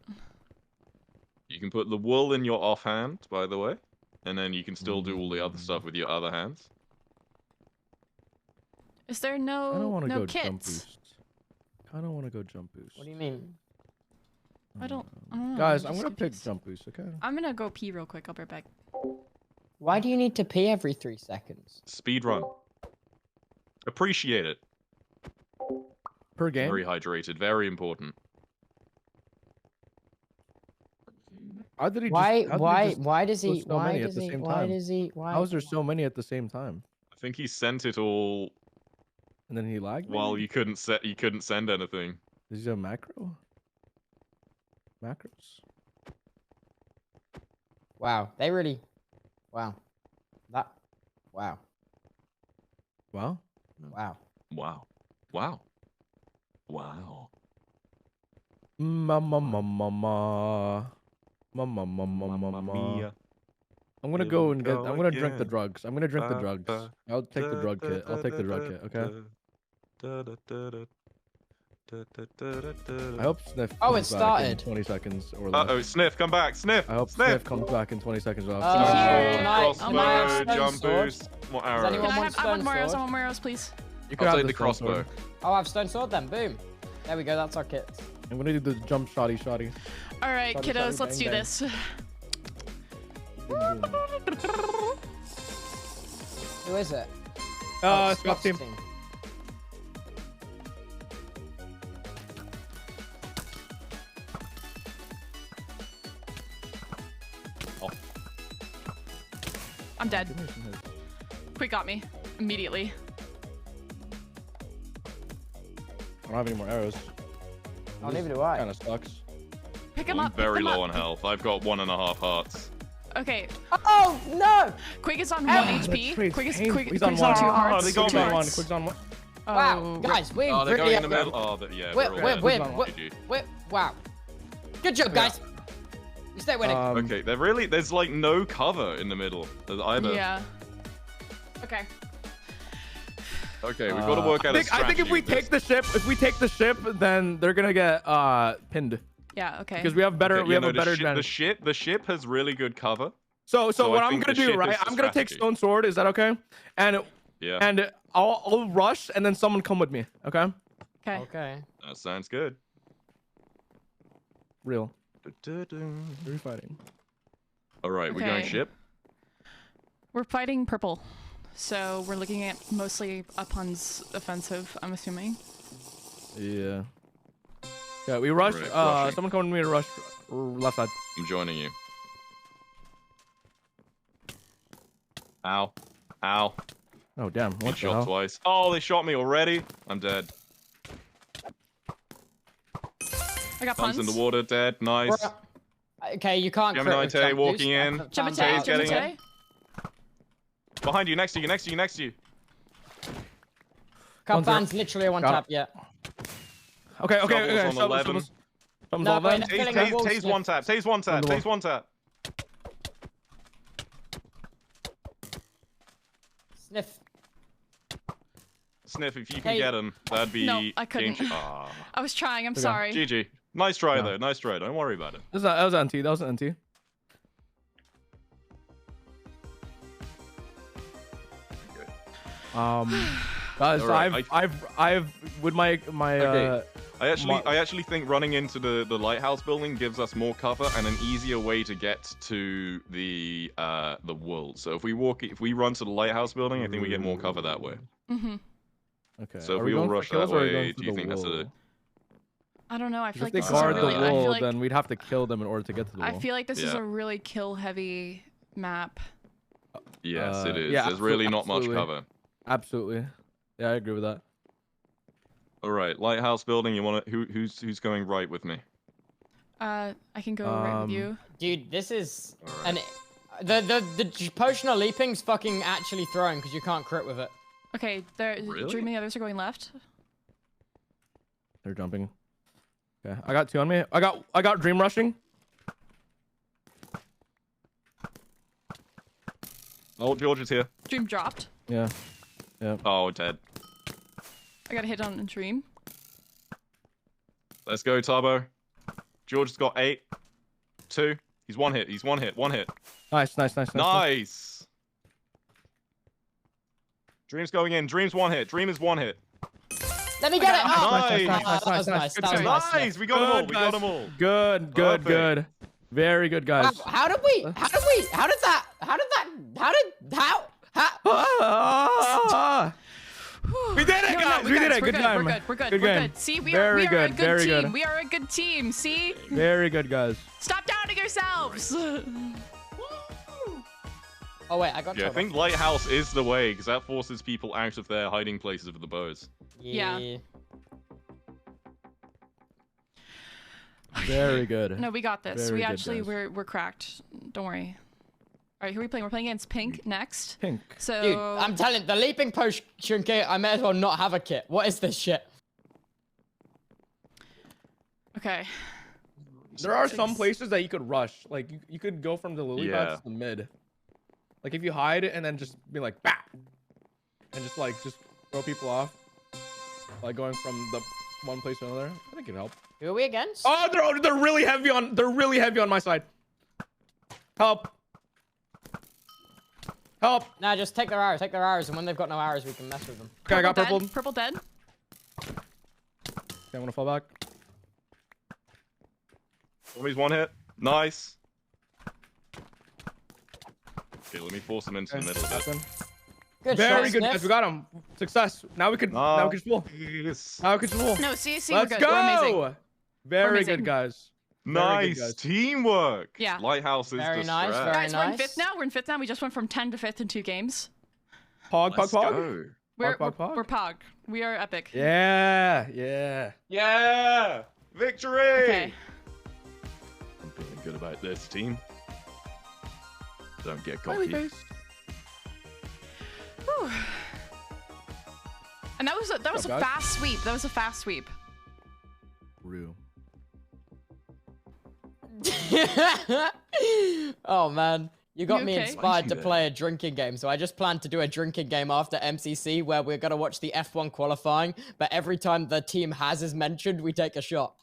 You can put the wool in your offhand, by the way. And then you can still do all the other stuff with your other hands. Is there I don't no want to no go jump kits? boost. I don't want to go jump boost. What do you mean? I don't know. Guys, I'm just gonna pick confused. jump boost. Okay. I'm gonna go pee real quick. I'll be right back. Why do you need to pee every 3 seconds? Speed run. Appreciate it. Per game. Very hydrated, very important. How did he Why just, how did he just- why does he so why many at does the he same why time? does he why How is there so many at the same time? I think he sent it all And then he lagged. while maybe? you couldn't send anything. Is he a macro? Macros. Wow, they really wow. That wow. Wow. Wow. Wow. Wow. Wow. Mama, mama, mama. Mama, mama, Mamma mama. mia. I'm gonna Here go we and get. go I'm gonna drink the again. drugs. I'm gonna drink the drugs. Ba, I'll take the drug kit. I'll take the drug kit. Okay. I hope Sniff. Oh, comes it back in started. 20 seconds or less. Uh-oh, Sniff, come back, Sniff! I hope Sniff! Sniff comes back in 20 seconds. Or Here, Nice. nice. Oh my Crossbow, God. jump Stone boost, more Does arrows. anyone Can I want have? I want stone more arrows. I sword? want more arrows, please. You can I'll have take the stone sword. crossbow. Oh, I have stone sword then. Boom. There we go. That's our kit. I'm gonna do the jump shotty shotty. All right, Sorry, kiddos, sorry, let's bang, do bang. this. Who is it? Scott's Scott's team. I'm dead. Quick got me immediately. I don't have any more arrows. Oh, neither do I. Kind of sucks. Pick him I'm up. pick very them low up. on health. I've got 1.5 hearts. Okay, Oh no! Quick is on 1 that HP. trade's Quick is painful. quick. He's Quick's on on 2 one. hearts. they got two me. Quick's on one. hearts. Quick's on one. Wow, Oh, guys, we Oh, they're really going in the have- middle. Oh, yeah, Wait, we're all wait, dead. wait, on wait, GG. wait, wow. Good job, guys. We stay winning. Okay, there's like no cover in the middle either. Yeah. Okay. Okay, we've got to work out a I think strategy if we with this. take the ship, then they're gonna get pinned Yeah. Okay. because we have better. Okay, we yeah, have no, a better the advantage. ship has really good cover. So so what I I'm think gonna the do, ship right? is the I'm gonna take strategy. stone sword. Is that okay? And Yeah. I'll rush, and then someone come with me. Okay? Okay. Okay. That sounds good. Real. We're fighting. All right, we're going Okay. ship. We're fighting purple, so we're looking at mostly Upun's offensive. I'm assuming. Yeah. Yeah, we rush. Right, rushing. Someone come with me to rush left side. I'm joining you. Ow. Ow. Oh damn! Been What the shot hell? twice. Oh, they shot me already. I'm dead. I got Pun's puns. in the water, dead. Nice. Okay, you can't crit with Gemini jump walking boost. in. Jump Gemini boost. getting in. Behind you, next to you, next to you, next to you. Cupban's literally a one tap, yeah. Okay. Shovel's on 11. No, wait, Tase one tap, Tase one tap, Tase one tap. Sniff. Sniff, if you can get him, that'd be... No, I couldn't. Ah. I was trying, I'm sorry. GG. Nice try, though. Nice try. Don't worry about it. That was NT. That was NT. Guys, I've with my okay. I actually think running into the lighthouse building gives us more cover and an easier way to get to the world. So if we run to the lighthouse building, I think we get more cover that way. Okay. So if we all rush that way, do you think that's a... I don't know. I feel like if they guard the wall, then we'd have to kill them in order to get to the wall. I feel like this is a really kill-heavy map. Yes, it is. Yeah, There's really not much cover. Absolutely. Yeah, I agree with that. All right, lighthouse building. You want to? Who's going right with me? I can go right with you. Dude, this is the potion of leaping's fucking actually throwing because you can't crit with it. Okay, Dream and the others are going left. They're jumping. Okay, I got 2 on me. I got dream rushing. Oh, George is here. Dream dropped. Yeah. Oh, dead. I got a hit on Dream. Let's go, Tubbo. George has got 8. 2. He's one hit. One hit. Nice. Nice. Dream's going in. Dream's one hit. Dream is one hit. Let me get it. Nice. Nice. We got them all. Good. Very good, guys. Wow, how did that? We did it, guys. We did it. Good time. We're good. See, we are a good team. We are a good team. See? Very good, guys. Stop doubting yourselves. Oh wait, I got. Yeah, I think lighthouse is the way because that forces people out of their hiding places with the bows. Yeah. Very good. No, we got this. Very good, we're cracked. Don't worry. All right, who are we playing? We're playing against Pink next. Pink. So. Dude, I'm telling the leaping potion kit. I may as well not have a kit. What is this shit? Okay. There are some places that you could rush. Like you could go from the lily pads to the mid. Like if you hide and then just be like bah, and just throw people off. Like going from the one place to another. I think it'd help. Who are we against? Oh, they're really heavy on my side. Help. Nah, just take their arrows, and when they've got no arrows, we can mess with them. Okay, I got purple. Purple dead. Okay, I'm gonna fall back. Somebody's one hit. Nice. Okay, let me force him into the middle of it. Good Very shot, good, Sniff. guys. We got him. Success. Now we can spool. Yes. Now we can spool. No, see, Let's we're good. go. We're amazing. Very good, guys. Nice teamwork. Yeah. Lighthouse is Very nice. distressed. Very Guys, nice. we're in fifth now. We just went from 10 to 5th in 2 games. Pog. We're Pog. Pog. We are epic. Yeah. Victory. Okay. I'm feeling good about this team. Don't get cocky. Whew. And that was a fast sweep. That was a fast sweep. Real. Oh man, you got me okay? inspired to play a drinking game. So I just planned to do a drinking game after MCC where we're gonna watch the F1 qualifying. But every time the team is mentioned, we take a shot.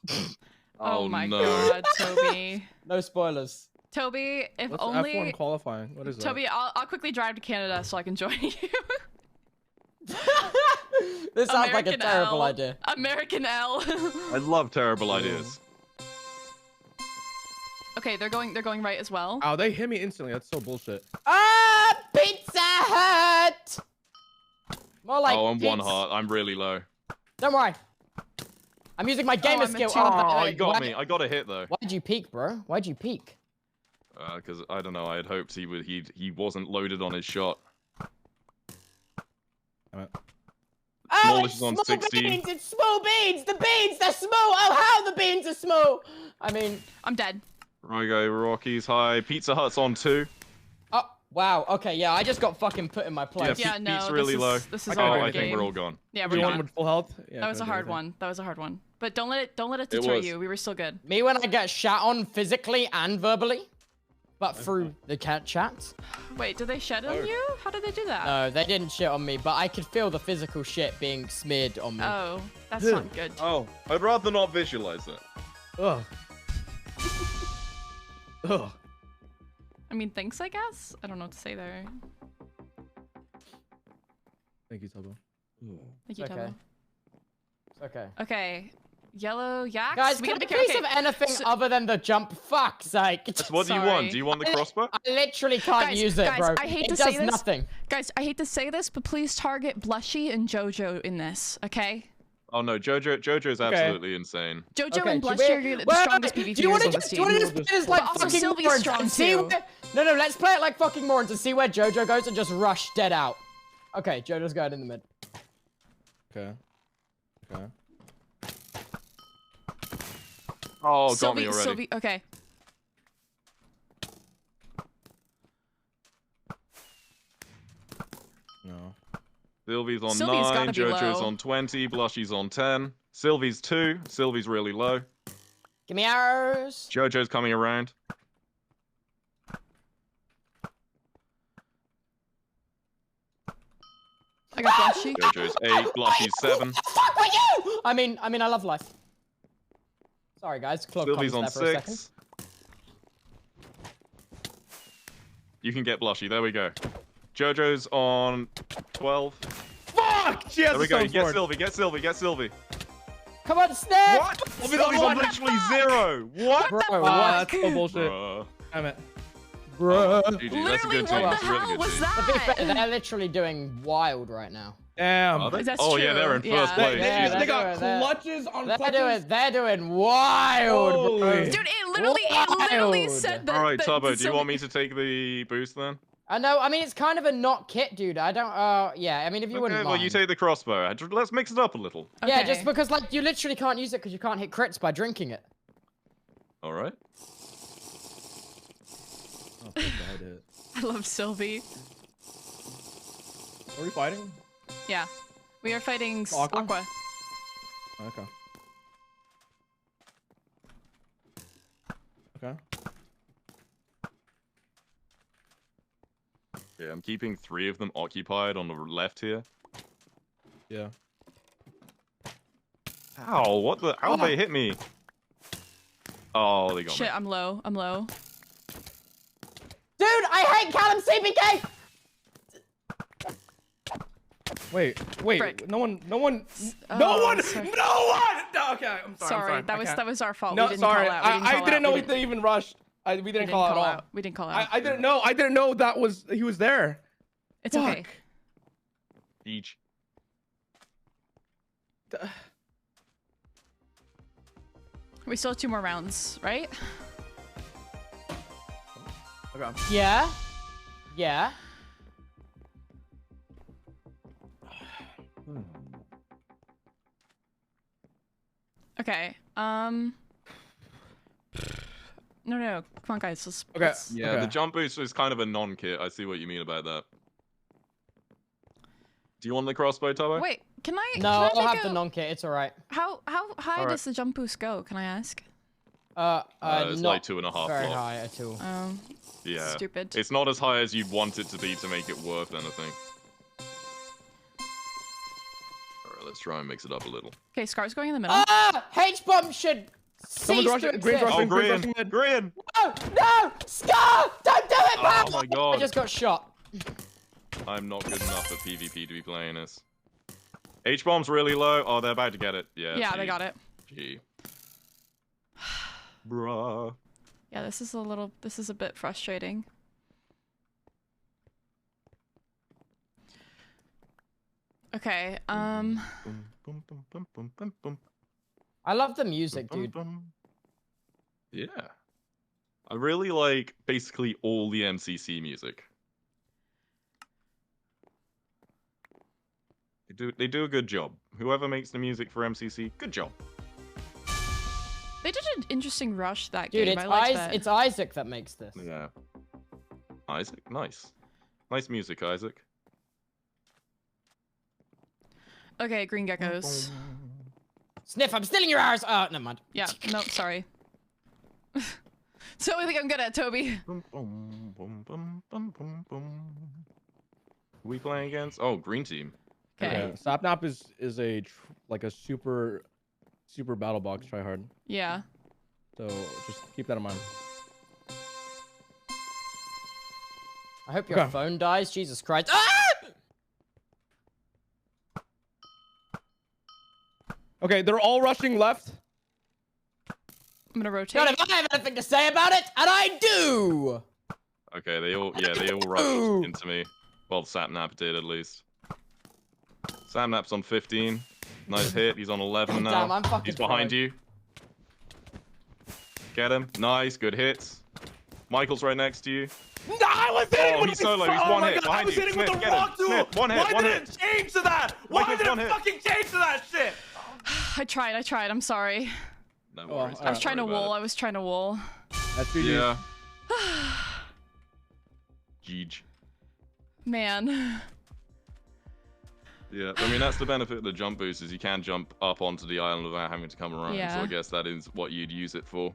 Oh my god, Toby. No spoilers. Toby, if What's only F1 qualifying? What is that? Toby, I'll quickly drive to Canada so I can join you. This sounds like a terrible idea. American L. I love terrible ideas. Okay, they're going right as well. Oh, they hit me instantly. That's so bullshit. Ah, Pizza Hut. More like. Oh, I'm pizza. 1 heart. I'm really low. Don't worry. I'm using my gamer skill. Oh, he got me. I got a hit though. Why'd you peek, bro? Why'd you peek? Because I don't know. I had hoped he wasn't loaded on his shot. Oh, Smallish it's is on small 60. beans! It's small beans! The beans, they're small! Oh, how the beans are small! I mean... I'm dead. Right, go. Rocky's high. Pizza Hut's on 2. Oh, wow. Okay, yeah, I just got fucking put in my place. Yeah, no, Pete's really low. this is Oh, a hard I game. think we're all gone. Yeah, we're Everyone gone. with full health. Yeah, That was a hard one. That was a hard one. But don't let it deter you. We were still good. Me when I get shat on physically and verbally, but through the cat chat. Wait, did they shed on you? How did they do that? No, they didn't shit on me, but I could feel the physical shit being smeared on me. Oh, that's not good. Oh, I'd rather not visualize that. Ugh. Ugh. I mean, thanks, I guess. I don't know what to say there. Thank you, Tubbo. Thank you, Okay. Tubbo. It's okay. Okay. Yellow yaks. Guys, we can gotta we be please have anything other than the jump? Fuck's sake. So what do you want? Do you want the crossbow? I literally can't Guys, use it, guys, bro. I hate it to does say this. nothing. Guys, I hate to say this, but please target Blushy and JoJo in this, okay? Oh no, Jojo's absolutely insane. JoJo Okay, and should Blushy we- are the Wait, strongest wait, PvPers do you on want to this just play team. this like But also fucking Sylvie's Morons strong and see too. where... No, let's play it like fucking Morons and see where JoJo goes and just rush dead out. Okay, JoJo's going in the mid. Okay. Okay. Oh, got me already. Sylvie, okay. No. Sylvie's on Sylvie's 9, gotta be JoJo's low. on 20, Blushy's on 10. Sylvie's 2, Sylvie's really low. Give me arrows. JoJo's coming around. I got Blushy. JoJo's 8, Blushy's 7. Fuck are you? I mean, I love life. Sorry, guys. Cloak Sylvie's on comments there for a second. 6. You can get Blushy, there we go. JoJo's on 12. Fuck! She has There we a go, stone get sword. Sylvie, get Sylvie, get Sylvie. Come on, Sniff! What? Sylvie's on literally 0. What? Bro, Wow, what? that's so bullshit. Bruh. Damn it. Bro. GG, that's a Literally, good team. what That's the a really hell good was team. To be fair, that? they're literally doing wild right now. Damn. Are they? That's Oh true. yeah, they're in first Yeah. place. Yeah, They they're got doing- clutches on clutches. They're doing wild, bro. Holy. Dude, it literally said that. Alright, that Tubbo, do you want Sylvie- me to take the boost then? I know. I mean, it's kind of a not kit, dude. I don't. Yeah. I mean, if you wouldn't Okay, mind. well you take the crossbow. Let's mix it up a little. Yeah, Okay. just because like you literally can't use it because you can't hit crits by drinking it. Alright. Oh, thank God, I did. I love Sylvie. Are we fighting? Yeah. We are fighting Aqua? Aqua. Okay. Okay. Yeah, I'm keeping 3 of them occupied on the left here. Yeah. Ow, what the? How they hit me? Oh, they got Shit, me. I'm low. I'm low. Dude, I hate Callum CPK. Wait. Frick. No one. No one. Oh, No one. sorry. No one. No, okay. I'm sorry. Sorry, I'm sorry. that was our fault. No, we didn't sorry. call out. We didn't I call didn't out. know We they even rushed. We didn't call at all. We didn't call out. I didn't know. I didn't know that was he was there. It's okay. Fuck. Each. We still have 2 more rounds, right? Okay. Yeah. Yeah. Okay. No. Come on, guys. Okay. Yeah, okay. the jump boost is kind of a non-kit. I see what you mean about that. Do you want the crossbow, Tubbo? Wait, can I? No, can I I'll make have the a- non-kit. It's alright. How high Alright. does the jump boost go? Can I ask? It's not like 2.5 very blocks. high at all. Yeah. Stupid. It's not as high as you'd want it to be to make it worth anything. Alright, let's try and mix it up a little. Okay, Scar's going in the middle. Ah! H-bomb should Someone's cease rushing- to Green's exist. rushing. Oh, Green's green! rushing mid. Green! No! Scar! Don't do it, pal! Oh my god. I just got shot. I'm not good enough at PvP to be playing this. H-bomb's really low. Oh, they're about to get it. Yeah, Yeah, G. they got it. G. Bruh. Yeah, this is a bit frustrating. Okay, Boom, boom, boom, boom, boom, boom, boom, I love the music, boom, dude. boom. Yeah. I really like basically all the MCC music. They do a good job. Whoever makes the music for MCC, good job. They did an interesting rush that Dude, game. it's Isaac that makes this. Yeah. Isaac, nice. Nice music, Isaac. Okay, green geckos. Sniff, I'm stealing your hours. Oh, never mind. Yeah, no, sorry. So I think I'm good at Toby. Who we playing against? Oh, green team. Okay. Yeah, Sapnap is like a super battle box tryhard. Yeah. So just keep that in mind. I hope your phone dies. Jesus Christ. Ah! Okay, they're all rushing left. I'm gonna rotate. God, if I have anything to say about it, and I do. Okay, they all rushed into me. Well, Sapnap did at least. Sapnap's on 15. Nice hit. He's on 11 now. Damn, I'm fucking He's behind you. Get him. Nice, good hits. Michael's right next to you. No, I was hitting with he's solo. He's one hit. I was hitting with the wrong tool. One hit. Why did it change to that? Why did it fucking change to that shit? I tried. I'm sorry. No worries. I was trying to wool. That's GG. Yeah. Jeej. Man. Yeah, I mean, that's the benefit of the jump boost, is you can jump up onto the island without having to come around. Yeah. So I guess that is what you'd use it for.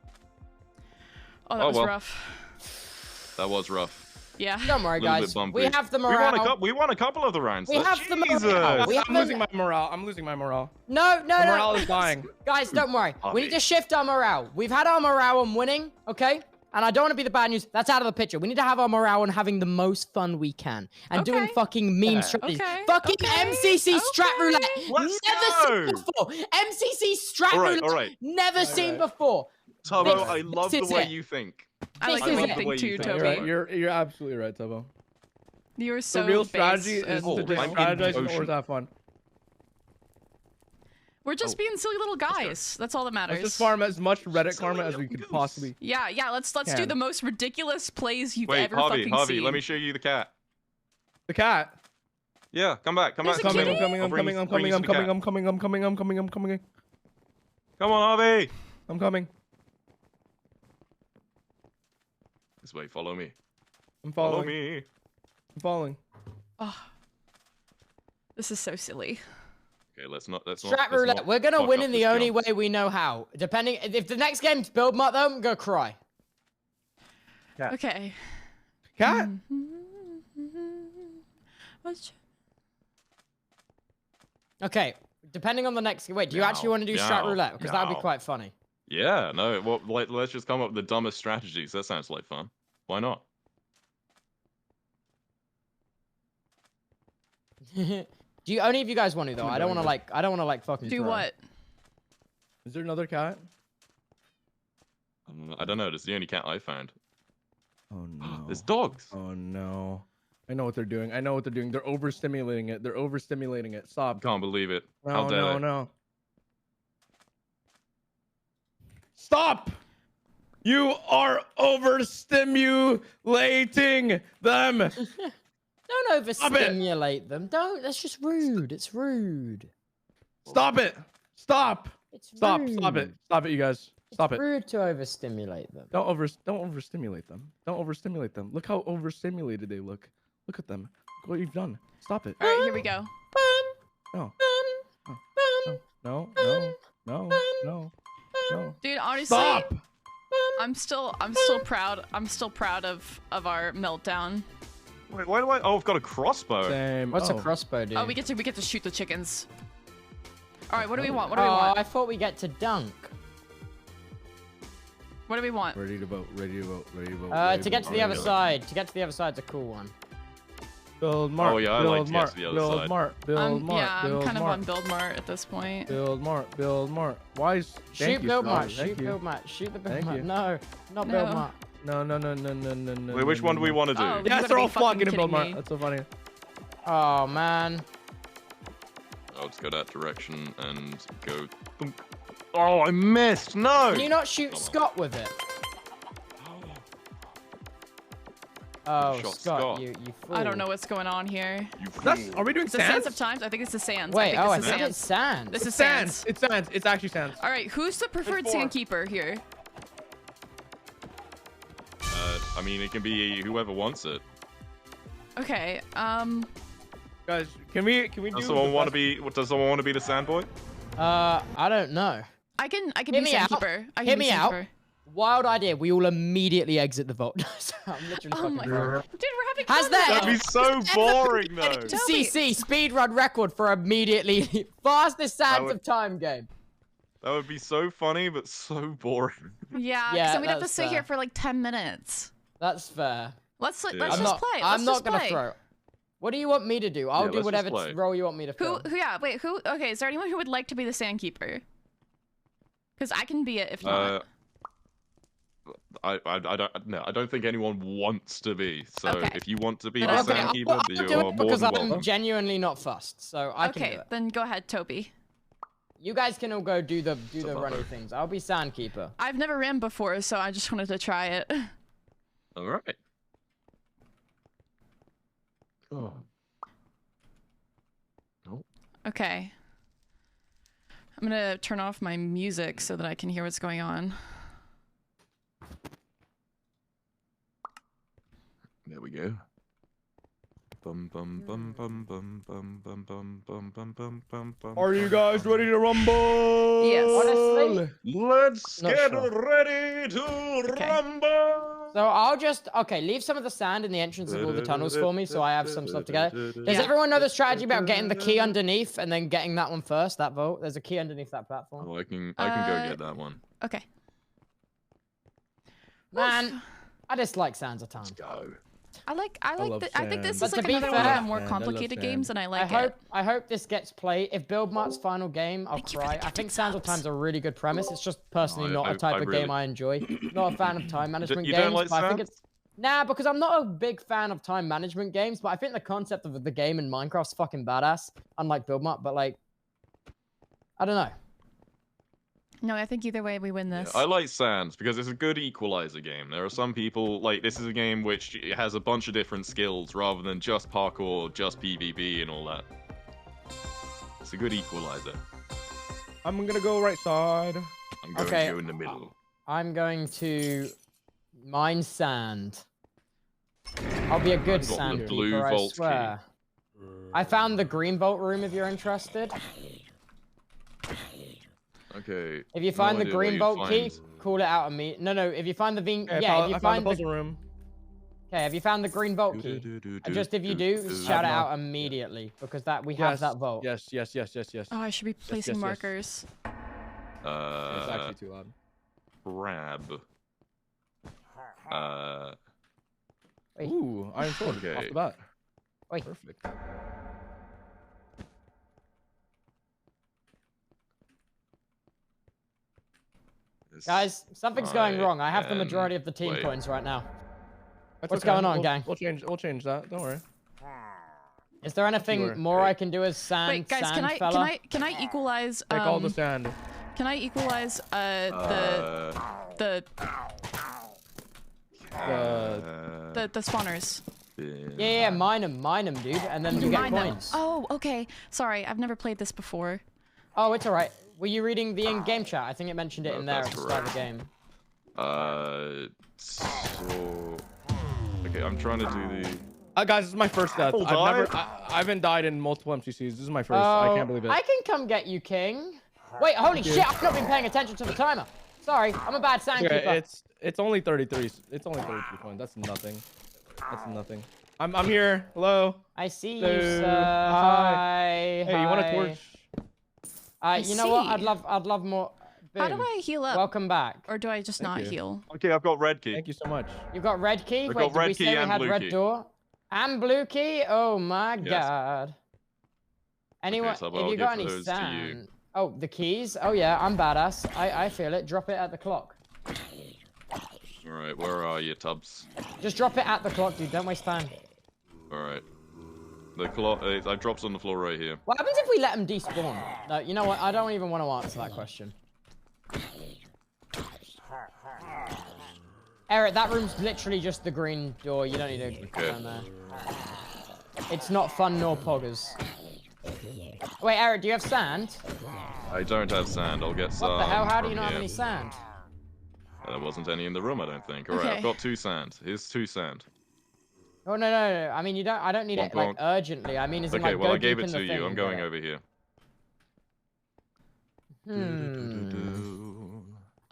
Oh, that was rough. That was rough. Yeah. Don't worry, guys. We have the morale. We won a couple of the rounds. We have the morale. I'm losing my morale. I'm losing my morale. No. The morale is dying. Guys, don't worry. We need to shift our morale. We've had our morale on winning, okay? And I don't want to be the bad news. That's out of the picture. We need to have our morale on having the most fun we can. And doing fucking meme strategies. Fucking MCC strat roulette. Never seen before. MCC strat roulette. Never seen before. Tubbo, I love the way you think. I like the way you think too, Toby. You're absolutely right, Tubbo. You're so the real strategy is to just strategize and always have fun. We're just being silly little guys. That's all that matters. Let's just farm as much Reddit karma as we could possibly. Yeah. Let's do the most ridiculous plays you've ever fucking seen. Harvey, let me show you the cat. The cat. Yeah, come back. I'm coming. Come on, Harvey. I'm coming. This way, follow me. I'm following. Follow me. I'm following. Oh, this is so silly. Okay, let's not. Strat roulette. We're gonna win in the only way we know how. Depending, if the next game's build mod though, I'm gonna cry. Cat. Okay. Cat. Okay. Depending on the next. Wait, do you actually want to do strat roulette? Because that would be quite funny. Yeah. No. Well, let's just come up with the dumbest strategies. That sounds like fun. Why not? Do you only of you guys want to though? I don't want to like fucking do what? Is there another cat? I don't know. It's the only cat I found. Oh no. There's dogs. Oh no. I know what they're doing. They're overstimulating it. Stop. Can't believe it. No, How dare they? No. Stop! You are overstimulating them. Don't overstimulate them. Don't. That's just rude. It's rude. Stop it. Stop. Stop it. Stop it, you guys. Stop it. Rude to overstimulate them. Don't overstimulate them. Don't overstimulate them. Look how overstimulated they look. Look at them. Look what you've done. Stop it. All right, here we go. No. Dude, honestly, Stop. I'm still proud. I'm still proud of our meltdown. Wait, why do I? Oh, I've got a crossbow. Same. What's a crossbow, dude? Oh, we get to shoot the chickens. All right, what do we want? I thought we get to dunk. What do we want? Ready to vote. To get to the other side. To get to the other side's a cool one. Build Mart. Oh yeah, I like to get to the other side. Build Mart. Yeah, I'm kind of on Build Mart at this point. Build Mart. Why is... Shoot Build Mart. Shoot Build Mart. Shoot the Build Mart. No, not Build Mart. No. Wait, which one do we want to do? Oh, yes, they're all flocking to Build me. Mart. That's so funny. Oh, man. I'll just go that direction and go... Boom. Oh, I missed! No! Can you not shoot Scott with it? Oh, Shot Scott, you fool. I don't know what's going on here. You That's, fool. are we doing It's the sands? sands of times. I think it's the sands. Wait, I I think think it's sand. This is Sands. sands. It's sands. It's actually sands. All right, who's the preferred four. sandkeeper here? I mean, it can be whoever wants it. Okay. Guys, can we do? Does someone want to be? Does someone want to be the sand boy? I don't know. I can Hear be me out. sandkeeper. I can Hear be me out. sandkeeper. Wild idea. We all immediately exit the vault. I'm literally Oh fucking my drunk. god. Dude, we're having Has fun that- though. That'd be so boring, though. MCC speedrun record for immediately fastest sands would- of time game. That would be so funny, but so boring. Yeah, because Yeah, then we'd have to that's sit here fair. for like 10 minutes. That's fair. Let's Yeah. just play. I'm Let's not just gonna play. throw. What do you want me to do? I'll Yeah, do let's just whatever play. role you want me to fill. Who? Yeah. Wait. Who? Okay. Is there anyone who would like to be the sandkeeper? Because I can be it if not. I don't think anyone wants to be. So Okay. if you want to be Then the I'll do it. sandkeeper, I'll you do are it more because than I'm welcome. genuinely not fussed, so I can do Okay. it. Then go ahead, Toby. You guys can all go do the Tubbo. running things. I'll be sandkeeper. I've never ran before, so I just wanted to try it. All right. Oh. Okay. I'm gonna turn off my music so that I can hear what's going on. There we go. Bum bum bum bum bum bum bum bum bum bum bum bum bum. Are you guys ready to rumble? Yes. Honestly, Let's Not get sure. ready to rumble. so I'll just leave some of the sand in the entrance of all the tunnels for me, so I have some stuff together. Does everyone know the strategy about getting the key underneath and then getting that one first? That vault. There's a key underneath that platform. Oh, I can go get that one. Okay. Man, I dislike sands a ton. Let's go. I love think this sand. is But like to be another one of fair- the more Sand, I love complicated sand. games, and I I like it. hope this gets played. If Build Mart's final game, I'll Thank you for cry. the I think gifted Sands of subs. Time's a really good premise. It's just personally No, not a type of really- game I enjoy. Not a fan of time management you games, don't like but I think Sands? it's nah, because I'm not a big fan of time management games. But I think the concept of the game in Minecraft's fucking badass. Unlike Build Mart, but like, I don't know. No, I think either way we win this. I like Sands because it's a good equalizer game. There are some people like this is a game which has a bunch of different skills rather than just parkour, just PvP and all that. It's a good equalizer. I'm gonna go right side. I'm going Okay, to go in the middle. I'm going to mine sand. I'll be a good I've got the sand blue keeper, I vault key. swear. I found the green vault room if you're interested. Okay. If you no find the idea where green you'd vault key, find- call it out on me. No, if you find the Okay, yeah, if I you found find the the puzzle room. okay, have you found the green vault key? And just if you do, shout it out immediately because we have that vault. Yes. Oh, I should be placing yes. markers. It's actually too loud. Grab. Wait. Ooh, iron sword off Okay. the bat. Wait. Perfect. Guys, something's going I wrong. I have the am- majority of the team wait. coins right now. That's What's okay. going on, We'll- gang? We'll change that. Don't worry. Is there anything Sure. more I can do as sand Wait, guys, sand fella? can I equalize Take all the sand. can I equalize the spawners? Yeah, mine them, dude, and then you get Mine them. coins. Oh, okay. Sorry, I've never played this before. Oh, it's alright. Were you reading the in-game chat? I think it mentioned it in there That's at the start of the game. So okay, I'm trying to do the. Guys, this is my first death. Hold I haven't died in multiple MCCs. This is my first. I can't believe it. I can come get you, King. Wait, holy shit! I've not been paying attention to the timer. Sorry, I'm a bad sandkeeper. Okay, it's only 33. It's only 33 coins. That's nothing. That's nothing. I'm here. Hello. I see you, Hello. sir. Hi. Hi. Hey, you want a hi. torch? You know what? see. I'd love more. How do Boom. I heal up? Welcome back. Or do I just Thank not you. heal? Okay, I've got red key. Thank you so much. You've got red key. I've Wait, got did we red key say we and had blue red key. door and blue key? Oh my Yes. god. Anyone? so have I'll you got give any those to you. sand? Oh, the keys. Oh yeah, I'm badass. I feel it. Drop it at the clock. All right, where are you, Tubbs? Just drop it at the clock, dude. Don't waste time. All right. The clock. I drops on the floor right here. What happens if we let them despawn? No, you know what? I don't even want to answer that question. Eret, that room's literally just the green door. You don't need to go down there. It's not fun nor poggers. Wait, Eret, do you have sand? I don't have sand. I'll get some. What the hell? How do you from not have here. any sand? There wasn't any in the room, I don't think. All right, Okay. I've got 2 sand. Here's 2 sand. Oh no. I mean, you don't. I don't need it like urgently. I mean, is it Okay, like well go I gave deep it in to the you. thing I'm and going get it. over here.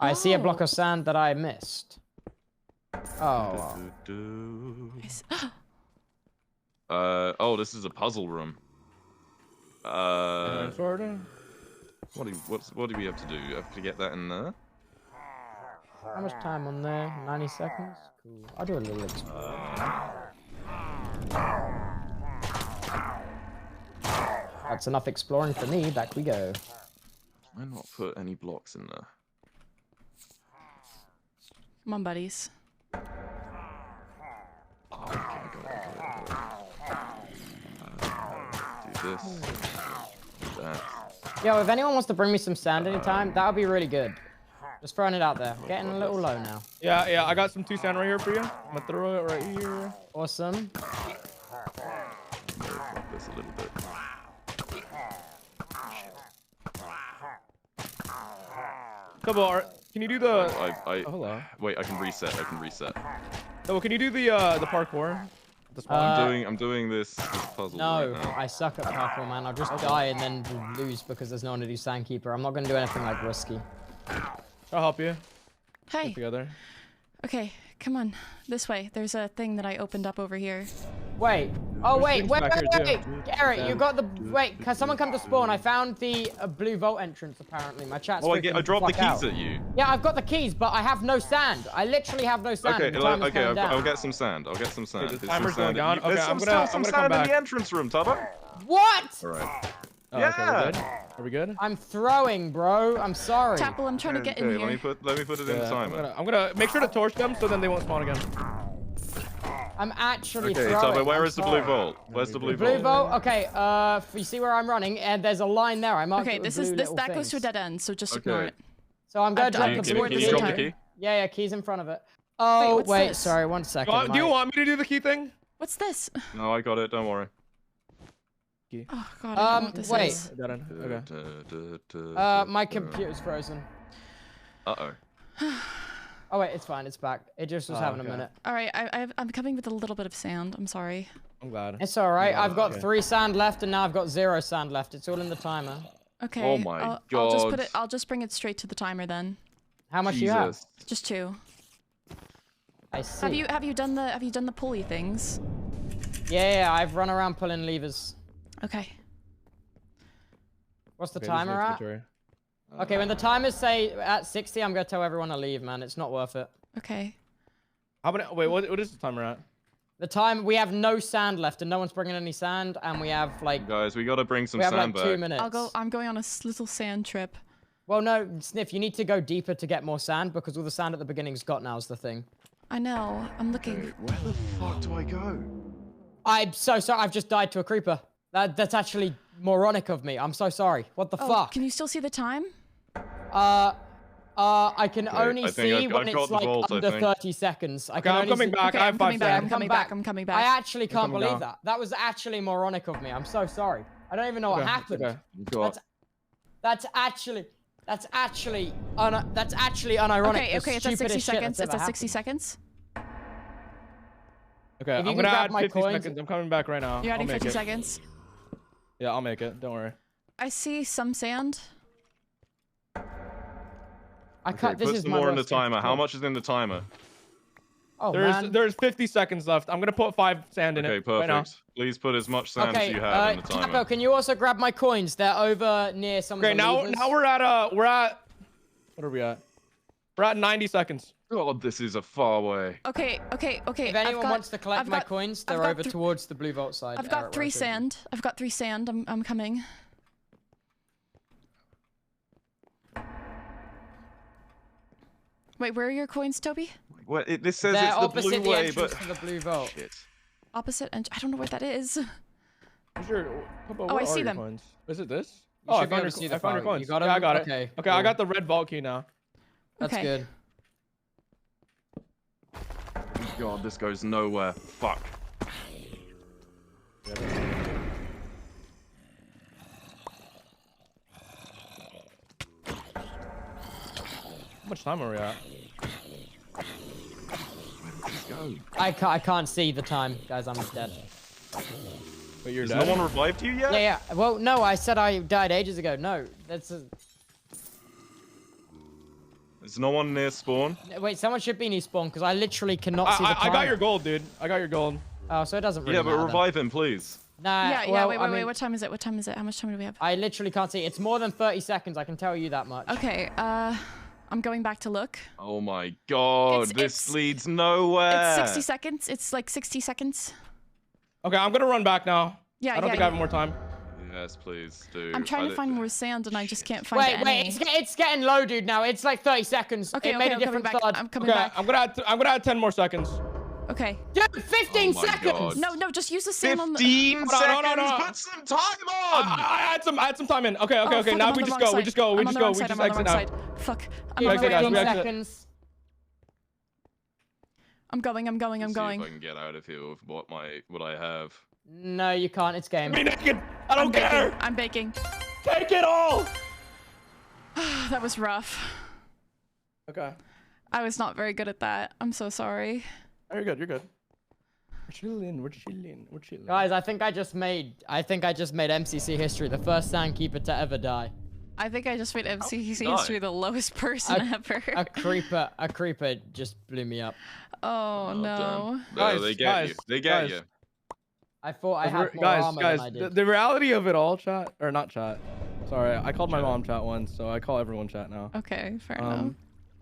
I see a block of sand that I missed. Oh. Nice. Oh, this is a puzzle room. What do we have to do? You have to get that in there? How much time on there? 90 seconds? Cool. I'll do a little exploring. That's enough exploring for me. Back we go. Why not put any blocks in there? Come on, buddies. Oh, okay, I got it. Do this. Do that. Yo, if anyone wants to bring me some sand anytime, that would be really good. Just throwing it out there. Getting a little low now. Yeah, I got some 2 sand right here for you. I'm gonna throw it right here. Awesome. This a little bit. Tubbo, can you do the... Hello. Wait, I can reset. Tubbo, can you do the parkour? The spawn? I'm doing this puzzle No, right now. I suck at parkour, man. I'll just die and then lose because there's no one to do sandkeeper. I'm not gonna do anything like risky. I'll help you. Hey. Get together. Okay, come on. This way. There's a thing that I opened up over here. Wait. Oh, wait. things back here, Eret, you got the... Wait, can someone come to spawn? I found the blue vault entrance, apparently. My chat's Oh, I freaking dropped the fuck keys out. at you. Yeah, I've got the keys, but I have no sand. I literally have no sand. Okay, The timer's going down. I'll get some sand. The There's some timer's sand. going down? Okay, There's I'm still gonna some come sand in back. the entrance room, Tubbo. What? Alright. Oh, Yeah. okay, we're good. Are we good? I'm throwing, bro. I'm sorry. TapL, I'm trying to get in Okay, here. let me put it in the timer. I'm gonna make sure to torch them so then they won't spawn again. I'm actually Okay, throwing. Tubbo, where I'm is the sorry. blue vault? Where's the blue Blue vault? vault? Okay, you see where I'm running? And there's a line there. I marked Okay, it with this blue little that goes to a things. dead end, so just Okay. ignore it. So I'm gonna I've drop done the it. blue Can you blue drop the time. key? Yeah, keys in front of it. Oh, what's wait, this? sorry, 1 second. Do you want me to do the key thing? What's this? No, I got it. Don't worry. Oh god, I don't know what this wait. is. Okay. My computer's frozen. Uh-oh. Oh wait, it's fine. It's back. It just was having a minute. All right, I'm coming with a little bit of sand. I'm sorry. I'm glad. It's all right. Yeah, I've got okay. 3 sand left, and now I've got 0 sand left. It's all in the timer. Okay. Oh my I'll just God. put it. I'll just bring it straight to the timer then. How much do you have? Jesus. Just 2. I see. Have you done the pulley things? Yeah, I've run around pulling levers. Okay. What's the Okay, timer this is at? Victoria. Okay, when the timer's say at 60, I'm gonna tell everyone to leave, man. It's not worth it. Okay. How many? Wait, what is the timer at? The time we have no sand left, and no one's bringing any sand, and we have like Guys, we gotta bring some we have sand like 2 back. minutes. I'm going on a little sand trip. Well, no, Sniff, you need to go deeper to get more sand because all the sand at the beginning's got now is the thing. I know. I'm looking. Okay, where the fuck do I go? I'm so sorry. I've just died to a creeper. That's actually moronic of me. I'm so sorry. What the Oh, fuck? can you still see the time? I can Okay, only I think see I've when got it's the like vault, I under think. 30 seconds. I Okay, can I'm only coming see... back. Okay, I have I'm 5 coming back. seconds. I'm coming back. I'm coming back. I actually can't coming believe down. that. That was actually moronic of me. I'm so sorry. I don't even know what Okay, happened. okay. That's actually unironic. Okay, The okay, it's at 60 stupidest shit seconds. that's It's ever at 60 happened. seconds. Okay, If I'm you can gonna grab add my 50 coins- seconds. I'm coming back right now. You're I'll adding make 50 it. seconds. Yeah, I'll make it. Don't worry. I see some sand. I can't. Okay, This put is some my more in the worst timer. game. How much is in the timer? Oh man. There's 50 seconds left. I'm gonna put 5 sand in Okay, it perfect. right now. Please put as much sand Okay, as you have in the timer. TapL, can you also grab my coins? They're over near some Okay, of the now levers. we're at what are we at? We're at 90 seconds. God, this is a far way. Okay. If anyone wants to collect my coins, they're over th- towards the blue vault side. I've got Eret, 3 where I showed you. sand. I've got 3 sand. I'm coming. Wait, where are your coins, Toby? Well, this says They're it's the opposite blue the way, entrance but to the blue vault. shit. Opposite, and I don't know where that is. I see them. Coins? Is it this? You I should be found able to see the I found your file. coins. You got Yeah, I them? got it. Okay, Okay, I cool. got the red vault key now. That's Okay. good. God, this goes nowhere. Fuck. How much time are we at? Go. I can't see the time, guys. I'm dead. But you're Has dead? no one revived you yet? Yeah. Well, no, I said I died ages ago. No, that's. Is no one near spawn? Wait, someone should be near spawn because I literally cannot see the time. I got your gold, dude. I got your gold. Oh, so it doesn't really Yeah, matter. but revive him, please. Nah. Yeah, well, wait, I mean, wait. What time is it? What time is it? How much time do we have? I literally can't see. It's more than 30 seconds. I can tell you that much. Okay, I'm going back to look. Oh my God, this it's- leads nowhere. It's 60 seconds. It's like 60 seconds. Okay, I'm gonna run back now. Yeah, I don't think I have more time. Yes, please do. I'm trying to find more sand and I just can't find any. Wait, it's getting low, dude. Now it's like 30 seconds. Okay, it made a I'm coming different back. start. I'm coming Okay, back. I'm gonna add 10 more seconds. Okay. Dude, 15 Oh my seconds. God. No, just use the sand on the. 15 Hold on, seconds. no. Put some time on. I had some time in. Okay. Oh, fuck, Now I'm we on the just wrong go. We side. just go. We I'm on just the go. wrong We side, just I'm on the exit wrong now. side. Fuck. I'm Yeah, on the exit, guys, wrong we side. exit. Seconds. I'm going. See if I going. can get out of here with what I have. No, you can't. It's game. Be naked. I don't care. I'm baking. Take it all. That was rough. Okay. I was not very good at that. I'm so sorry. Oh, you're good. You're good. We're chilling. We're chilling. We're chilling. Guys, I think I just made MCC history, the first sandkeeper to ever die. I think I just made MCC die. history the lowest person ever. A creeper just blew me up. Oh no. Damn. Guys, No, they get guys, you. They get guys. you. I thought I had more Guys, armor guys, than I did. the reality of it all, chat, or not chat. Sorry, I called my mom chat once, so I call everyone chat now. Okay, fair enough.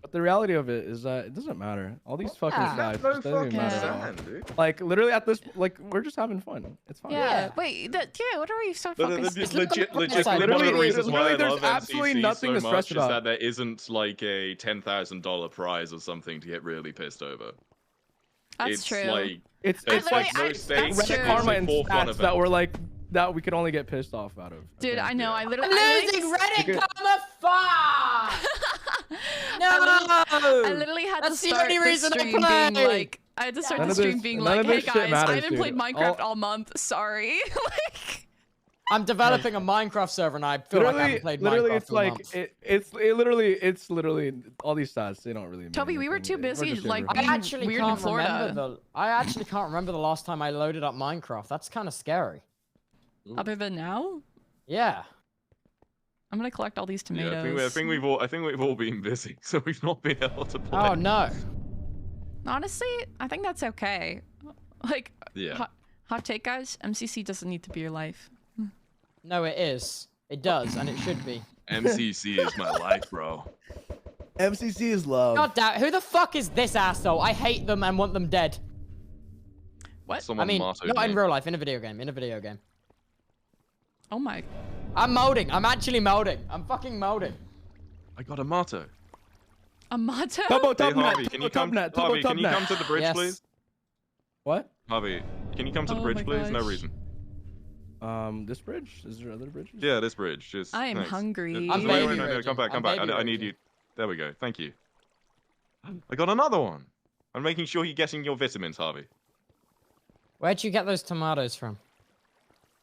But the reality of it is that it doesn't matter. All these fucking Yeah. guys, No it doesn't even fucking matter at all. sand, dude. Like literally at this, like we're just having fun. It's fine. Yeah. Wait. What are we so focused? Legit, one of the Literally, reasons why I there's love absolutely MCC nothing so to stress much is about. that there isn't like a $10,000 prize or something to get really pissed over. That's It's true. like It's literally- like I- no that's stakes. true. Reddit karma It's and for fun stats of that it. were like that we could only get pissed off out of. Dude, I know. I literally. I'm losing Reddit karma. Fuck! No! I literally had That's to the start only the reason I stream play. being like. I had to start None the of stream this- being none like, of "Hey this shit guys, I matters, haven't played dude. Minecraft All- all month. Sorry." Like. I'm developing a Minecraft server and I feel like I haven't played literally, Minecraft it's for like months. it's literally all these stats. They don't really. mean Toby, we were anything. too busy, just like, everything. I actually weird in can't Florida. remember I actually can't remember the last time I loaded up Minecraft. That's kind of scary. Other than now, Yeah. I'm gonna collect all these Yeah, tomatoes. I think we've all been busy, so we've not been able to play. Oh no. Honestly, I think that's okay. Like, Yeah. hot take, guys. MCC doesn't need to be your life. No, it is. It does, and it should be. MCC is my life, bro. MCC is love. God damn it. Who the fuck is this asshole? I hate them and want them dead. What? Someone I mean, martyred not in me. real life, in a video game. In a video game. Oh my. I'm molding. I'm actually molding. I'm fucking molding. I got a motto. A motto? Tubbo, Hey, Tubnet, Harvey, can you come? Tubnet, Harvey, can you Tubnet. come to the bridge, Yes. please? What? Harvey, can you come to the Oh bridge, my please? No gosh. reason. This bridge? Is there other bridges? Yeah, this bridge. Just. I am thanks. hungry. I'm Wait, baby wait, no, raging. come back, come I'm back. baby I need raging. you. There we go. Thank you. I got another one. I'm making sure you're getting your vitamins, Harvey. Where'd you get those tomatoes from?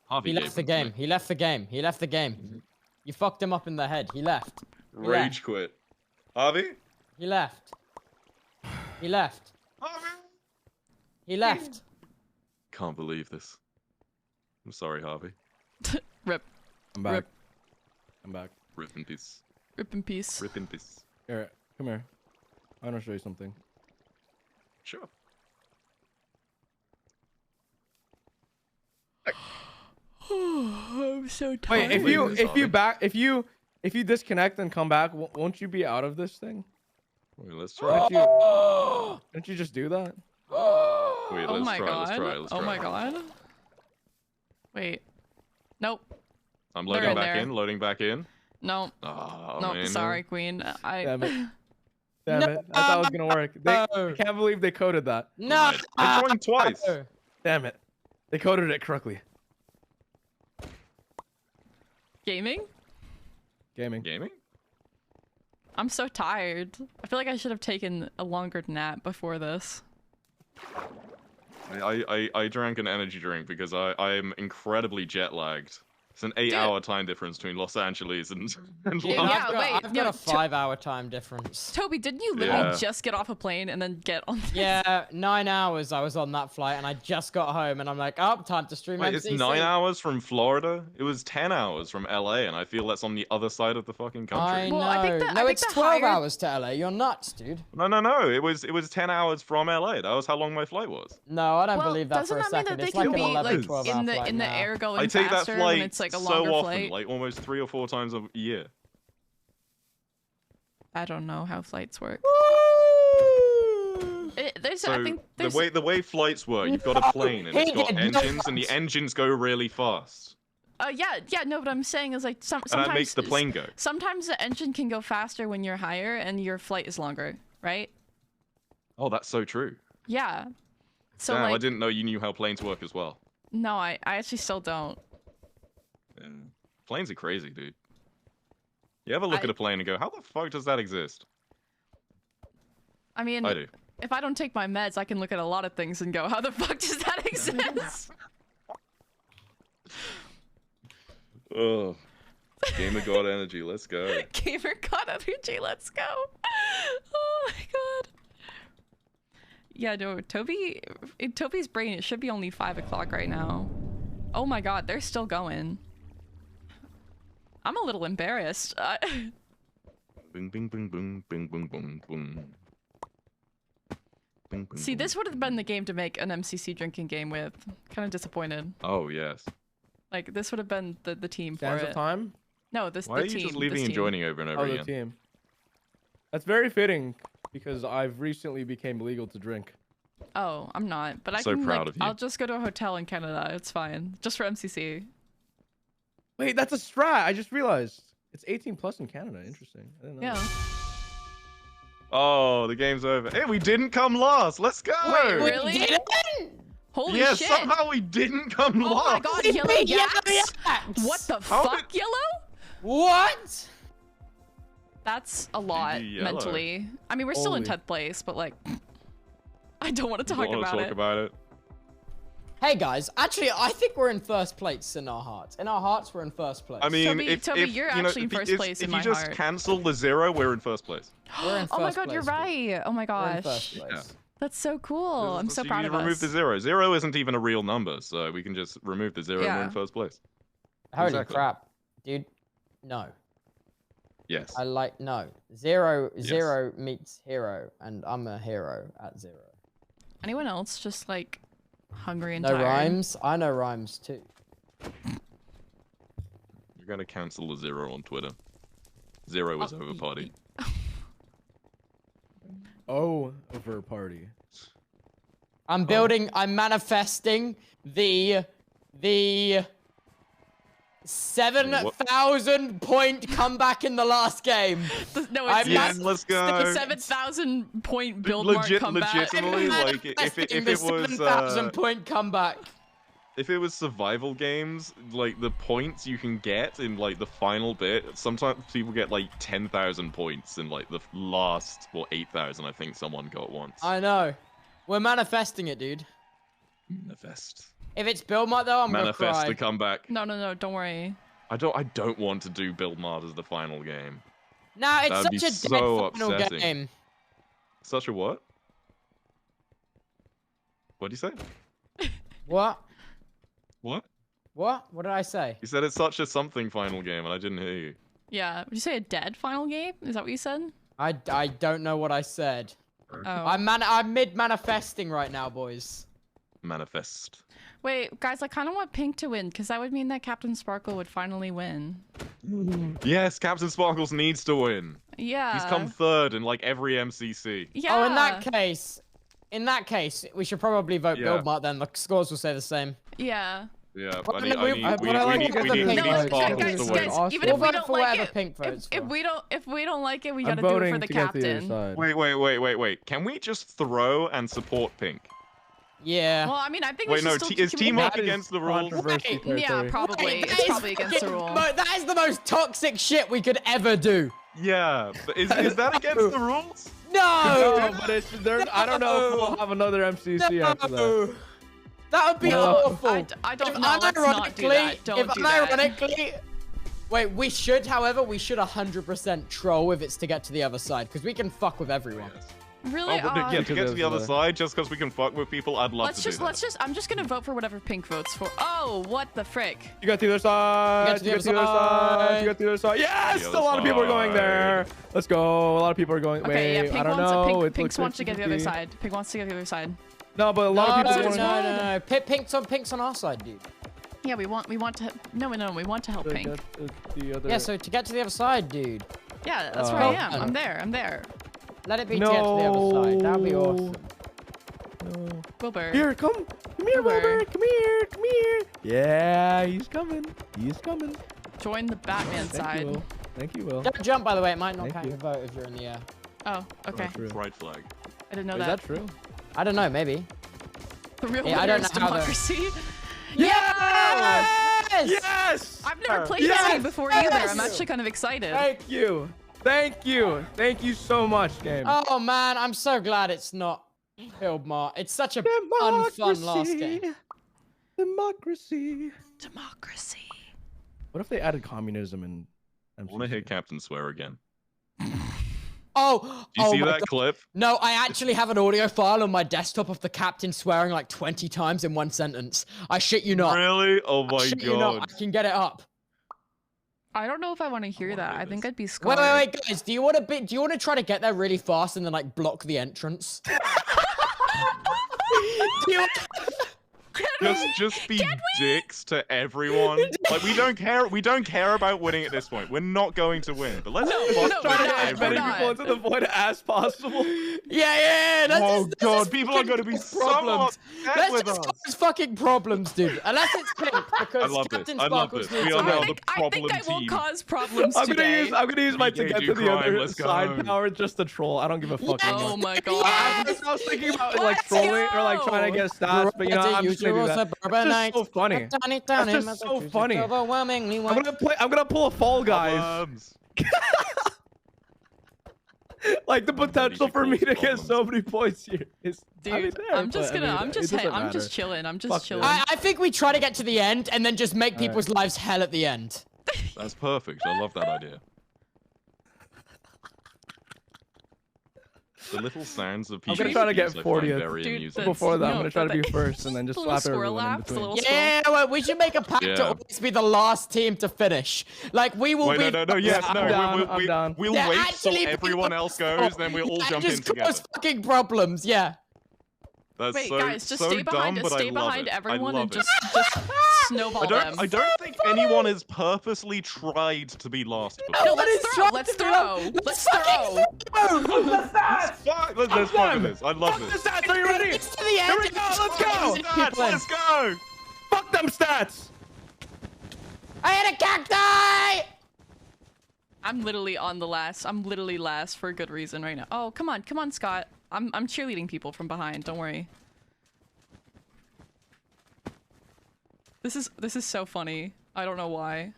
Harvey He gave left the them to me. game. He left the game. He left the game. You fucked him up in the head. He left. Rage quit. Harvey? He left. He left. Harvey? He left. Can't believe this. I'm sorry, Harvey. Rip. I'm back. Rip. I'm back. Rip in peace. Rip in peace. Rip in peace. Eret, come here. I want to show you something. Sure. I'm so Wait, tired. if you disconnect and come back, won't you be out of this thing? Wait, let's try. Don't you just do that? Wait, Oh let's my try. god. Let's try. Let's try. Oh my god. Wait. Nope. I'm They're loading in back there. in. Loading back in. No. Oh, No. man. Sorry, Queen. Damn it. Damn it. I thought it was gonna work. I can't believe they coded that. No. I joined twice. Damn it. They coded it correctly. Gaming? Gaming. Gaming? I'm so tired. I feel like I should have taken a longer nap before this. I drank an energy drink because I'm incredibly jet lagged. It's an 8-hour time difference between Los Angeles and Yeah, London. I've got a 5-hour time difference. Toby, didn't you literally just get off a plane and then get on this? Yeah, 9 hours I was on that flight and I just got home and I'm like, oh, time to stream Wait, MCC. it's 9 hours from Florida? It was 10 hours from LA, and I feel that's on the other side of the fucking country. I know. Well, I think no, it's 12 higher... hours to LA. You're nuts, dude. No. It was 10 hours from LA. That was how long my flight was. No, I don't believe that for a second. It's like an 11, 12 hour flight in the now. air going I take that faster flight when it's like a so longer often, flight. like almost 3 or 4 times a year. I don't know how flights work. So I think the way flights work, you've got a plane and it's got engines, and the engines go really fast. No, what I'm saying is like sometimes And that makes the plane go. Sometimes the engine can go faster when you're higher and your flight is longer, right? Oh, that's so true. Yeah. So Damn, like, I didn't know you knew how planes work as well. No, I actually still don't. Yeah. Planes are crazy, dude. You ever look at a plane and go, how the fuck does that exist? I mean, I do. If I don't take my meds, I can look at a lot of things and go, how the fuck does that exist? Oh, Gamer God Energy, let's go. Gamer God Energy, let's go. Oh my god. Yeah, no, in Toby's brain, it should be only 5 o'clock right now. Oh my god, they're still going. I'm a little embarrassed. Bing, bing, bing, bing, bing, bing, bing, bing. See, this would have been the game to make an MCC drinking game with. Kind of disappointed. Oh, yes. Like, this would have been the team for Sands it. of time? No, Why the are you team. just leaving this and team. joining over and over The again? team. That's very fitting because I've recently became legal to drink. Oh, I'm not. But I So can, proud like, of you. I'll just go to a hotel in Canada. It's fine. Just for MCC. Wait, that's a strat. I just realized. It's 18 plus in Canada. Interesting. I didn't know. Yeah. Oh, the game's over. Hey, we didn't come last. Let's go. Wait, really? Holy yeah, shit. somehow we didn't come Oh last. my god, Yellow Yaks? What the fuck, Yellow? What? That's a lot, Yellow. mentally. I mean, we're still in Holy. 10th place, but like, I don't want to Don't talk wanna about talk it. about it. Hey guys, actually, I think we're in first place in our hearts. In our hearts, we're in first place. I mean, Toby, if you're you know, actually in first place in if my you just heart. cancel the 0, we're in first place. we're in first Oh my god, place, you're dude. right. Oh my We're in gosh. first place. Yeah. That's so cool. I'm so You proud of remove us. the 0. 0 isn't even a real number, so we can just remove the 0 and we're Yeah. in first place. Holy Exactly. crap, dude. No. Yes. I like no. Zero Yes. meets hero, and I'm a hero at 0. Anyone else just like hungry and No tired? rhymes? I know rhymes too. You're gonna cancel the 0 on Twitter. 0 is Oh, over party. Over party. I'm building. I'm manifesting the 7,000 point comeback in the last game. No, I'm it's Yes, not. let's The go. 7,000 point build mark comeback. Legitimately, like if it was 7,000 point comeback. if it was survival games, like the points you can get in like the final bit, sometimes people get like 10,000 points in like the last, well, 8,000 I think someone got once. I know. We're manifesting it, dude. Manifest. If it's build mod though, I'm Manifest gonna cry. the comeback. No, don't worry. I don't want to do build mod as the final game. Nah, it's That'd be such a so dead final upsetting. game. Such a what? What'd you say? What? What? What? What did I say? You said it's such a something final game, and I didn't hear you. Yeah. Would you say a dead final game? Is that what you said? I don't know what I said. Oh. I'm mid manifesting right now, boys. Manifest. Wait, guys, I kind of want Pink to win because that would mean that Captain Sparkle would finally win. Yes, Captain Sparkles needs to win. Yeah. He's come third in like every MCC. Yeah. Oh, in that case, we should probably vote Yeah. build mod then. The scores will say the same. Yeah. Yeah, Well, I no, need, we- I need, but we, I we like need, to get we the need, pink we need vote. Sparkles guys, to guys, win. even We'll if we vote don't for like whatever it, Pink votes if for. we don't like it, we I'm gotta do it voting for the to get to your captain. side. Wait. Can we just throw and support Pink? Yeah. Well, I mean, I think we Wait, should no, still is keep Team it- Up That is against the rules? controversy Wait, Yeah, territory. probably. That It's is probably against the fucking rule. That is the most toxic shit we could ever do. Yeah, but is that against the rules? No. No, but it's there. I don't know if we'll have another MCC after that. That would be awful. I don't know. Let's not do that. Don't do that. Ironically, wait, we should, however, 100% troll if it's to get to the other side, because we can fuck with everyone. Yes. Really? Oh, but yeah, to get to the other side, just because we can fuck with people, I'd love to do that. I'm just gonna vote for whatever Pink votes for. Oh, what the frick? You got the other side. You got the other side. You got the other side. Yes! A lot of people are going there. Let's go. A lot of people are going. Okay, wait, yeah, I don't know. Pink wants to get the other side. Pink wants to get the other side. No, but a lot of people. No. Pink's on our side, dude. Yeah, we want to. No, we want to help Pink. Yeah, so to get to the other side, dude. Yeah, that's where I am. I'm there. Let it be to get to the other side. That'd be awesome. No. Wilbur. Here, come here, Wilbur. Come here. Yeah, he's coming. Join the Batman side. Thank you, Will. Don't jump, by the way. It might not count your vote if you're in the air. Oh, okay. Right flag. I didn't know that. Is that true? I don't know. Maybe. The real winner is democracy. Yes! Yes! I've never played this game before either. I'm actually kind of excited. Thank you so much, game. Oh man, I'm so glad it's not Hildmar. It's such a fun last game. Democracy. What if they added communism in MCC? I want to hear Captain swear again. Oh, do you see that clip? No, I actually have an audio file on my desktop of the captain swearing like 20 times in one sentence. I shit you not. Really? Oh my god. You not. I can get it up. I don't know if I want to hear that. I think I'd be scared. Wait, guys. Do you want to try to get there really fast and then like block the entrance? Just be dicks to everyone. Like we don't care about winning at this point. We're not going to win. But let's try to get as many people into the void as possible. Yeah. God, people are going to be problems. Let's just cause fucking problems, dude. Unless it's Pink, because Captain Sparkles needs to win. I think I won't cause problems today. I'm gonna use my to get to the other side power just to troll. I don't give a fuck. Oh my god. I was thinking about like trolling or like trying to get stats, but you know I'm just gonna do that. It's just so funny. That's just so funny. I'm gonna pull a Fall Guys. Like the potential for me to get so many points here is. Dude, I'm just chilling. I'm just chilling. I think we try to get to the end and then just make people's lives hell at the end. That's perfect. I love that idea. The little sounds of people. I'm gonna try to get 40th. Before that, I'm gonna try to be first and then just slap everyone in between. Yeah, well, we should make a pact to always be the last team to finish. Like we will be. I'm down. We'll wait till everyone else goes, then we'll all jump in together. Just cause fucking problems, yeah. That's Wait, so, guys, just so stay behind, dumb, stay behind everyone and just snowball them. I don't think anyone has purposely tried to be last before. No, let's throw. Let's fuck this. I love this. The stats, are you ready? It's to the end. Here we go, Let's go. Fuck them stats. I had a cacti! I'm literally last for a good reason right now. Oh, come on, Scott. I'm cheerleading people from behind. Don't worry. This is so funny. I don't know why.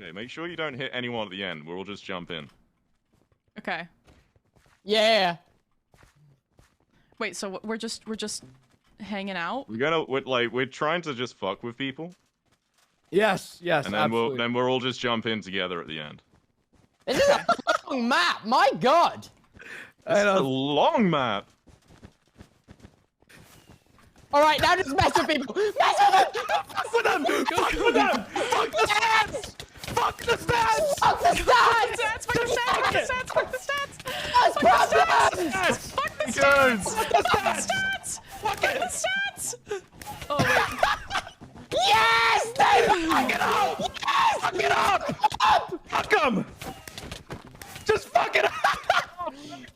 Okay, make sure you don't hit anyone at the end. We'll just jump in. Okay. Yeah. Wait, so we're just hanging out? We're trying to just fuck with people. Yes, and then absolutely. we'll all just jump in together at the end. This is a long map. My God. It's a long map. All right, now just mess with people. Mess with them. Fuck with them. Fuck the stats. Fuck the stats. Fuck the stats. Fuck the stats. Fuck the stats. Fuck the stats. Fuck the stats. Oh wait. Yes, David. Fuck it up. Yes. Fuck it up. Fuck them. Just fuck it up.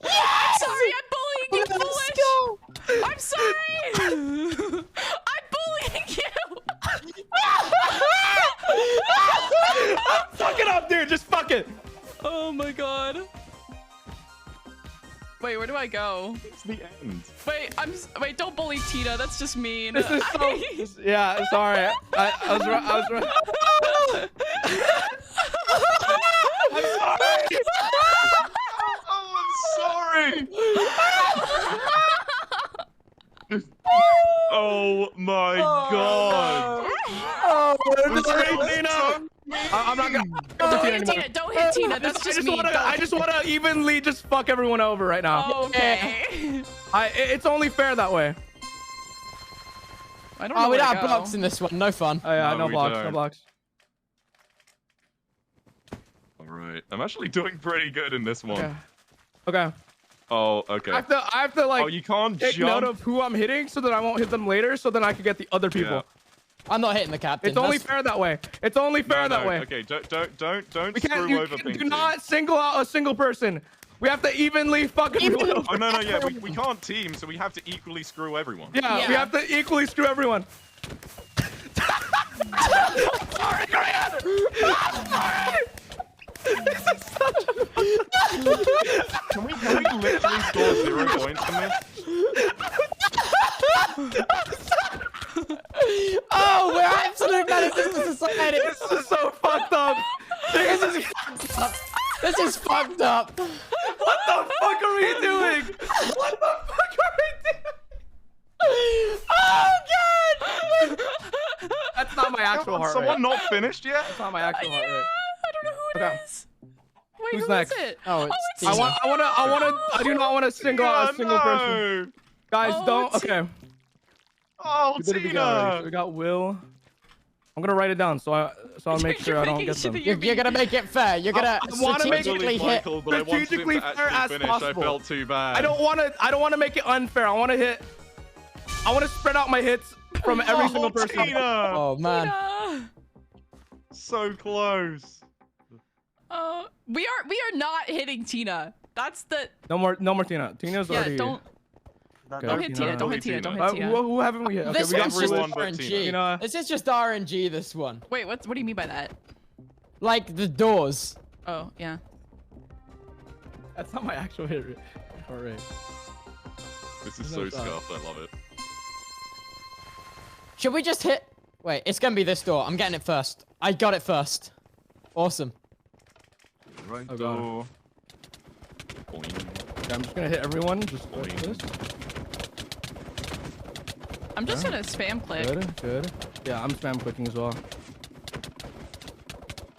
Yes. Sorry, I'm bullying you, foolish. Go. I'm sorry. I'm bullying you. Fuck it up, dude. Just fuck it. Oh my god. Wait, where do I go? It's the end. Wait, don't bully Tina. That's just mean. This is so. Yeah, sorry. I was right. I'm sorry. Oh, I'm sorry. not gonna Don't hit Tina. Don't hit Tina. That's just me. I just wanna evenly just fuck everyone over right now. Oh, okay. It's only fair that way. I don't know. Oh, we don't have blocks in this one. No fun. Oh yeah, no we blocks. don't. No blocks. All right. I'm actually doing pretty good in this one. Okay. Oh, okay. I have to like. Oh, you can't take jump. note of who I'm hitting so that I won't hit them later, so then I can get the other people. Yeah. I'm not hitting the captain. It's only fair that way. It's only fair that way. Okay, don't We can't. screw over Pink Do Team. not single out a single person. We have to evenly fuck everyone over. Oh, no, yeah, we can't team, so we have to equally screw everyone. Yeah, we have to equally screw everyone. Sorry, Grant! Sorry! This is such a... Can we literally score 0 points from this? Oh, we're absolute menaces to society. This is so fucked up. This is fucked up. This is fucked up. What the fuck are we doing? What the fuck are we doing? Oh, God! That's not my actual heart rate. Someone not finished yet? That's not my actual heart rate. I don't know who it is. Wait, Who's who next? is it? Oh, it's Tina. I do not want to single out a single person. Guys, don't. Okay. Oh, We better be Tina! ready. We got Will. I'm gonna write it down so I'll make sure I don't get them. You're gonna make it fair. You're gonna I wanna make it strategically hit. strategically fair as possible. I felt too bad. I don't want to make it unfair. I want to spread out my hits from every single person. Tina! Oh man. Tina. So close. We are not hitting Tina. That's the. No more Tina. Tina's already. Don't. Okay, Don't hit Tina. Don't hit Tina. Don't hit Tina. Who haven't we hit? Okay, This we got one's just everyone but Tina. RNG. This is just RNG. This one. Wait, what do you mean by that? Like the doors. Oh, yeah. That's not my actual hit rate. All right. This is so scuffed. I love it. Should we just hit? Wait, it's gonna be this door. I'm getting it first. I got it first. Awesome. Right Oh, door. Okay, I'm just gonna hit everyone. Just like this. I'm just gonna spam click. Good. Yeah, I'm spam clicking as well.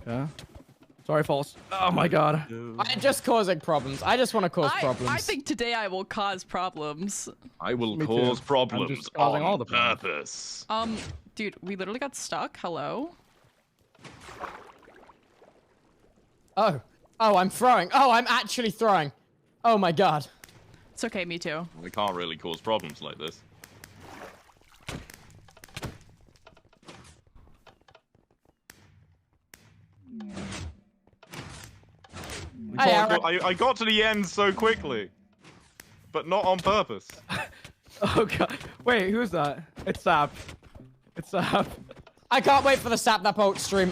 Yeah. Sorry, false. Oh my god. I'm just causing problems. I just want to cause problems. I think today I will cause problems. I will Me too. cause I'm problems just causing on all the problems. purpose. Dude, we literally got stuck. Hello? Oh, I'm throwing. Oh, I'm actually throwing. Oh my god. It's okay, me too. We can't really cause problems like this. I got to the end so quickly, but not on purpose. Oh god. Wait, who's that? It's Sap. It's Sap. I can't wait for the Sapnap ult stream.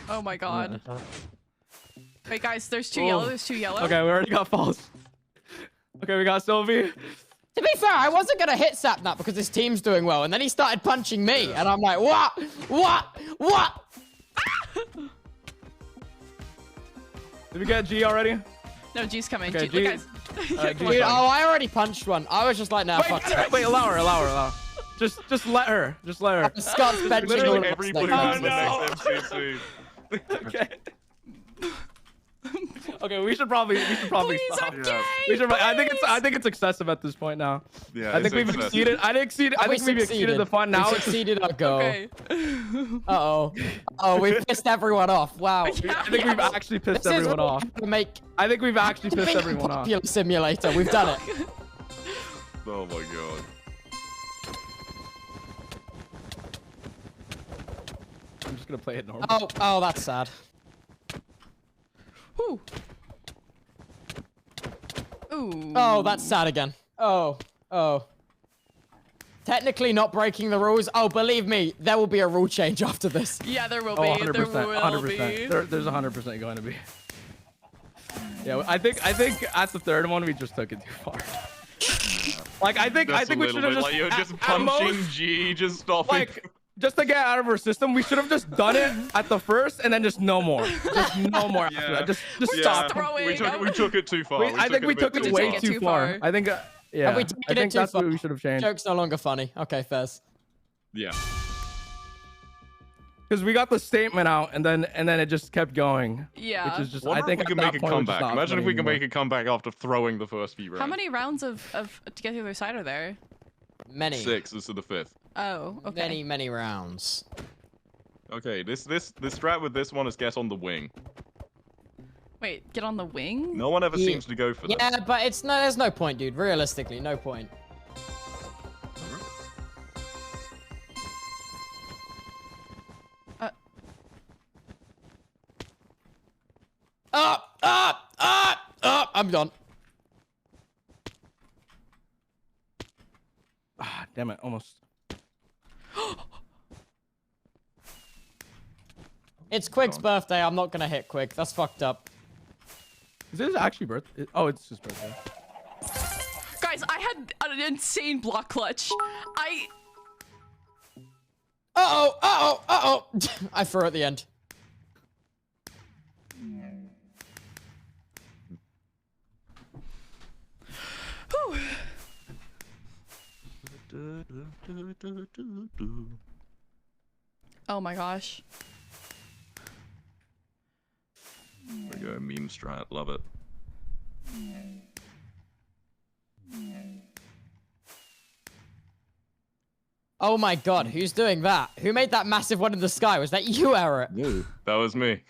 Oh my god. Wait, guys, there's two yellow. There's two yellow. Okay, we already got false. Okay, we got Sylvie. To be fair, I wasn't gonna hit Sapnap because his team's doing well, and then he started punching me, and I'm like, what? Did we get G already? No, G's coming. Okay, G, look, guys. G- Dude, oh, I already punched one. I was just like, nah, fuck it. Wait, allow her. Just let her. Just let her. Scott's benching Literally all of every us blue like in the next MCC. Okay. Okay, we should probably Please, stop. I'm gay, We should. please. I think it's excessive at this point now. Yeah, I think we've excessive. exceeded. I think we've exceeded the fun now. We succeeded our goal. Okay. Uh-oh. Oh, we pissed everyone off. Wow. I think we've actually pissed This is everyone off. to make I think we've actually pissed make a everyone off. popular simulator. We've done it. Oh my god. I'm just gonna play it normal. Oh, that's sad. Whew. Ooh. Oh, that's sad again. Oh. Technically not breaking the rules. Oh, believe me, there will be a rule change after this. Yeah, there will Oh, be. 100%. There will 100%. be. There's 100% going to be. Yeah, I think at the third one we just took it too far. Like I think we should have just like you're just at punching most, G, just stopping. like just to get out of our system, we should have just done it at the first and then just no more. Just no more after that. Just stop. throwing. We took it too far. I think we took it way too far. I think yeah. Have we taken I it think too that's far? what we should have changed. Joke's no longer funny. Okay, Fez. Yeah. Because we got the statement out, and then it just kept going. Yeah. Which is just, Wonder I think if we can make a comeback. Imagine if we can make a comeback after throwing the first few rounds. How many rounds of to get to the other side are there? Many. 6. This is the 5th. Oh, okay. Many rounds. Okay, this strat with this one is get on the wing. Wait, get on the wing? No one ever seems to go for that. Yeah, but there's no point, dude. Realistically, no point. I'm done. Ah, damn it, almost. It's Quick's birthday. I'm not gonna hit Quick. That's fucked up. Is this actually birthday? Oh, it's his birthday. Guys, I had an insane block clutch. Uh-oh. I threw at the end. Oh my gosh. There we go, meme strat, love it. Oh my god, who's doing that? Who made that massive one in the sky? Was that you, Eret? That was me.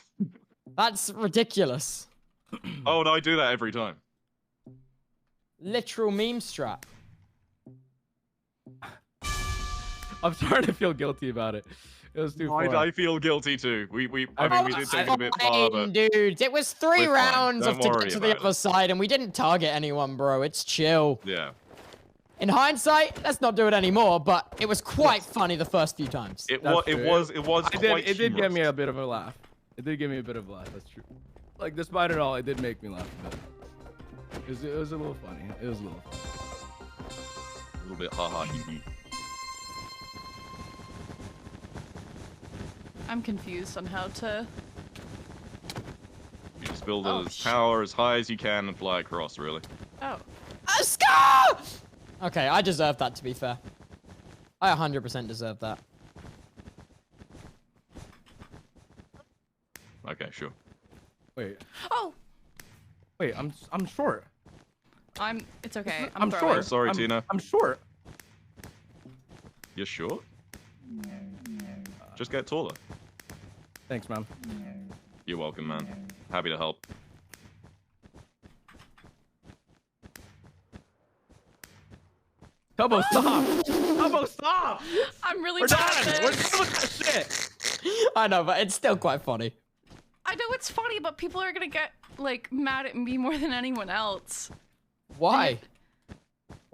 That's ridiculous. Oh, no, I do that every time. Literal meme strat. I'm starting to feel guilty about it. It was too far. I feel guilty too. I mean, we did take it a bit far, but... Dude, it was 3 rounds of to get to the other side, and we didn't target anyone, bro. It's chill. Yeah. In hindsight, let's not do it anymore, but it was quite funny the first few times. It was quite It did give me a bit of a laugh. It did give me a bit of a laugh, that's true. Like, despite it all, it did make me laugh a bit. It was a little funny. It was a little funny. A little bit ha-ha hee-hee. I'm confused on how to... You just build a tower as high as you can and fly across, really. Oh. A scar! Okay, I deserve that, to be fair. I 100% deserve that. Okay, sure. Wait. Oh! Wait, I'm short. It's okay. I'm throwing. short. Sorry, Tina. I'm short. You're short? Just get taller. Thanks, man. You're welcome, man. Happy to help. Tubbo, stop! Tubbo, stop! I'm really We're done! bad at We're this. done with that shit! I know, but it's still quite funny. I know it's funny, but people are gonna get, like, mad at me more than anyone else. Why?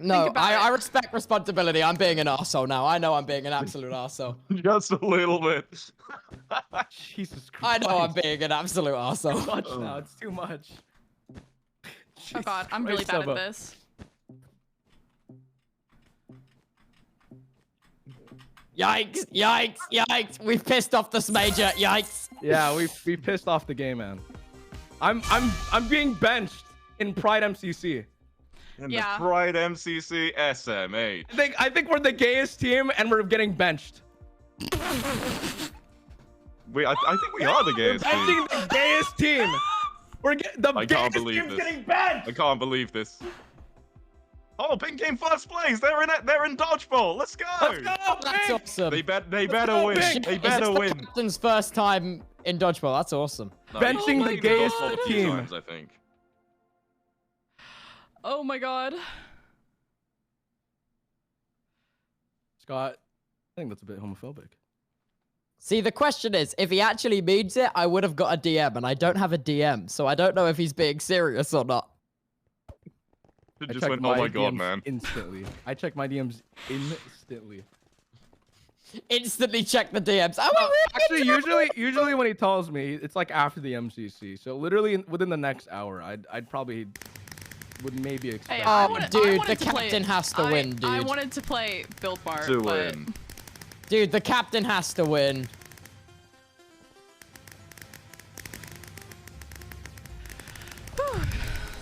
No, about I it. respect responsibility. I'm being an arsehole now. I know I'm being an absolute arsehole. Just a little bit. Jesus Christ. I know I'm being an absolute Too arsehole. much now. It's too much. Oh god, I'm really bad at this. Yikes, yikes, yikes. We've pissed off this major. Yikes. Yeah, we pissed off the game, man. I'm being benched in Pride MCC. In Yeah. the Pride MCC SMH. I think we're the gayest team and we're getting benched. I think we are the gayest team. Benching the gayest team. The I gayest can't believe team's this. getting benched. I can't believe this. Oh, Pink came first place. They're in dodgeball. Let's go. Let's go, That's Pink. awesome. They better go, win. Pink. They Is better this the win. captain's first time in dodgeball? That's awesome. No, Benching he's the played gayest dodgeball a few team. times, I think. Oh my god. Scott, I think that's a bit homophobic. See, the question is, if he actually means it, I would have got a DM, and I don't have a DM, so I don't know if he's being serious or not. It I just checked went, oh my god, DMs man. Instantly. I check my DMs instantly. Instantly check the DMs. Oh, No, actually, usually when he tells me, it's like after the MCC. So literally within the next hour, I'd probably would maybe expect. Hey, Oh, I wanted dude, to the play- captain has to win, dude. I wanted to play Build Bar, To but... win. Dude, the captain has to win.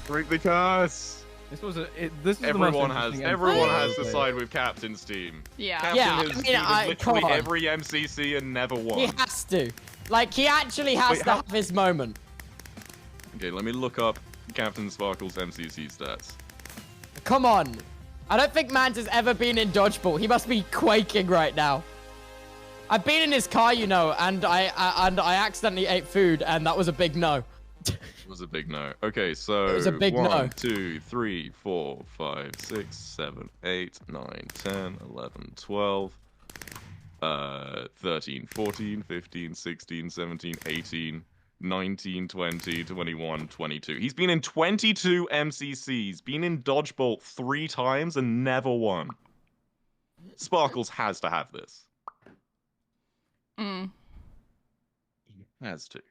Break the curse. This was this is everyone has to side with Captain's team. Yeah. Captain has literally every MCC and never won. He has to. Like, he actually has to have his moment. Okay, let me look up Captain Sparkle's MCC stats. Come on. I don't think Mans has ever been in dodgeball. He must be quaking right now. I've been in his car, you know, and I accidentally ate food, and that was a big no. It was a big no. Okay, so it was a big 1, 2, 3, 4, 5, 6, 7, 8, 9, 10, 11, 12, 13, 14, 15, 16, 17, 18, 19, 20, 21, 22. He's been in 22 MCCs, been in dodgeball 3 times and never won. Sparkles has to have this. He has to.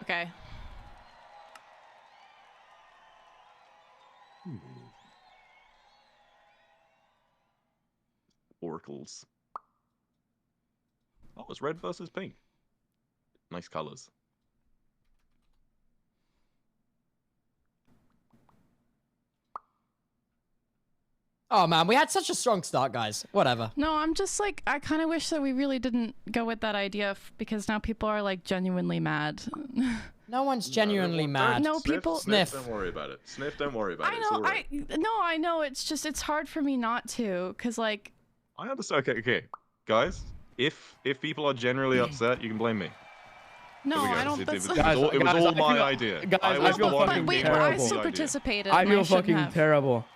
Okay. Oracles. Oh, it's red versus pink. Nice colors. Oh man, we had such a strong start, guys. Whatever. No, I'm just like, I kind of wish that we really didn't go with that idea because now people are like genuinely mad. No one's genuinely mad. No, people. Sniff, don't worry about it. Sniff, don't worry about it. I know. Right. I know. It's just, it's hard for me not to, cause like. I understand. Okay, guys. If people are generally upset, you can blame me. No, I don't. It That's was all my idea. Guys, I feel fucking terrible. I still participated. I feel fucking terrible.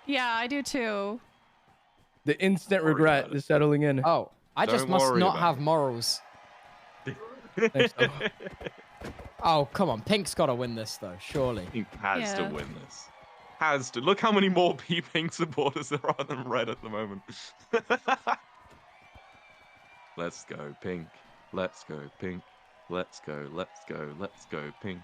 Yeah, I do too. The instant regret is settling in. Oh, I just must not have morals. Oh, come on. Pink's got to win this, though, surely. Pink has to win this. Has to. Look how many more Pink supporters there are than Red at the moment. Let's go, Pink. Let's go, Pink. Let's go, let's go, let's go, Pink.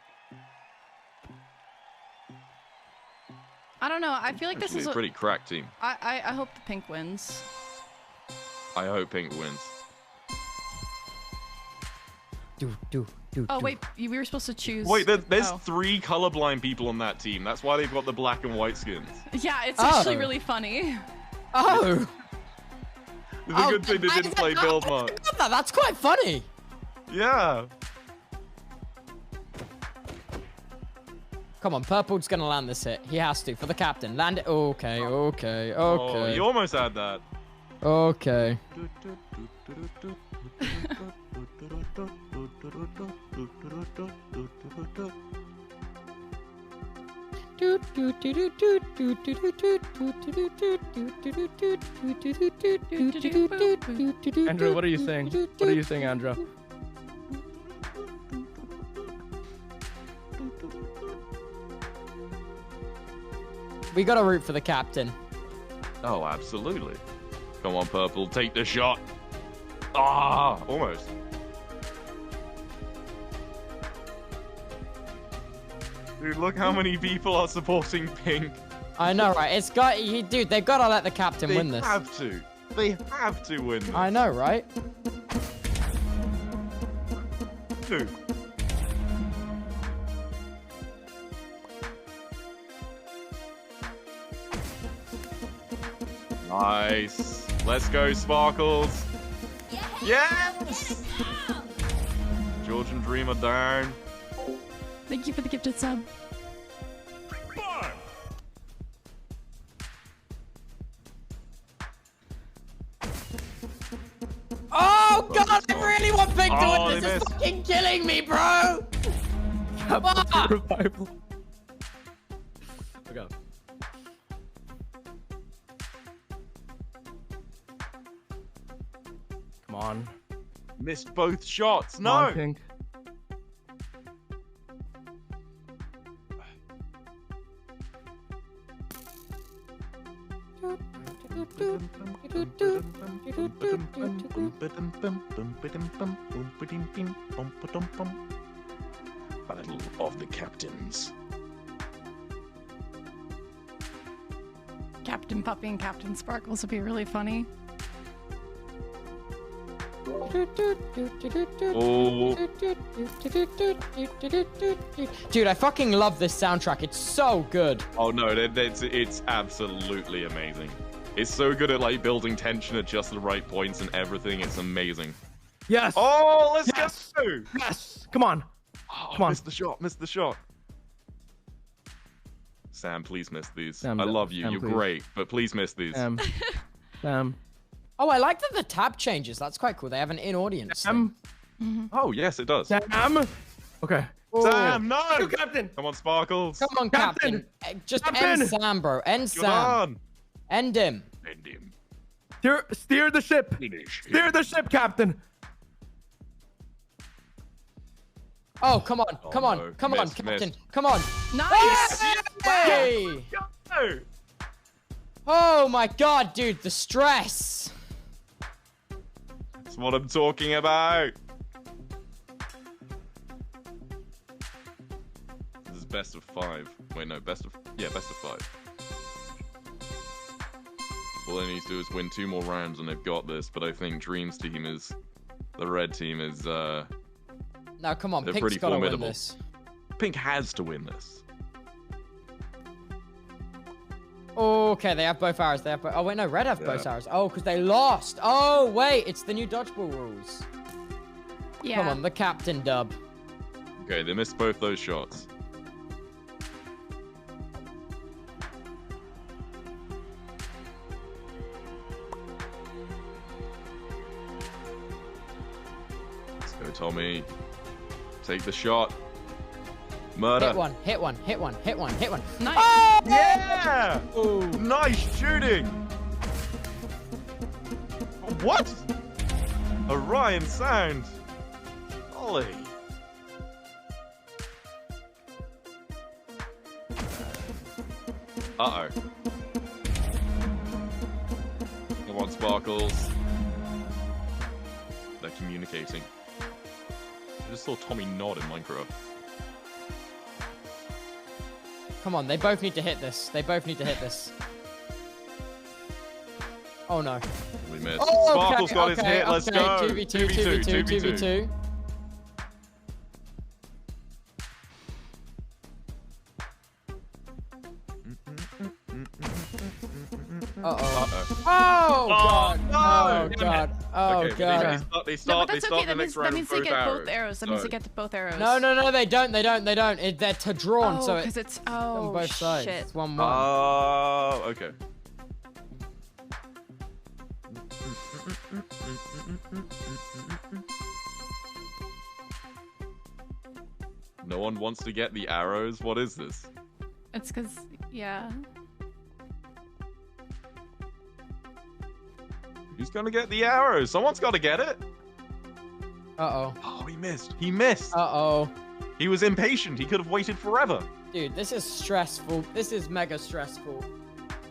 I don't know. I feel like this is a pretty cracked team. I hope the Pink wins. I hope Pink wins. Oh wait, we were supposed to choose. Wait, there's 3 colorblind people on that team. That's why they've got the black and white skins. Yeah, it's actually really funny. Oh. It's a good thing they didn't play build mode. That's quite funny. Yeah. Come on, Purple's gonna land this hit. He has to for the captain. Land it. Okay. Oh, you almost had that. Okay. Andrew, what are you saying? What are you saying, Andrew? We gotta root for the captain. Oh, absolutely. Come on, Purple, take the shot. Ah, almost. Dude, look how many people are supporting Pink. I know, right? It's got, dude. They've got to let the captain win this. They have to. They have to win this. I know, right? Dude. Nice. Let's go, Sparkles. Yes! Georgian Dreamer down. Thank you for the gifted sub. Oh god, I really want Pink to win. This is fucking killing me, bro. Revival. Okay. Come on. Missed both shots. No. On, Pink. Battle of the Captains. Captain Puppy and Captain Sparkles would be really funny. Oh. Dude, I fucking love this soundtrack. It's so good. Oh no, it's absolutely amazing. It's so good at like building tension at just the right points and everything. It's amazing. Yes. Oh, let's go. Yes. Come on. Oh, Come on. Missed the shot. Missed the shot. Sam, please miss these. Sam, I love you. Sam, You're please. great, but please miss these. Sam. Oh, I like that the tab changes. That's quite cool. They have an in-audience thing. Sam. Oh yes, it does. Sam. Okay. Sam, no! You, Captain. Come on, Sparkles. Come on, Captain. Just Captain. end Sam, bro. End Come Sam. on. End him. End him. Steer the ship. Finish him. Steer the ship, Captain. Oh, come on. Oh, Come on. no. Come on, Missed, Captain. missed. Come on. Nice. Hey! Go. Oh my god, dude. The stress. That's what I'm talking about. This is best of 5. Wait, no, best of 5. All they need to do is win 2 more rounds and they've got this, but I think Dream's team is... The red team is, Now, come on. They're Pink's pretty gotta win formidable. this. Pink has to win this. Okay, they have both arrows. They have both... Oh, wait, no. Red have both Yeah. arrows. Oh, because they lost. Oh, wait. It's the new dodgeball rules. Yeah. Come on, the captain dub. Okay, they missed both those shots. Let's go, Tommy. Take the shot. Murder. Hit one. Hit one. Hit one. Hit one. Hit one. Nice. Oh! Yeah! Ooh. Nice shooting! What? Orion sound. Ollie. Uh-oh. Come on, Sparkles. They're communicating. I just saw Tommy nod in Minecraft. Come on, they both need to hit this. They both need to hit this. Oh no. We missed. Oh, Sparkles got his hit. Let's go. 2v2, 2v2, 2v2. Uh-oh. Oh, God. no! Oh, God. Oh, Okay, God. they No, start but that's the okay. That next means, round that means with they get both arrows. arrows. That means they So- get both arrows. No, no, no, they don't. They don't. They don't. They're to drawn, Oh, so because it's it's on both sides. shit. It's 1-1. Oh, okay. No one wants to get the arrows? What is this? It's because, yeah. Who's gonna get the arrows? Someone's gotta get it. Uh-oh. Oh, he missed. He missed. Uh-oh. He was impatient. He could have waited forever. Dude, this is stressful. This is mega stressful.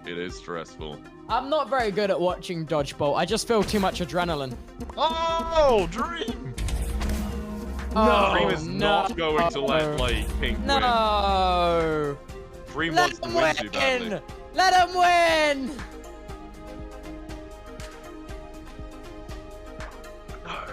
It is stressful. I'm not very good at watching dodgeball. I just feel too much adrenaline. Oh, Dream! Dream is not going to let like Pink win. No. Dream Let wants to him win too badly. win. Let him win. No.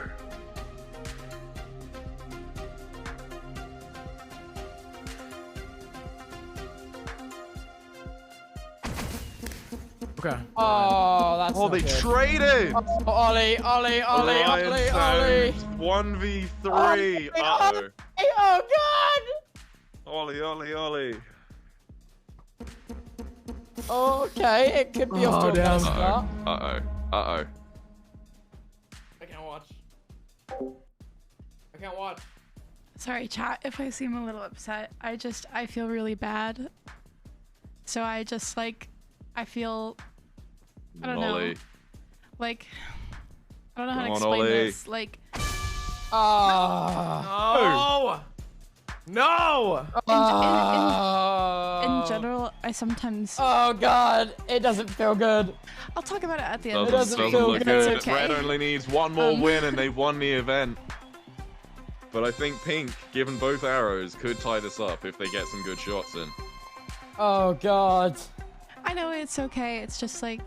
Okay. Oh, that's Oh, not they good. traded! Oh, Ollie, Ollie, Ollie, Orion Ollie, Ollie. Sound 1v3. Ollie, Uh-oh. Oh, God. Ollie. Okay, it could be off to a damn. bad start. Uh-oh. I can't watch. I can't watch. Sorry, chat, if I seem a little upset. I feel really bad. So I just, like, I feel, I don't know. Ollie. Like, I don't know how to Come on, explain Ollie. this. Like, Oh. No! in general, I sometimes, Oh, God. It doesn't feel good. I'll talk about it at the end. doesn't Doesn't feel look good. good. It's okay. Red only needs one more win and they've won the event. But I think Pink, given both arrows, could tie this up if they get some good shots in. Oh, God. I know it's okay. It's just like,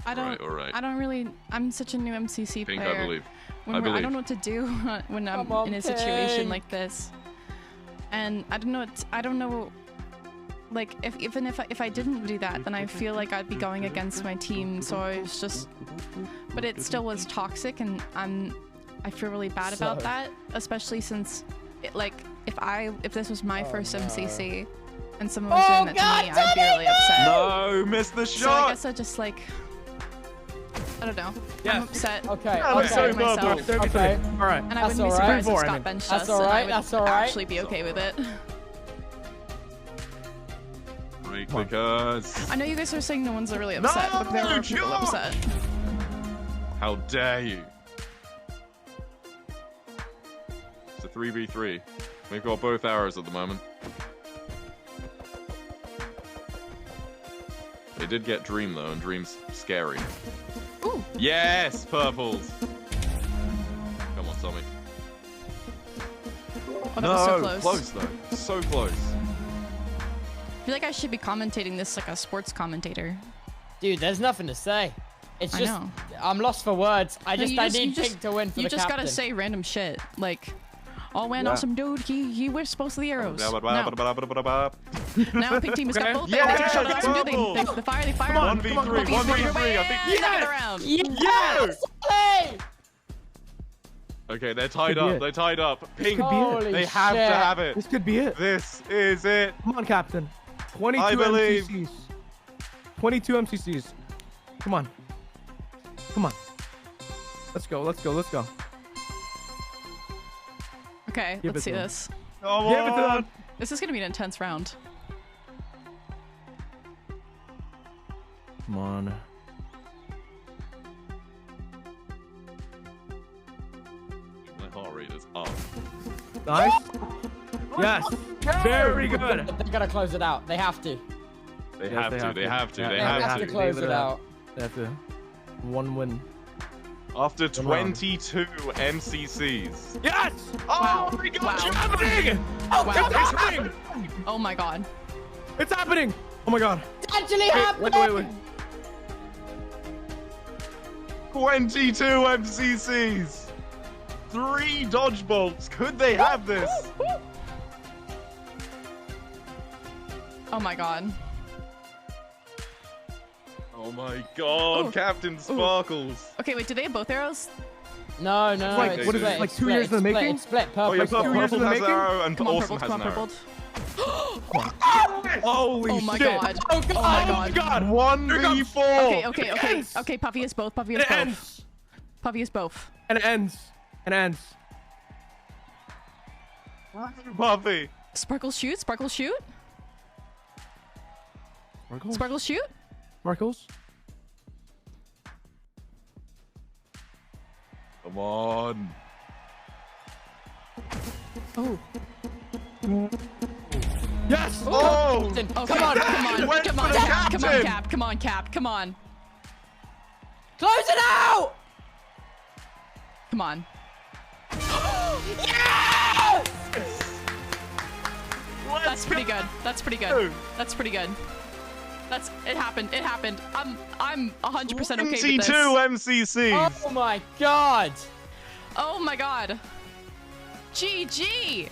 I don't, All right. I don't really, I'm such a new MCC Pink, player. I believe. I don't know what to do when I'm in a situation like this. And I don't know. Like, if I didn't do that, then I feel like I'd be going against my team. So I was just, but it still was toxic, and I feel really bad about that, especially since, if this was my first MCC, and someone was doing that to me, I'd be really upset. No, missed the shot. So I guess I just like, I don't know. Yes. I'm upset. Okay. I'm upset with myself. Okay. All right. And I wouldn't be surprised if Scott benched us, and I would That's all right. actually be okay with it. Because I know you guys are saying no one's really upset, but there are people upset. How dare you? It's a 3v3. We've got both arrows at the moment. They did get Dream though, and Dream's scary. Ooh. Yes, purples. Come on, Tommy. Oh, that was so close. Close though. So close. I feel like I should be commentating this like a sports commentator. Dude, there's nothing to say. It's just, I'm lost for words. I need Pink to win for the captain. You just gotta say random shit. Like, oh man, awesome dude, he whips both of the arrows. Now Pink team has got both. Yeah, they take a shot at awesome dude. They fire. 1v3, 1v3, I think. Second round. Yes! Hey! Okay, they're tied up. They're tied up. Pink, they have to have it. This could be it. This is it. Come on, Captain. 22 I believe. MCCs. 22 MCCs. Come on. Come on. Let's go. Let's go. Let's go. Okay, let's see this. Come on. This is gonna be an intense round. Come on. My heart rate is up. Nice. Yes. Very good. They gotta close it out. They have to. They have to. They have to. They have to close it out. They have to. One win. After 22 MCCs. Yes! Wow. Oh my god, Wow. it's happening! Oh, Wow. it's happening! Oh my god. It's happening! Oh my god. It's actually happening! Wait. 22 MCCs! 3 dodge bolts. Could they have this? Oh my god. Oh my god, Ooh. Captain Sparkles. Okay, wait, do they have both arrows? No. Like, it's what is split, it, like it's 2 years in the split, making? It's split. Oh yeah, Purple. Purple in the has making? arrow and Come on, Awesome purpled, has come on, an arrow. purpled. Holy Oh my shit. god. Oh god. Oh my god. 1v4. Okay, Puffy is both. Puffy is It both. ends. Puffy is both. And it ends. And it ends. Puffy. Sparkle shoot? Sparkle shoot? Sparkles? Sparkle shoot? Sparkles? Come on. Oh. Yes! Oh! Okay, Come on, come on, Went come for on, the Cap, come on, captain. Cap, come on, Cap, come on. Close it out! Come on. Yes! That's pretty good. That's pretty good. That's pretty good. It happened. It happened. I'm 100% okay with 22 this. MCCs. Oh my god! Oh my god. GG.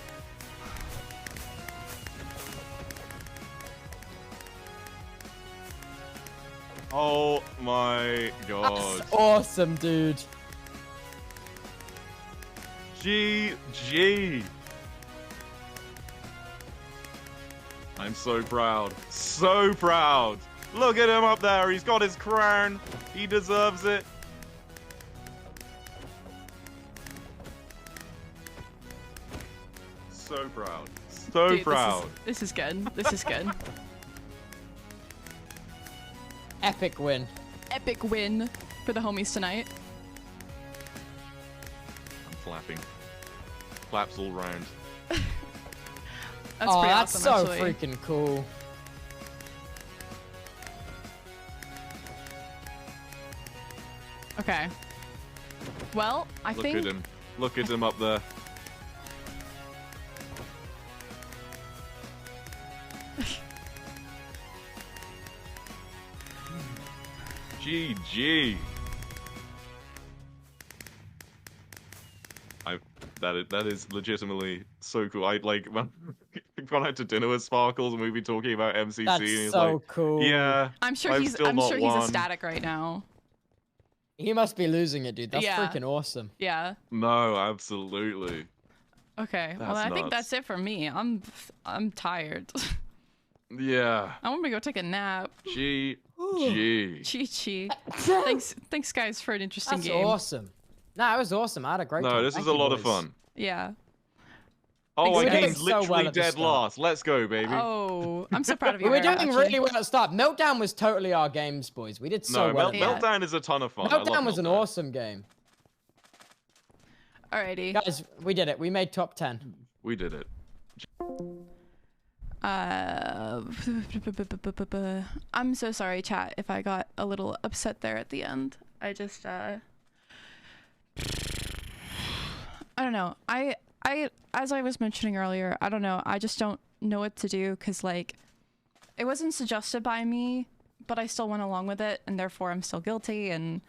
Oh my god. That's awesome, dude. GG. I'm so proud. So proud. Look at him up there. He's got his crown. He deserves it. So proud. So Dude, proud. This is good. This is good. Epic win. Epic win for the homies tonight. I'm clapping. Claps all round. That's pretty That's awesome, so actually. freaking cool. Okay. Well, I Look think. at him. Look at him up there. GG. That is legitimately so cool. I like when we've gone out to dinner with Sparkles and we've been talking about MCC. That's and he's so like, cool. Yeah, I'm sure he's ecstatic right now. He must be losing it, dude. That's freaking awesome. Yeah. No, absolutely. Okay. Well, I think that's it for me. I'm tired. Yeah. I want to go take a nap. GG. Thanks guys for an interesting game. That's awesome. No, it was awesome. I had a great time. No, this is a lot of fun. Yeah. Oh, I Thanks, came guys. literally dead last. Let's go, baby. Oh, I'm so proud of you. We were Eret, doing actually. really well at the start. Meltdown was totally our games, boys. We did so well. Meltdown is a ton of fun. Meltdown was an awesome game. Alrighty. Guys, we did it. We made top 10. We did it. I'm so sorry, chat, if I got a little upset there at the end. I just, I don't know. I, as I was mentioning earlier, I don't know. I just don't know what to do because, like, it wasn't suggested by me, but I still went along with it, and therefore I'm still guilty, and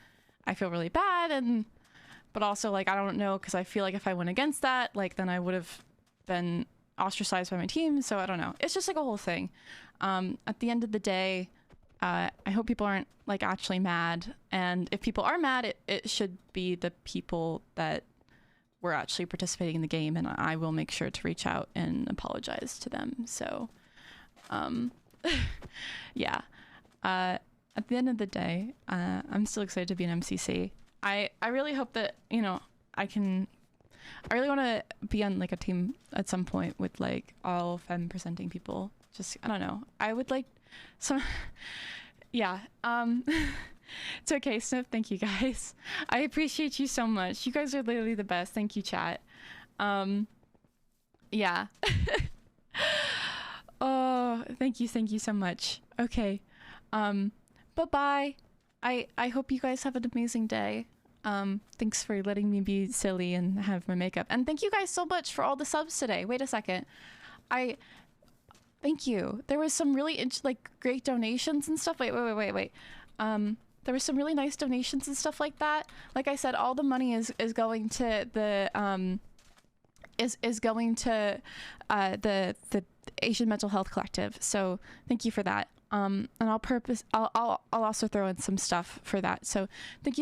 I feel really bad, but also, like, I don't know, because I feel like if I went against that, like, then I would have been ostracized by my team, so I don't know. It's just, like, a whole thing. At the end of the day, I hope people aren't, like, actually mad, and if people are mad, it should be the people that were actually participating in the game, and I will make sure to reach out and apologize to them, so, yeah. At the end of the day, I'm still excited to be an MCC. I really hope that, you know, I really want to be on, like, a team at some point with, like, all femme presenting people. Just, I don't know. I would like some, yeah. It's okay, Sniff. Thank you, guys. I appreciate you so much. You guys are literally the best. Thank you, chat. Yeah. Oh, thank you so much. Okay. Bye-bye. I hope you guys have an amazing day. Thanks for letting me be silly and have my makeup. And thank you guys so much for all the subs today. Wait a second. Thank you. There was some really like great donations and stuff. Wait. There was some really nice donations and stuff like that. Like I said, all the money is going to the is going to the Asian Mental Health Collective. So thank you for that. And I'll also throw in some stuff for that. So thank you.